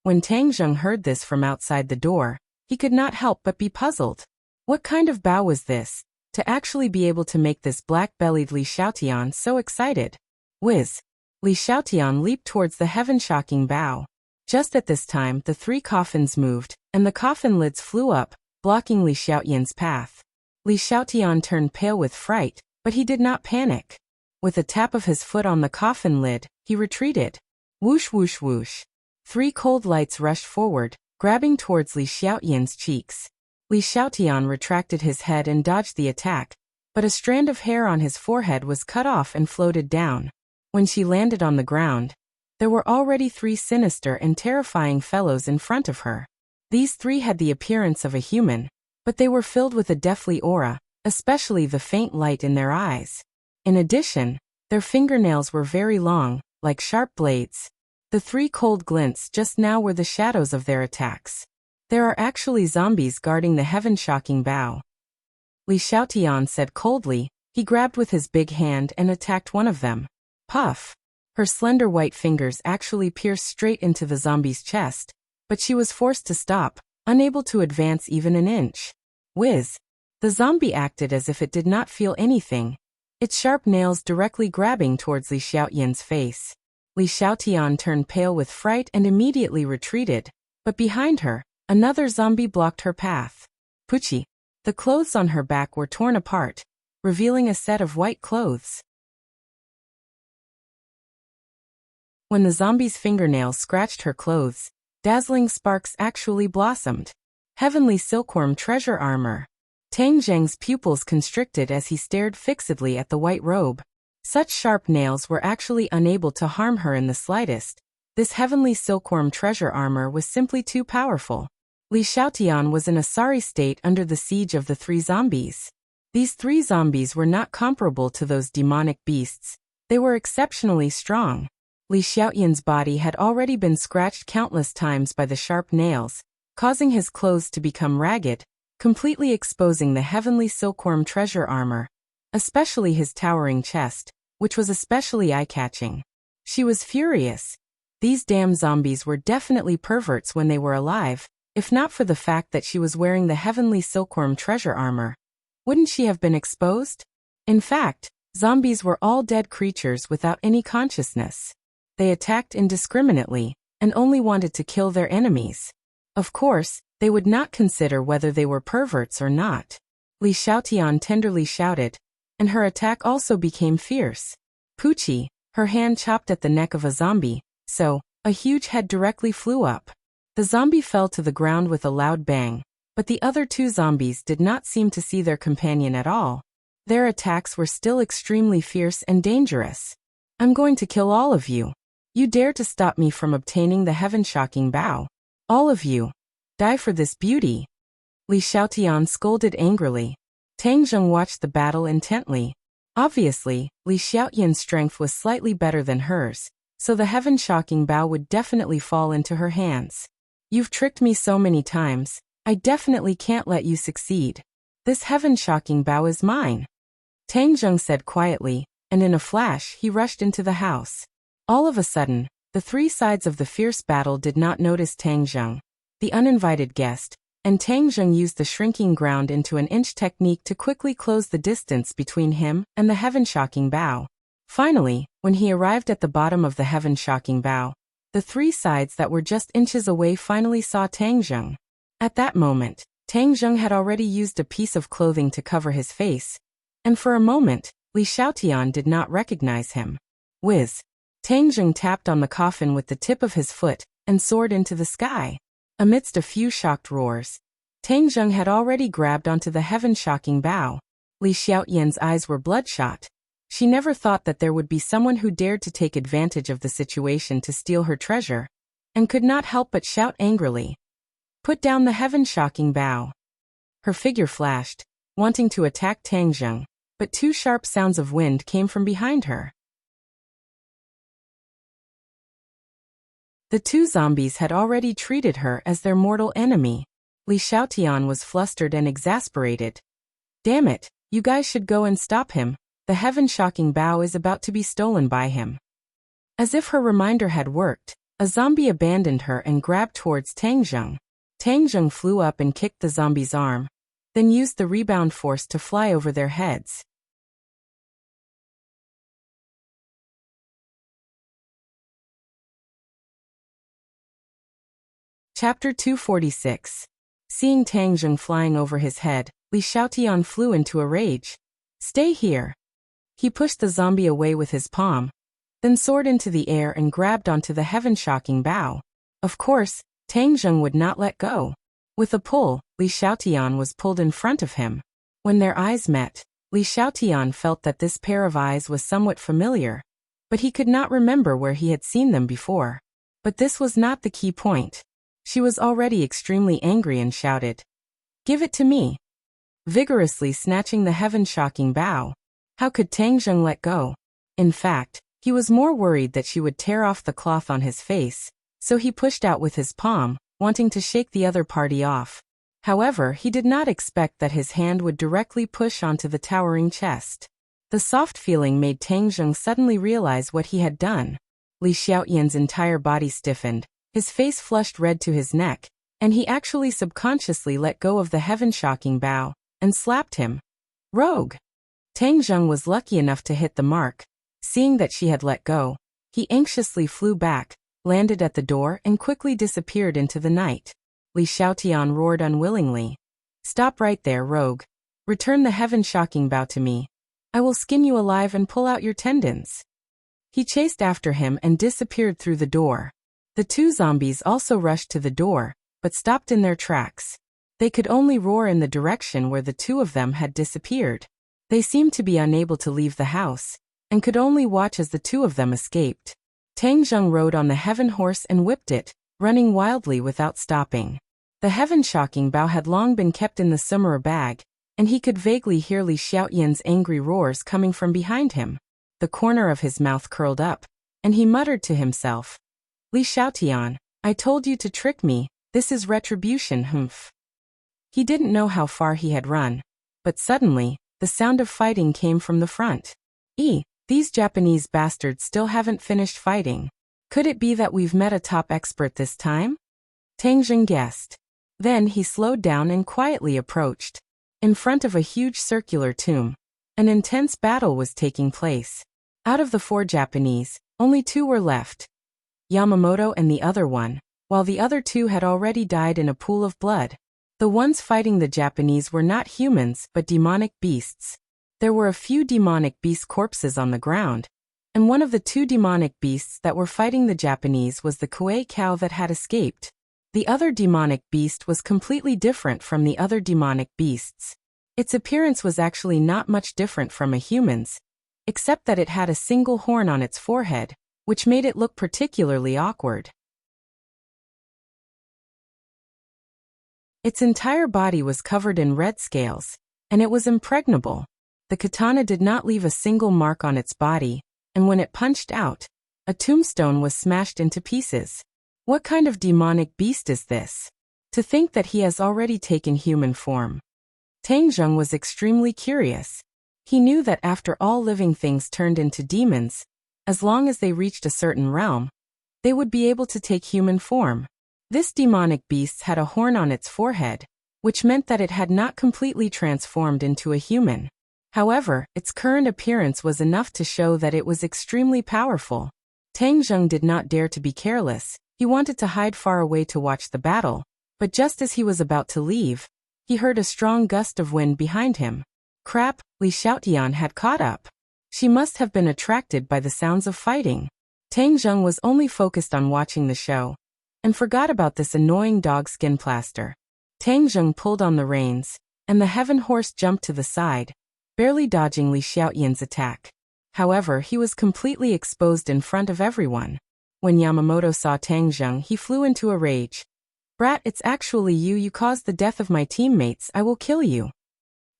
When Tang Zheng heard this from outside the door, he could not help but be puzzled. What kind of bow was this, to actually be able to make this black-bellied Li Xiaotian so excited? Whiz! Li Xiaotian leaped towards the heaven-shocking bow. Just at this time, the 3 coffins moved, and the coffin lids flew up, blocking Li Xiaotian's path. Li Xiaotian turned pale with fright, but he did not panic. With a tap of his foot on the coffin lid, he retreated. Whoosh whoosh whoosh. 3 cold lights rushed forward, grabbing towards Li Xiaotian's cheeks. Li Xiaotian retracted his head and dodged the attack, but a strand of hair on his forehead was cut off and floated down. When she landed on the ground, there were already 3 sinister and terrifying fellows in front of her. These 3 had the appearance of a human, but they were filled with a deathly aura, especially the faint light in their eyes. In addition, their fingernails were very long, like sharp blades. The 3 cold glints just now were the shadows of their attacks. There are actually zombies guarding the heaven-shocking bow. Li Xiaotian said coldly. He grabbed with his big hand and attacked one of them. Puff! Her slender white fingers actually pierced straight into the zombie's chest, but she was forced to stop, unable to advance even an inch. Whiz! The zombie acted as if it did not feel anything, its sharp nails directly grabbing towards Li Xiaotian's face. Li Xiaotian turned pale with fright and immediately retreated, but behind her, another zombie blocked her path. Puchi! The clothes on her back were torn apart, revealing a set of white clothes. When the zombie's fingernails scratched her clothes, dazzling sparks actually blossomed. Heavenly silkworm treasure armor. Tang Zheng's pupils constricted as he stared fixedly at the white robe. Such sharp nails were actually unable to harm her in the slightest. This heavenly silkworm treasure armor was simply too powerful. Li Xiaotian was in a sorry state under the siege of the 3 zombies. These 3 zombies were not comparable to those demonic beasts. They were exceptionally strong. Li Xiaotian's body had already been scratched countless times by the sharp nails, causing his clothes to become ragged, completely exposing the heavenly silkworm treasure armor, especially his towering chest, which was especially eye-catching. She was furious. These damn zombies were definitely perverts when they were alive, if not for the fact that she was wearing the heavenly silkworm treasure armor. Wouldn't she have been exposed? In fact, zombies were all dead creatures without any consciousness. They attacked indiscriminately, and only wanted to kill their enemies. Of course, they would not consider whether they were perverts or not. Li Xiaotian tenderly shouted, and her attack also became fierce. Poochie, her hand chopped at the neck of a zombie, so, a huge head directly flew up. The zombie fell to the ground with a loud bang, but the other 2 zombies did not seem to see their companion at all. Their attacks were still extremely fierce and dangerous. I'm going to kill all of you. You dare to stop me from obtaining the heaven-shocking bow. All of you. Die for this beauty. Li Xiaotian scolded angrily. Tang Zheng watched the battle intently. Obviously, Li Xiaotian's strength was slightly better than hers, so the heaven-shocking bow would definitely fall into her hands. You've tricked me so many times, I definitely can't let you succeed. This heaven-shocking bow is mine. Tang Zheng said quietly, and in a flash he rushed into the house. All of a sudden, the 3 sides of the fierce battle did not notice Tang Zheng, the uninvited guest, and Tang Zheng used the shrinking ground into an inch technique to quickly close the distance between him and the heaven-shocking bow. Finally, when he arrived at the bottom of the heaven-shocking bow, the 3 sides that were just inches away finally saw Tang Zheng. At that moment, Tang Zheng had already used a piece of clothing to cover his face, and for a moment, Li Xiaotian did not recognize him. Whiz! Tang Zheng tapped on the coffin with the tip of his foot and soared into the sky. Amidst a few shocked roars, Tang Zheng had already grabbed onto the heaven-shocking bow. Li Xiaotian's eyes were bloodshot. She never thought that there would be someone who dared to take advantage of the situation to steal her treasure, and could not help but shout angrily. Put down the heaven-shocking bow. Her figure flashed, wanting to attack Tang Zheng, but 2 sharp sounds of wind came from behind her. The 2 zombies had already treated her as their mortal enemy. Li Xiaotian was flustered and exasperated. Damn it, you guys should go and stop him. The heaven-shocking bow is about to be stolen by him. As if her reminder had worked, a zombie abandoned her and grabbed towards Tang Zheng. Tang Zheng flew up and kicked the zombie's arm, then used the rebound force to fly over their heads. Chapter 246. Seeing Tang Zheng flying over his head, Li Xiaotian flew into a rage. Stay here. He pushed the zombie away with his palm, then soared into the air and grabbed onto the heaven-shocking bow. Of course, Tang Zheng would not let go. With a pull, Li Xiaotian was pulled in front of him. When their eyes met, Li Xiaotian felt that this pair of eyes was somewhat familiar, but he could not remember where he had seen them before. But this was not the key point. She was already extremely angry and shouted, "Give it to me!" Vigorously snatching the heaven-shocking bow. How could Tang Zheng let go? In fact, he was more worried that she would tear off the cloth on his face, so he pushed out with his palm, wanting to shake the other party off. However, he did not expect that his hand would directly push onto the towering chest. The soft feeling made Tang Zheng suddenly realize what he had done. Li Xiaotian's entire body stiffened, his face flushed red to his neck, and he actually subconsciously let go of the heaven-shocking bow and slapped him. Rogue! Tang Zheng was lucky enough to hit the mark. Seeing that she had let go, he anxiously flew back, landed at the door and quickly disappeared into the night. Li Xiaotian roared unwillingly. Stop right there, rogue. Return the heaven-shocking bow to me. I will skin you alive and pull out your tendons. He chased after him and disappeared through the door. The 2 zombies also rushed to the door, but stopped in their tracks. They could only roar in the direction where the 2 of them had disappeared. They seemed to be unable to leave the house, and could only watch as the two of them escaped. Tang Zheng rode on the heaven horse and whipped it, running wildly without stopping. The heaven-shocking bow had long been kept in the summer bag, and he could vaguely hear Li Xiaotian's angry roars coming from behind him. The corner of his mouth curled up, and he muttered to himself, "Li Xiaotian, I told you to trick me, this is retribution, humph." He didn't know how far he had run, but suddenly, the sound of fighting came from the front. These Japanese bastards still haven't finished fighting. Could it be that we've met a top expert this time? Tang Zheng guessed. Then he slowed down and quietly approached. In front of a huge circular tomb, an intense battle was taking place. Out of the 4 Japanese, only 2 were left, Yamamoto and the other one, while the other 2 had already died in a pool of blood. The ones fighting the Japanese were not humans but demonic beasts. There were a few demonic beast corpses on the ground, and one of the 2 demonic beasts that were fighting the Japanese was the Kuei cow that had escaped. The other demonic beast was completely different from the other demonic beasts. Its appearance was actually not much different from a human's, except that it had a single horn on its forehead, which made it look particularly awkward. Its entire body was covered in red scales, and it was impregnable. The katana did not leave a single mark on its body, and when it punched out, a tombstone was smashed into pieces. What kind of demonic beast is this? To think that he has already taken human form. Tang Zheng was extremely curious. He knew that after all living things turned into demons, as long as they reached a certain realm, they would be able to take human form. This demonic beast had a horn on its forehead, which meant that it had not completely transformed into a human. However, its current appearance was enough to show that it was extremely powerful. Tang Zheng did not dare to be careless. He wanted to hide far away to watch the battle, but just as he was about to leave, he heard a strong gust of wind behind him. Crap, Li Xiaotian had caught up. She must have been attracted by the sounds of fighting. Tang Zheng was only focused on watching the show, and forgot about this annoying dog skin plaster. Tang Zheng pulled on the reins, and the heaven horse jumped to the side, barely dodging Li Xiaotian's attack. However, he was completely exposed in front of everyone. When Yamamoto saw Tang Zheng, he flew into a rage. "Brat, it's actually you. You caused the death of my teammates. I will kill you."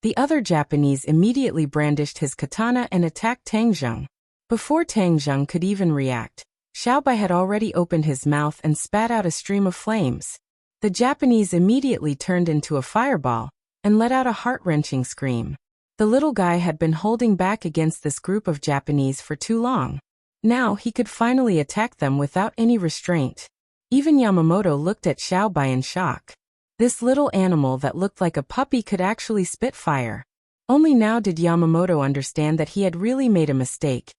The other Japanese immediately brandished his katana and attacked Tang Zheng. Before Tang Zheng could even react, Xiaobai had already opened his mouth and spat out a stream of flames. The Japanese immediately turned into a fireball and let out a heart-wrenching scream. The little guy had been holding back against this group of Japanese for too long. Now he could finally attack them without any restraint. Even Yamamoto looked at Xiaobai in shock. This little animal that looked like a puppy could actually spit fire. Only now did Yamamoto understand that he had really made a mistake,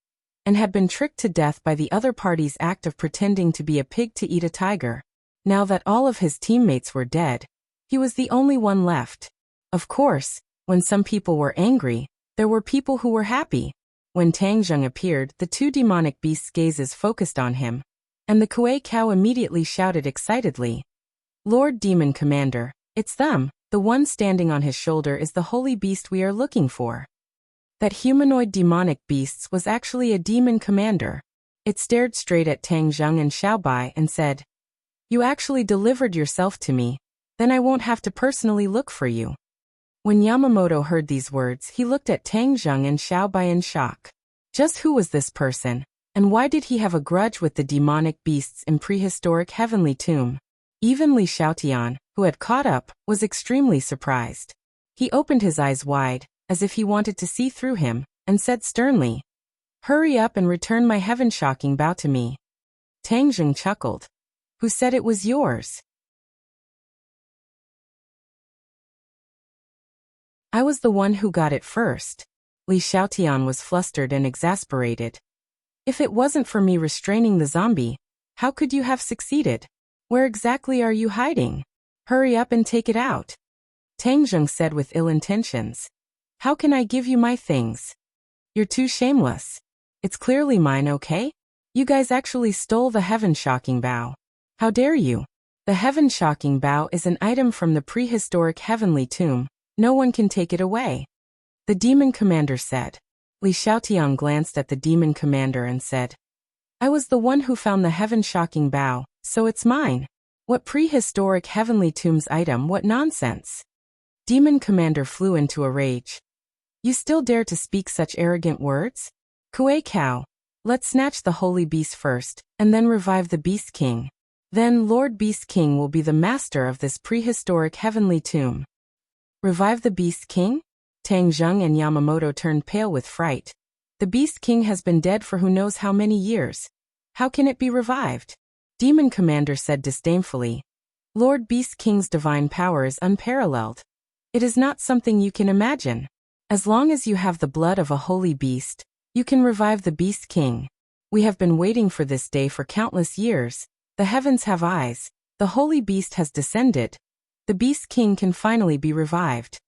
and had been tricked to death by the other party's act of pretending to be a pig to eat a tiger. Now that all of his teammates were dead, he was the only one left. Of course, when some people were angry, there were people who were happy. When Tang Zheng appeared, the 2 demonic beasts' gazes focused on him, and the Kuei cow immediately shouted excitedly, "Lord Demon Commander, it's them. The one standing on his shoulder is the holy beast we are looking for." That humanoid demonic beast was actually a demon commander. It stared straight at Tang Zheng and Xiaobai and said, "You actually delivered yourself to me. Then I won't have to personally look for you." When Yamamoto heard these words, he looked at Tang Zheng and Xiaobai in shock. Just who was this person, and why did he have a grudge with the demonic beasts in prehistoric heavenly tomb? Even Li Xiaotian, who had caught up, was extremely surprised. He opened his eyes wide, as if he wanted to see through him, and said sternly, "Hurry up and return my heaven-shocking bow to me." Tang Zheng chuckled. "Who said it was yours?" "I was the one who got it first." Li Xiaotian was flustered and exasperated. "If it wasn't for me restraining the zombie, how could you have succeeded? Where exactly are you hiding? Hurry up and take it out." Tang Zheng said with ill intentions. "How can I give you my things? You're too shameless. It's clearly mine, okay? You guys actually stole the heaven-shocking bow. How dare you? The heaven-shocking bow is an item from the prehistoric heavenly tomb. No one can take it away." The demon commander said. Li Xiaotian glanced at the demon commander and said, I was the one who found the heaven-shocking bow, so it's mine. What prehistoric heavenly tombs item, what nonsense. Demon commander flew into a rage. You still dare to speak such arrogant words? Kuei Cow, let's snatch the holy beast first, and then revive the Beast King. Then Lord Beast King will be the master of this prehistoric heavenly tomb. Revive the Beast King? Tang Zheng and Yamamoto turned pale with fright. The Beast King has been dead for who knows how many years. How can it be revived? Demon Commander said disdainfully. Lord Beast King's divine power is unparalleled. It is not something you can imagine. As long as you have the blood of a holy beast, you can revive the Beast King. We have been waiting for this day for countless years. The heavens have eyes. The holy beast has descended. The Beast King can finally be revived.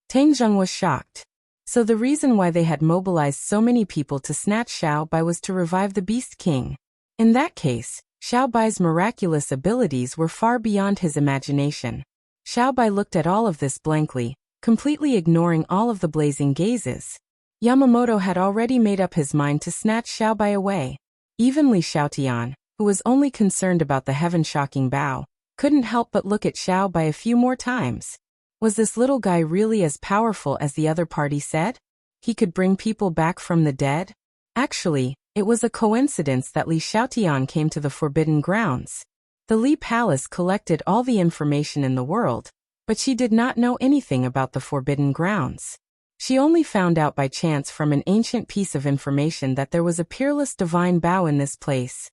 Tang Zheng was shocked. So the reason why they had mobilized so many people to snatch Xiao Bai was to revive the Beast King. In that case, Xiao Bai's miraculous abilities were far beyond his imagination. Xiao Bai looked at all of this blankly, completely ignoring all of the blazing gazes. Yamamoto had already made up his mind to snatch Xiao Bai away. Even Li Xiaotian, who was only concerned about the heaven-shocking bow, couldn't help but look at Xiao Bai a few more times. Was this little guy really as powerful as the other party said? He could bring people back from the dead? Actually, it was a coincidence that Li Xiaotian came to the Forbidden Grounds. The Li Palace collected all the information in the world, but she did not know anything about the Forbidden Grounds. She only found out by chance from an ancient piece of information that there was a peerless divine bow in this place.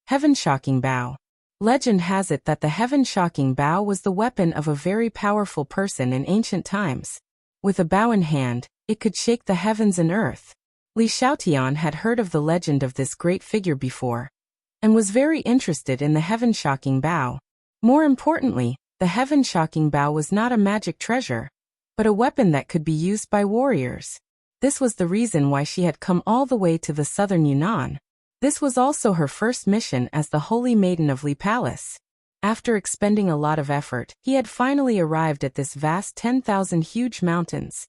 Heaven-shocking bow. Legend has it that the heaven-shocking bow was the weapon of a very powerful person in ancient times. With a bow in hand, it could shake the heavens and earth. Li Xiaotian had heard of the legend of this great figure before, and was very interested in the heaven-shocking bow. More importantly, the heaven-shocking bow was not a magic treasure, but a weapon that could be used by warriors. This was the reason why she had come all the way to the southern Yunnan. This was also her first mission as the Holy Maiden of Li Palace. After expending a lot of effort, he had finally arrived at this vast 10,000 huge mountains.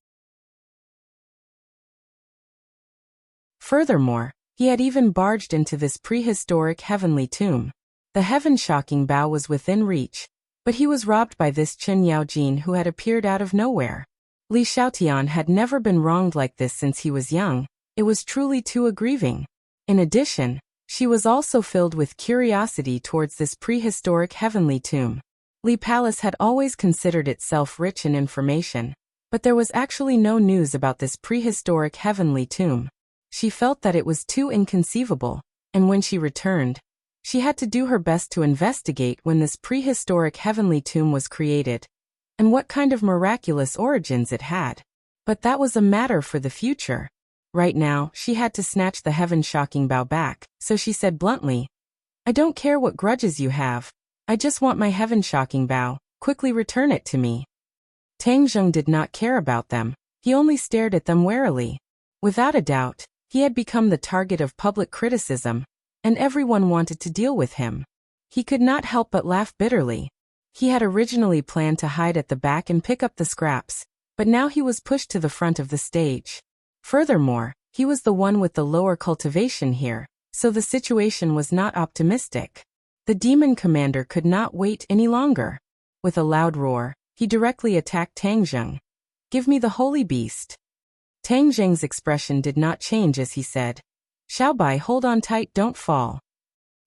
Furthermore, he had even barged into this prehistoric heavenly tomb. The heaven-shocking bow was within reach, but he was robbed by this Chen Yaojin who had appeared out of nowhere. Li Xiaotian had never been wronged like this since he was young. It was truly too aggrieving. In addition, she was also filled with curiosity towards this prehistoric heavenly tomb. Li Palace had always considered itself rich in information, but there was actually no news about this prehistoric heavenly tomb. She felt that it was too inconceivable, and when she returned, she had to do her best to investigate when this prehistoric heavenly tomb was created, and what kind of miraculous origins it had. But that was a matter for the future. Right now, she had to snatch the heaven-shocking bow back, so she said bluntly, I don't care what grudges you have. I just want my heaven-shocking bow. Quickly return it to me. Tang Zheng did not care about them. He only stared at them warily. Without a doubt, he had become the target of public criticism, and everyone wanted to deal with him. He could not help but laugh bitterly. He had originally planned to hide at the back and pick up the scraps, but now he was pushed to the front of the stage. Furthermore, he was the one with the lower cultivation here, so the situation was not optimistic. The demon commander could not wait any longer. With a loud roar, he directly attacked Tang Zheng. Give me the holy beast. Tang Zheng's expression did not change as he said, Xiao Bai, hold on tight, don't fall.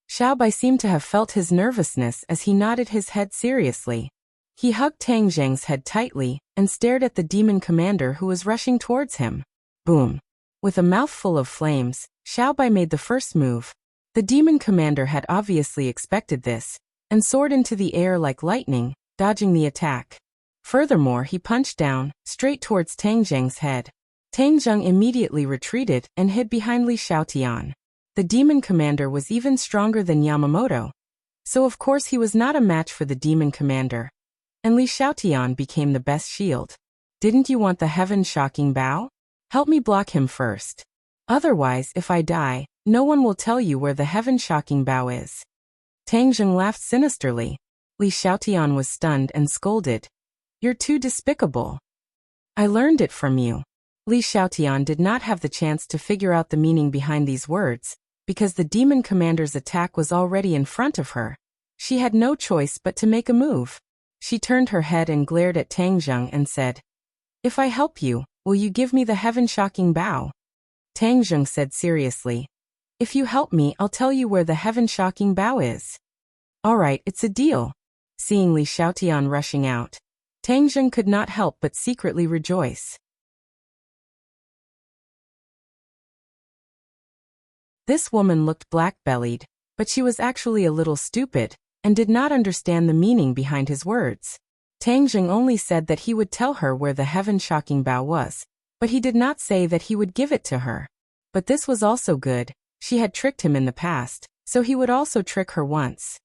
Xiao Bai seemed to have felt his nervousness as he nodded his head seriously. He hugged Tang Zheng's head tightly and stared at the demon commander who was rushing towards him. Boom. With a mouthful of flames, Xiao Bai made the first move. The demon commander had obviously expected this, and soared into the air like lightning, dodging the attack. Furthermore, he punched down, straight towards Tang Zheng's head. Tang Zheng immediately retreated and hid behind Li Xiaotian. The demon commander was even stronger than Yamamoto, so of course he was not a match for the demon commander. And Li Xiaotian became the best shield. Didn't you want the heaven-shocking bow? Help me block him first. Otherwise, if I die, no one will tell you where the heaven-shocking bow is. Tang Zheng laughed sinisterly. Li Xiaotian was stunned and scolded. You're too despicable. I learned it from you. Li Xiaotian did not have the chance to figure out the meaning behind these words, because the demon commander's attack was already in front of her. She had no choice but to make a move. She turned her head and glared at Tang Zheng and said, "If I help you, will you give me the heaven-shocking bow?" Tang Zheng said seriously, "If you help me, I'll tell you where the heaven-shocking bow is." "All right, it's a deal." Seeing Li Xiaotian rushing out, Tang Zheng could not help but secretly rejoice. This woman looked black-bellied, but she was actually a little stupid, and did not understand the meaning behind his words. Tang Zheng only said that he would tell her where the heaven-shocking bow was, but he did not say that he would give it to her. But this was also good. She had tricked him in the past, so he would also trick her once.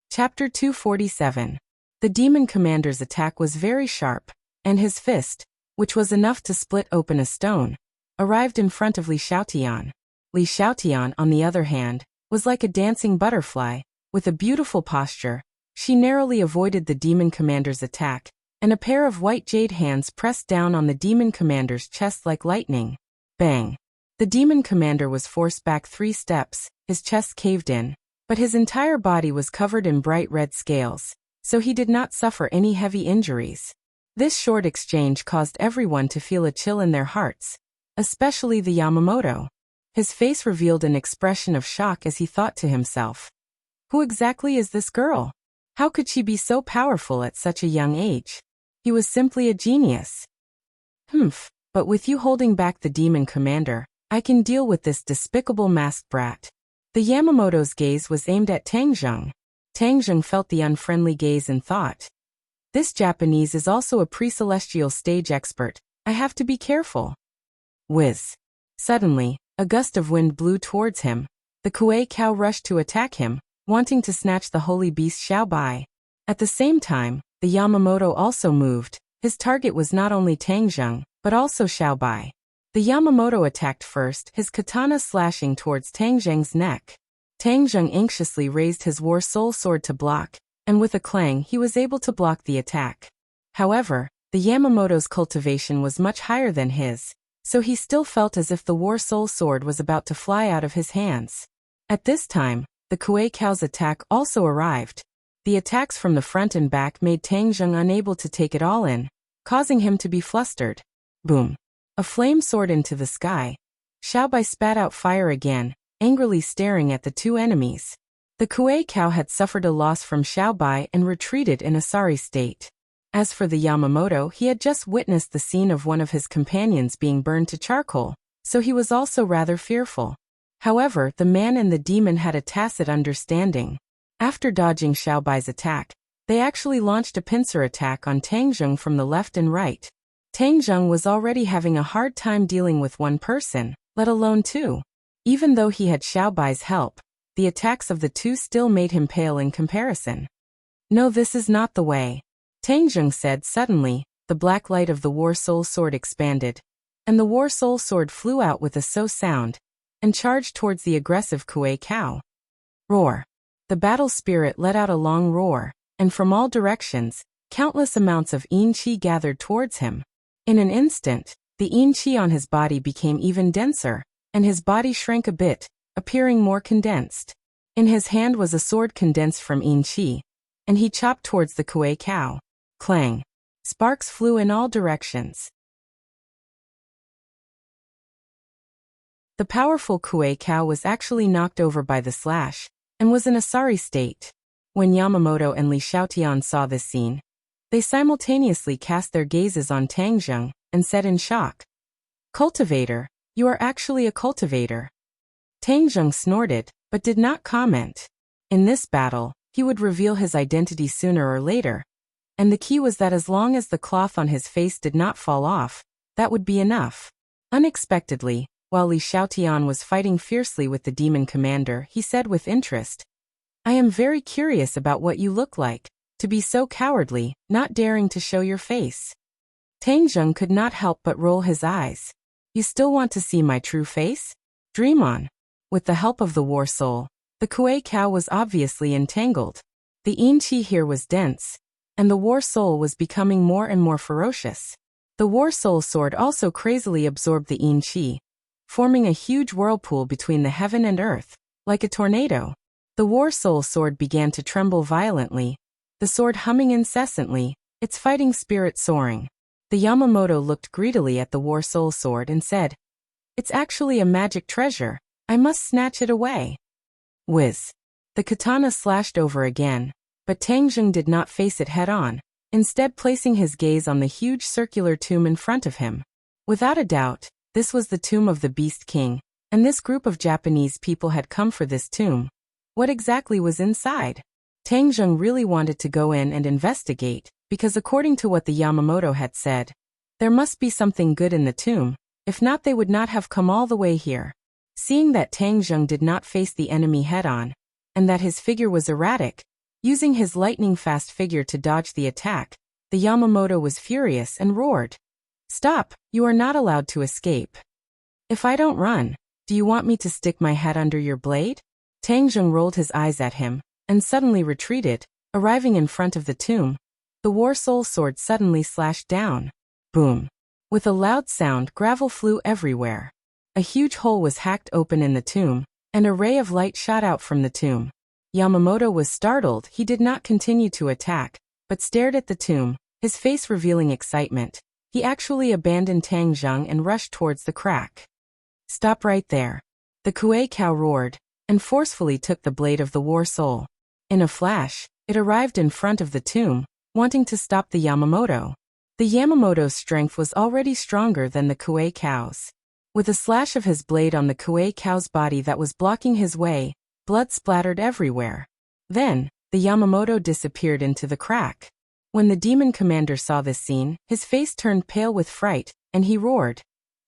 Chapter 247. The demon commander's attack was very sharp, and his fist, which was enough to split open a stone, arrived in front of Li Xiaotian. Li Xiaotian, on the other hand, was like a dancing butterfly, with a beautiful posture. She narrowly avoided the demon commander's attack, and a pair of white jade hands pressed down on the demon commander's chest like lightning. Bang! The demon commander was forced back 3 steps, his chest caved in, but his entire body was covered in bright red scales, so he did not suffer any heavy injuries. This short exchange caused everyone to feel a chill in their hearts, especially the Yamamoto. His face revealed an expression of shock as he thought to himself, "Who exactly is this girl? How could she be so powerful at such a young age? He was simply a genius." But with you holding back the demon commander, I can deal with this despicable masked brat." The Yamamoto's gaze was aimed at Tang Zheng. Tang Zheng felt the unfriendly gaze and thought, "This Japanese is also a pre-celestial stage expert. I have to be careful." Whiz. Suddenly, a gust of wind blew towards him. The Kuei cow rushed to attack him, wanting to snatch the holy beast Xiao Bai. At the same time, the Yamamoto also moved. His target was not only Tang Zheng, but also Xiao Bai. The Yamamoto attacked first, his katana slashing towards Tang Zheng's neck. Tang Zheng anxiously raised his War Soul sword to block, and with a clang he was able to block the attack. However, the Yamamoto's cultivation was much higher than his, so he still felt as if the War Soul sword was about to fly out of his hands. At this time, the Kuei cow's attack also arrived. The attacks from the front and back made Tang Zheng unable to take it all in, causing him to be flustered. Boom! A flame soared into the sky. Xiao Bai spat out fire again, angrily staring at the 2 enemies. The Kuei cow had suffered a loss from Xiao Bai and retreated in a sorry state. As for the Yamamoto, he had just witnessed the scene of one of his companions being burned to charcoal, so he was also rather fearful. However, the man and the demon had a tacit understanding. After dodging Xiao Bai's attack, they actually launched a pincer attack on Tang Zheng from the left and right. Tang Zheng was already having a hard time dealing with one person, let alone 2. Even though he had Xiao Bai's help, the attacks of the 2 still made him pale in comparison. "No, this is not the way," Tang Zheng said suddenly. The black light of the War Soul sword expanded, and the War Soul sword flew out with a so sound, and charged towards the aggressive Kuei cow. Roar! The battle spirit let out a long roar, and from all directions, countless amounts of yin qi gathered towards him. In an instant, the yin qi on his body became even denser, and his body shrank a bit, appearing more condensed. In his hand was a sword condensed from yin qi, and he chopped towards the Kuei cow. Clang! Sparks flew in all directions. The powerful Kuei cow was actually knocked over by the slash, and was in a sorry state. When Yamamoto and Li Xiaotian saw this scene, they simultaneously cast their gazes on Tang Zheng, and said in shock, "Cultivator, you are actually a cultivator." Tang Zheng snorted, but did not comment. In this battle, he would reveal his identity sooner or later, and the key was that as long as the cloth on his face did not fall off, that would be enough. Unexpectedly, while Li Xiaotian was fighting fiercely with the demon commander, he said with interest, "I am very curious about what you look like, to be so cowardly, not daring to show your face." Tang Zheng could not help but roll his eyes. "You still want to see my true face? Dream on." With the help of the War Soul, The Kuei cow was obviously entangled. The yin qi here was dense, and the war soul was becoming more and more ferocious. The war soul sword also crazily absorbed the yin qi, forming a huge whirlpool between the heaven and earth, like a tornado. The war soul sword began to tremble violently, the sword humming incessantly, its fighting spirit soaring. The Yamamoto looked greedily at the war soul sword and said, "It's actually a magic treasure. I must snatch it away." Whiz. The katana slashed over again, but Tang Zheng did not face it head-on, instead placing his gaze on the huge circular tomb in front of him. Without a doubt, this was the tomb of the Beast King, and this group of Japanese people had come for this tomb. What exactly was inside? Tang Zheng really wanted to go in and investigate, because according to what the Yamamoto had said, there must be something good in the tomb, if not they would not have come all the way here. Seeing that Tang Zheng did not face the enemy head-on, and that his figure was erratic, using his lightning-fast figure to dodge the attack, the Yamamoto was furious and roared, "Stop, you are not allowed to escape. If I don't run, do you want me to stick my head under your blade?" Tang Zheng rolled his eyes at him, and suddenly retreated, arriving in front of the tomb. The war soul sword suddenly slashed down. Boom. With a loud sound, gravel flew everywhere. A huge hole was hacked open in the tomb, and a ray of light shot out from the tomb. Yamamoto was startled. He did not continue to attack, but stared at the tomb, his face revealing excitement. He actually abandoned Tang Zheng and rushed towards the crack. "Stop right there." The Kuei cow roared, and forcefully took the blade of the war soul. In a flash, it arrived in front of the tomb, wanting to stop the Yamamoto. The Yamamoto's strength was already stronger than the Kuei cow's. With a slash of his blade on the Kuei cow's body that was blocking his way, blood splattered everywhere. Then, the Yamamoto disappeared into the crack. When the demon commander saw this scene, his face turned pale with fright, and he roared,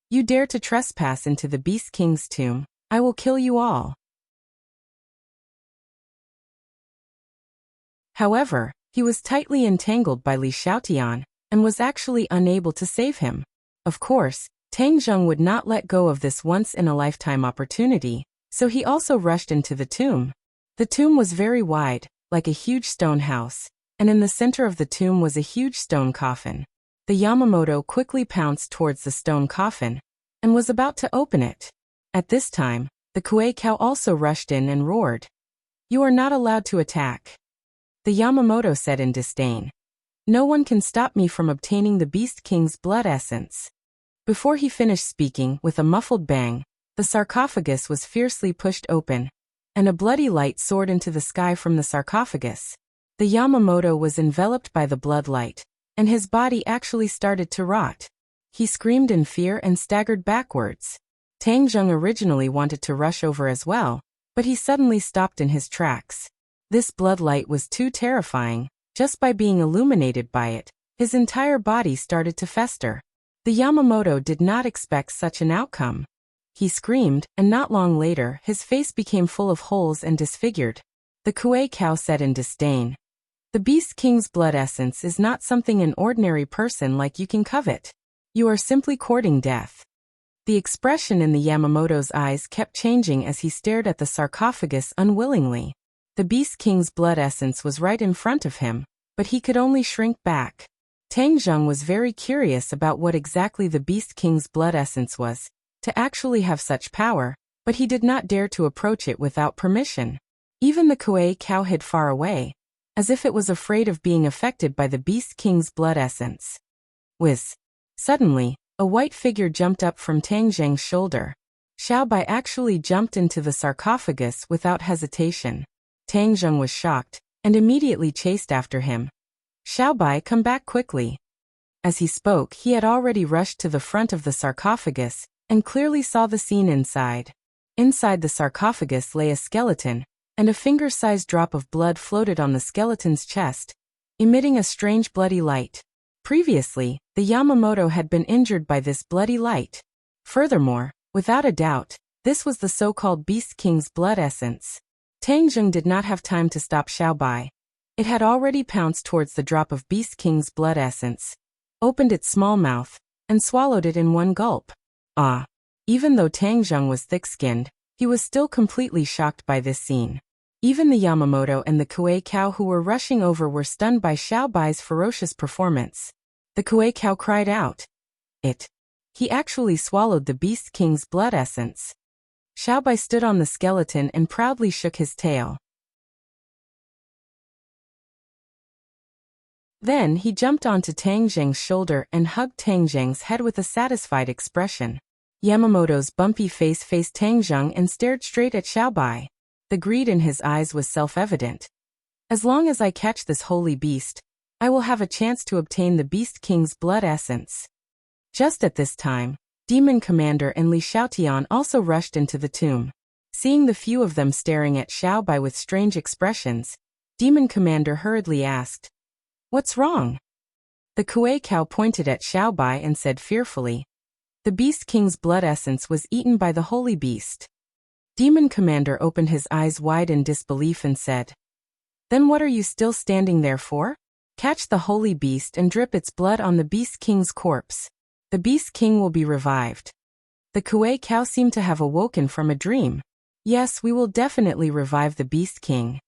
"You dare to trespass into the Beast King's tomb, I will kill you all." However, he was tightly entangled by Li Xiaotian, and was actually unable to save him. Of course, Tang Zheng would not let go of this once-in-a-lifetime opportunity, so he also rushed into the tomb. The tomb was very wide, like a huge stone house, and in the center of the tomb was a huge stone coffin. The Yamamoto quickly pounced towards the stone coffin, and was about to open it. At this time, the Kuei cow also rushed in and roared, "You are not allowed to attack." The Yamamoto said in disdain, "No one can stop me from obtaining the Beast King's blood essence." Before he finished speaking, with a muffled bang, the sarcophagus was fiercely pushed open, and a bloody light soared into the sky from the sarcophagus. The Yamamoto was enveloped by the blood light, and his body actually started to rot. He screamed in fear and staggered backwards. Tang Zheng originally wanted to rush over as well, but he suddenly stopped in his tracks. This blood light was too terrifying. Just by being illuminated by it, his entire body started to fester. The Yamamoto did not expect such an outcome. He screamed, and not long later, his face became full of holes and disfigured. The Kuei cow said in disdain, "The Beast King's blood essence is not something an ordinary person like you can covet. You are simply courting death." The expression in the Yamamoto's eyes kept changing as he stared at the sarcophagus unwillingly. The Beast King's blood essence was right in front of him, but he could only shrink back. Tang Zheng was very curious about what exactly the Beast King's blood essence was, to actually have such power, but he did not dare to approach it without permission. Even the Kuei cow hid far away, as if it was afraid of being affected by the Beast King's blood essence. Whiz. Suddenly, a white figure jumped up from Tang Zheng's shoulder. Xiaobai actually jumped into the sarcophagus without hesitation. Tang Zheng was shocked, and immediately chased after him. "Xiaobai, come back quickly." As he spoke, he had already rushed to the front of the sarcophagus, and clearly saw the scene inside. Inside the sarcophagus lay a skeleton, and a finger-sized drop of blood floated on the skeleton's chest, emitting a strange bloody light. Previously, the Yamamoto had been injured by this bloody light. Furthermore, without a doubt, this was the so-called Beast King's blood essence. Tang Zheng did not have time to stop Xiaobai. It had already pounced towards the drop of Beast King's blood essence, opened its small mouth, and swallowed it in one gulp. Ah! Even though Tang Zheng was thick-skinned, He was still completely shocked by this scene. Even the Yamamoto and the Kuei cow who were rushing over were stunned by Xiaobai's ferocious performance. The Kuei cow cried out. He actually swallowed the Beast King's blood essence. Xiaobai stood on the skeleton and proudly shook his tail. Then he jumped onto Tang Zheng's shoulder and hugged Tang Zheng's head with a satisfied expression. Yamamoto's bumpy face faced Tang Zheng and stared straight at Xiaobai. The greed in his eyes was self-evident. As long as I catch this holy beast, I will have a chance to obtain the Beast King's blood essence. Just at this time, Demon Commander and Li Xiaotian also rushed into the tomb. Seeing the few of them staring at Xiaobai with strange expressions, Demon Commander hurriedly asked, "What's wrong?" The Kuei cow pointed at Xiaobai and said fearfully, "The Beast King's blood essence was eaten by the holy beast." Demon Commander opened his eyes wide in disbelief and said, "Then what are you still standing there for? Catch the holy beast and drip its blood on the Beast King's corpse. The Beast King will be revived." The Kuei cow seemed to have awoken from a dream. "Yes, we will definitely revive the Beast King."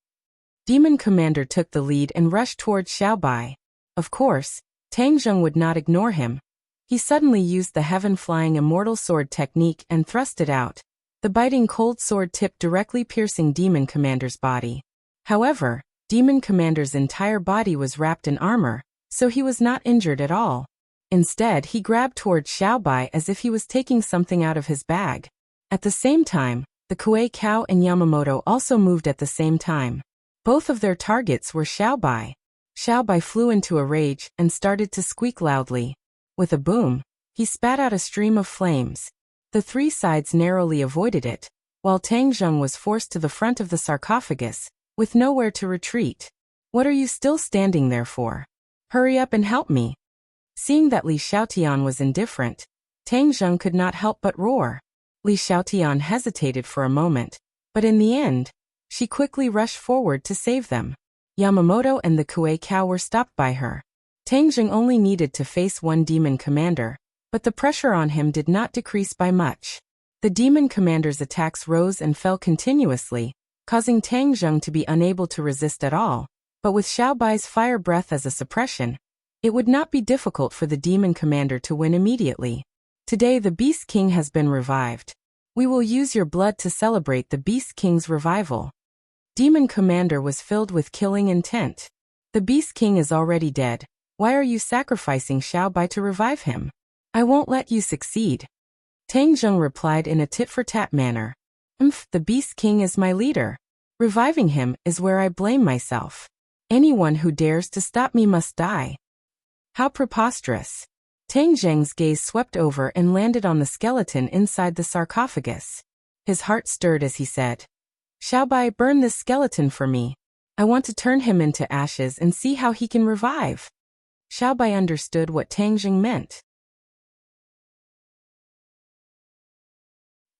Demon Commander took the lead and rushed towards Xiaobai. Of course, Tang Zheng would not ignore him. He suddenly used the heaven-flying immortal sword technique and thrust it out. The biting cold sword tipped directly piercing Demon Commander's body. However, Demon Commander's entire body was wrapped in armor, so he was not injured at all. Instead, he grabbed towards Xiaobai as if he was taking something out of his bag. At the same time, the Kuei cow and Yamamoto also moved at the same time. Both of their targets were Xiaobai. Xiaobai flew into a rage and started to squeak loudly. With a boom, he spat out a stream of flames. The three sides narrowly avoided it, while Tang Zheng was forced to the front of the sarcophagus, with nowhere to retreat. "What are you still standing there for? Hurry up and help me." Seeing that Li Xiaotian was indifferent, Tang Zheng could not help but roar. Li Xiaotian hesitated for a moment, but in the end, she quickly rushed forward to save them. Yamamoto and the Kuei cow were stopped by her. Tang Zheng only needed to face one Demon Commander, but the pressure on him did not decrease by much. The Demon Commander's attacks rose and fell continuously, causing Tang Zheng to be unable to resist at all, but with Xiaobai's fire breath as a suppression, it would not be difficult for the Demon Commander to win immediately. "Today the Beast King has been revived. We will use your blood to celebrate the Beast King's revival." Demon Commander was filled with killing intent. "The Beast King is already dead. Why are you sacrificing Xiaobai to revive him? I won't let you succeed." Tang Zheng replied in a tit-for-tat manner. The Beast King is my leader. Reviving him is where I blame myself. Anyone who dares to stop me must die." How preposterous. Tang Zheng's gaze swept over and landed on the skeleton inside the sarcophagus. His heart stirred as he said, "Xiaobai, burn this skeleton for me. I want to turn him into ashes and see how he can revive." Xiaobai understood what Tang Zheng meant.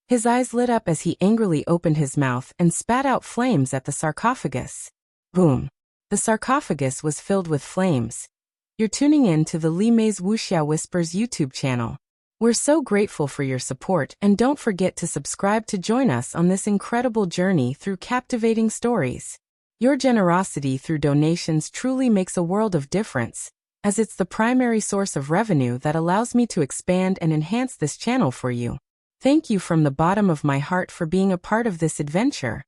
His eyes lit up as he angrily opened his mouth and spat out flames at the sarcophagus. Boom! The sarcophagus was filled with flames. You're tuning in to the Li Mei's Wuxia Whispers YouTube channel. We're so grateful for your support, and don't forget to subscribe to join us on this incredible journey through captivating stories. Your generosity through donations truly makes a world of difference, as it's the primary source of revenue that allows me to expand and enhance this channel for you. Thank you from the bottom of my heart for being a part of this adventure.